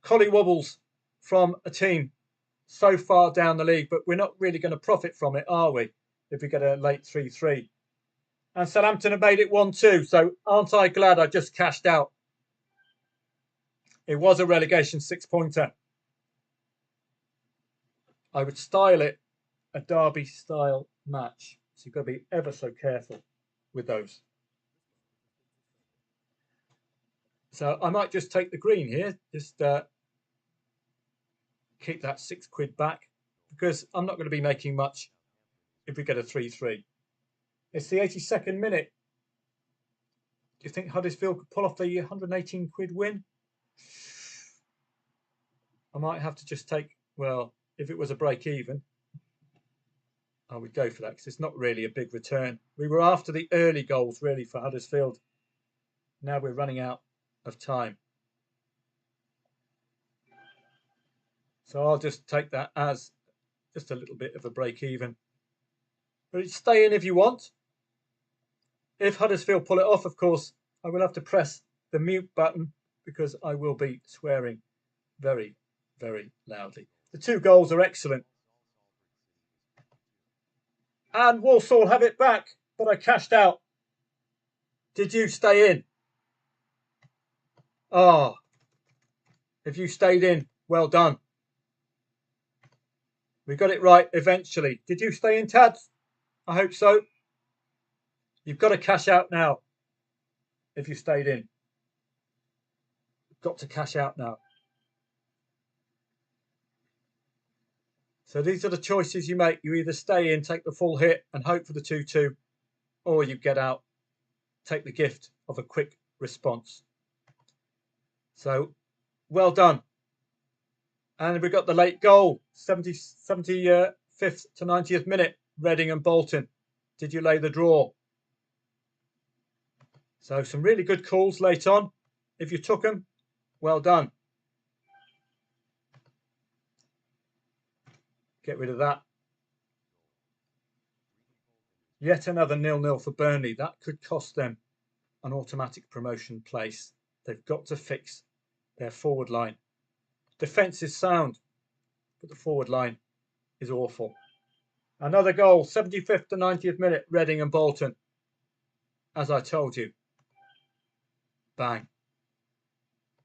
Collywobbles from a team so far down the league, but we're not really going to profit from it, are we? If we get a late 3-3. And Southampton have made it 1-2. So aren't I glad I just cashed out? It was a relegation 6-pointer. I would style it a derby style match. So you've got to be ever so careful with those. So I might just take the green here. Just keep that £6 back, because I'm not going to be making much if we get a 3-3. It's the 82nd minute. Do you think Huddersfield could pull off the £118 win? I might have to just take, well, if it was a break even, I would go for that, because it's not really a big return. We were after the early goals, really, for Huddersfield. Now we're running out of time. So I'll just take that as just a little bit of a break even. But it's stay in if you want. If Huddersfield pull it off, of course, I will have to press the mute button, because I will be swearing very, very loudly. The 2 goals are excellent. And Walsall have it back, but I cashed out. Did you stay in? Ah, if you stayed in, well done. We got it right eventually. Did you stay in, Tads? I hope so. You've got to cash out now if you stayed in. You've got to cash out now. So these are the choices you make. You either stay in, take the full hit and hope for the 2-2, or you get out, take the gift of a quick response. So well done. And we got the late goal, 75th to 90th minute, Reading and Bolton. Did you lay the draw? So some really good calls late on. If you took them, well done. Get rid of that. Yet another 0-0 for Burnley. That could cost them an automatic promotion place. They've got to fix their forward line. Defence is sound, but the forward line is awful. Another goal, 75th to 90th minute, Reading and Bolton. As I told you, bang.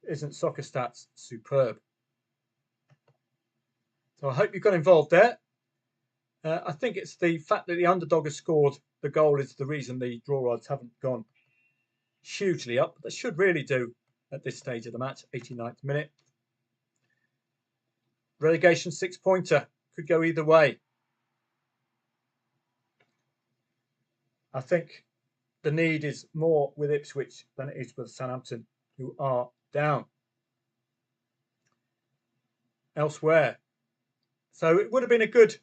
Isn't Soccer Stats superb? So I hope you got involved there. I think it's the fact that the underdog has scored the goal is the reason the draw odds haven't gone hugely up. They should really do at this stage of the match, 89th minute. Relegation 6-pointer could go either way. I think the need is more with Ipswich than it is with Southampton, who are down. Elsewhere. So it would have been a good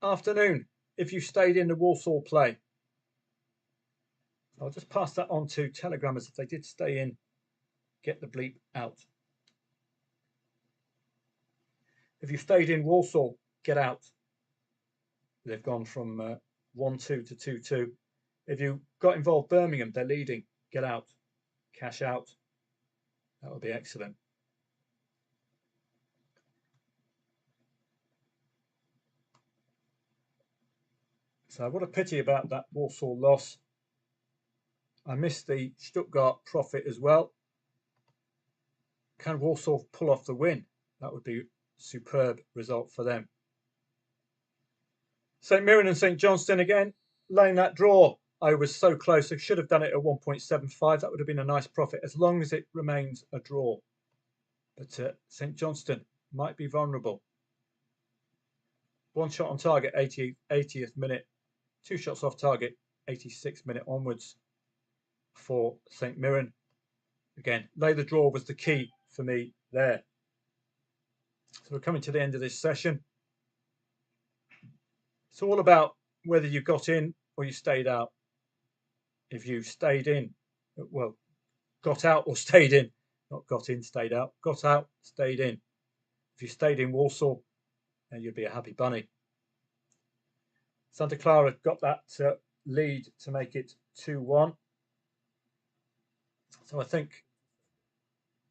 afternoon if you stayed in the Walsall play. I'll just pass that on to Telegrammers. If they did stay in, get the bleep out. If you stayed in Walsall, get out. They've gone from 1-2 to 2-2. If you got involved Birmingham, they're leading. Get out. Cash out. That would be excellent. So what a pity about that Walsall loss. I missed the Stuttgart profit as well. Can Walsall pull off the win? That would be a superb result for them. St Mirren and St Johnstone again, laying that draw. I was so close. I should have done it at 1.75. That would have been a nice profit as long as it remains a draw. But St Johnstone might be vulnerable. 1 shot on target, 80th minute. 2 shots off target, 86th minute onwards for St Mirren. Again, lay the draw was the key for me there. So we're coming to the end of this session. It's all about whether you got in or you stayed out. If you stayed in, well, got out or stayed in, not got in, stayed out, got out, stayed in. If you stayed in Walsall, then you'd be a happy bunny. Santa Clara got that lead to make it 2-1. So I think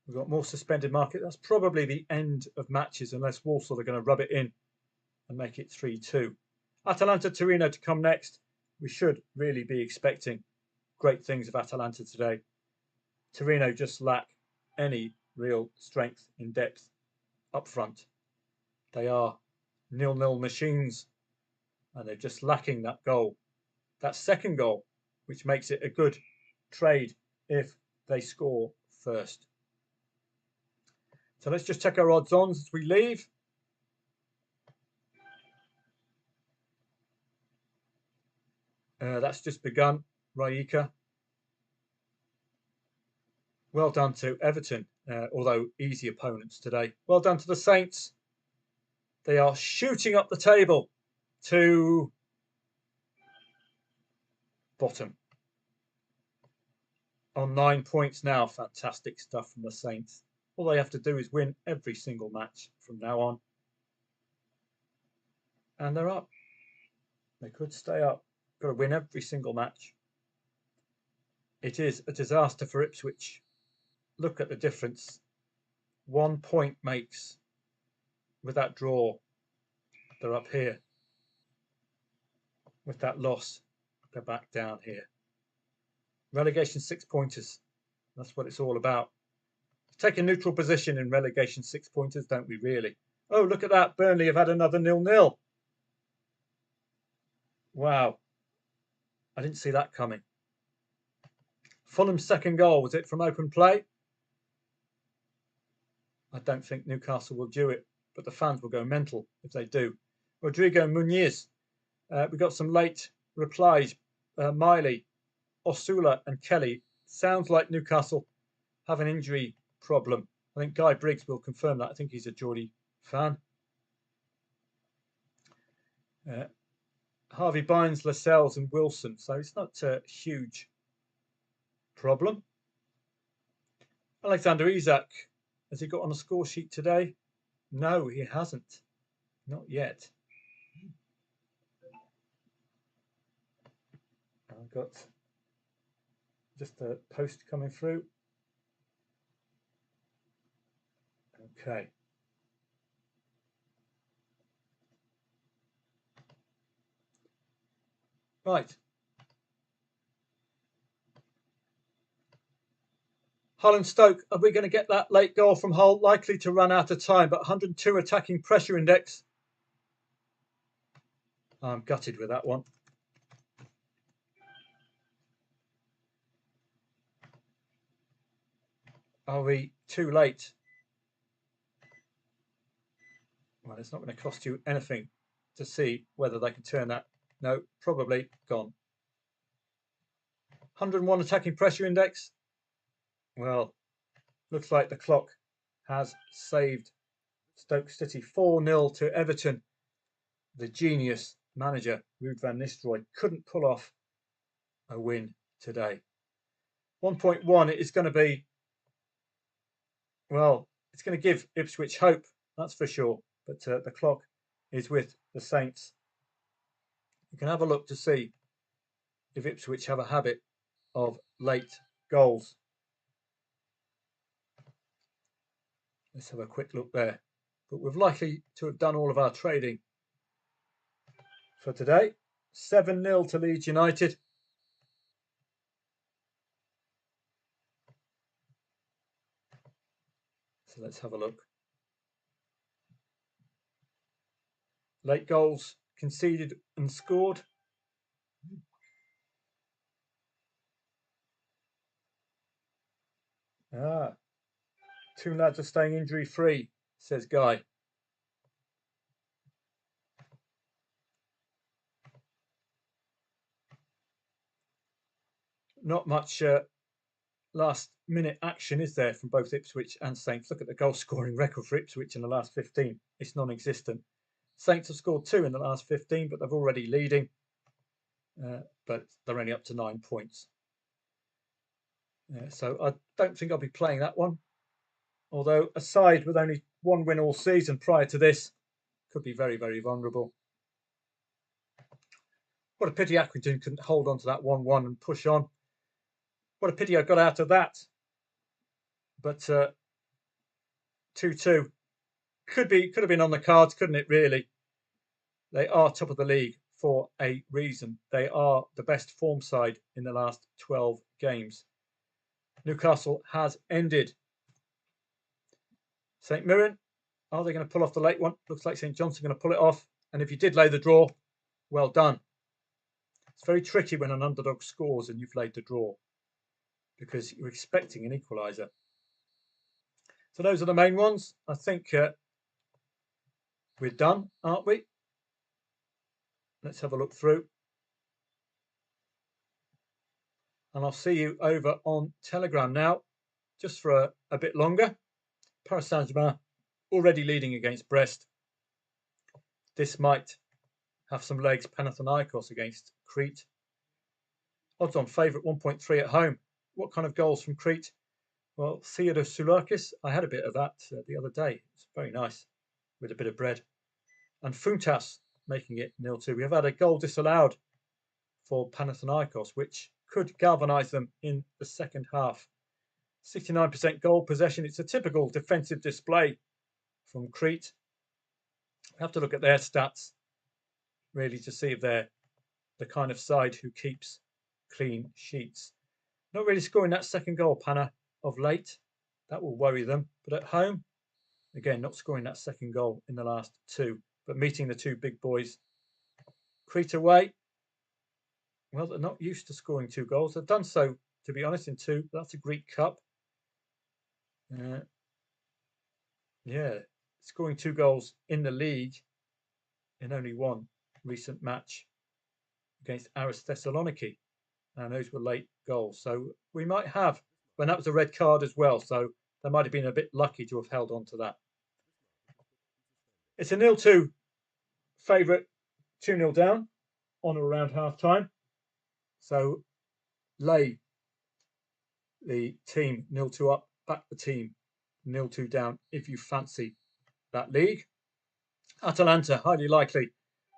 we've got more suspended market. That's probably the end of matches unless Walsall are going to rub it in and make it 3-2. Atalanta Torino to come next. We should really be expecting great things of Atalanta today. Torino just lack any real strength in depth up front. They are 0-0 machines and they're just lacking that goal. That second goal, which makes it a good trade if they score first. So let's just check our odds-ons as we leave. That's just begun. Raika. Well done to Everton, although easy opponents today. Well done to the Saints. They are shooting up the table to bottom. On 9 points now. Fantastic stuff from the Saints. All they have to do is win every single match from now on. And they're up. They could stay up. Got to win every single match. It is a disaster for Ipswich. Look at the difference 1 point makes with that draw. They're up here. With that loss, they're back down here. Relegation 6-pointers. That's what it's all about. Take a neutral position in relegation 6-pointers, don't we really? Oh, look at that. Burnley have had another 0-0. Wow. I didn't see that coming. Fulham's second goal, was it from open play? I don't think Newcastle will do it, but the fans will go mental if they do. Rodrigo Muniz. We got some late replies. Miley, Osula and Kelly. Sounds like Newcastle have an injury problem. I think Guy Briggs will confirm that. I think he's a Geordie fan. Harvey Bynes, Lascelles and Wilson. So it's not a huge problem. Alexander Isak. Has he got on a score sheet today? No, he hasn't. Not yet. I've got just a post coming through. Okay. Right. Hull and Stoke, are we going to get that late goal from Hull? Likely to run out of time, but 102 attacking pressure index. I'm gutted with that one. Are we too late? Well, it's not going to cost you anything to see whether they can turn that. No, probably gone. 101 attacking pressure index. Well, looks like the clock has saved Stoke City. 4-0 to Everton. The genius manager, Ruud van Nistelrooy, couldn't pull off a win today. 1.1, it is going to be, well, it's going to give Ipswich hope, that's for sure. But the clock is with the Saints. You can have a look to see if Ipswich have a habit of late goals. Let's have a quick look there. But we're likely to have done all of our trading for today. 7-0 to Leeds United. So let's have a look. Late goals conceded and scored. Two lads are staying injury free, says Guy. Not much last minute action, is there, from both Ipswich and Saints? Look at the goal scoring record for Ipswich in the last 15. It's non-existent. Saints have scored 2 in the last 15, but they're already leading. But they're only up to 9 points. So I don't think I'll be playing that one. Although a side with only 1 win all season prior to this could be very, very vulnerable. What a pity Accrington couldn't hold on to that 1-1 and push on. What a pity I got out of that. But 2-2 could have been on the cards, couldn't it, really? They are top of the league for a reason. They are the best form side in the last 12 games. Newcastle has ended. St Mirren, are they going to pull off the late one? Looks like St John's going to pull it off. And if you did lay the draw, well done. It's very tricky when an underdog scores and you've laid the draw because you're expecting an equaliser. So those are the main ones. I think we're done, aren't we? Let's have a look through. And I'll see you over on Telegram now, just for a bit longer. Paris Saint-Germain already leading against Brest. This might have some legs. Panathinaikos against Crete. Odds on favourite 1.3 at home. What kind of goals from Crete? Well, Theodore Soulakis, I had a bit of that the other day. It's very nice with a bit of bread. And Funtas making it 0-2. We have had a goal disallowed for Panathinaikos, which could galvanise them in the second half. 69% goal possession. It's a typical defensive display from Crete. We have to look at their stats, really, to see if they're the kind of side who keeps clean sheets. Not really scoring that second goal, Pana, of late. That will worry them. But at home, again, not scoring that second goal in the last two, but meeting the two big boys. Crete away. Well, they're not used to scoring two goals. They've done so, to be honest, in two. That's a Greek Cup. Yeah, scoring two goals in the league in only one recent match against Aris Thessaloniki. And those were late goals. So we might have, when that was a red card as well. So they might have been a bit lucky to have held on to that. It's a 0-2 favourite, 2-0 down on or around half time. So lay the team 0-2 up, back the team 0-2 down if you fancy that league. Atalanta, highly likely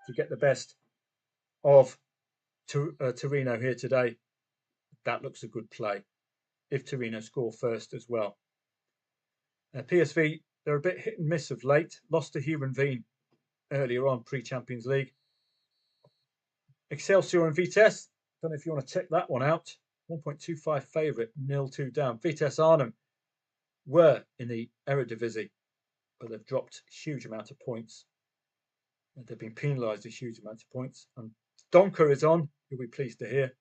to get the best of Torino here today. That looks a good play if Torino score first as well. PSV, they're a bit hit and miss of late. Lost to Heerenveen earlier on, pre-Champions League. Excelsior and Vitesse, don't know if you want to check that one out. 1.25 favourite, 0-2 down. Vitesse Arnhem were in the Eredivisie, but they've dropped a huge amount of points. They've been penalised a huge amount of points. And Donker is on. You'll be pleased to hear.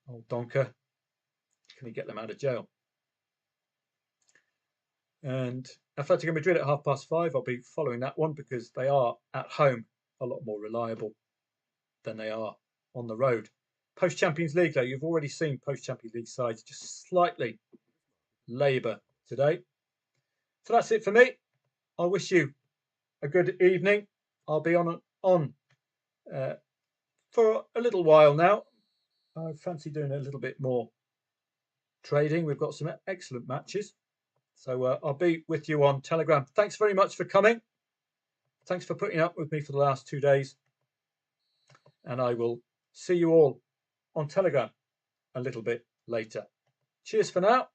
Old Donker. Can he get them out of jail? And Atletico Madrid at 5:30. I'll be following that one because they are at home a lot more reliable than they are on the road. Post-Champions League, though, you've already seen post-Champions League sides just slightly labour today. So that's it for me. I wish you a good evening. I'll be on for a little while now. I fancy doing a little bit more trading. We've got some excellent matches. So I'll be with you on Telegram. Thanks very much for coming. Thanks for putting up with me for the last 2 days. And I will see you all on Telegram a little bit later. Cheers for now.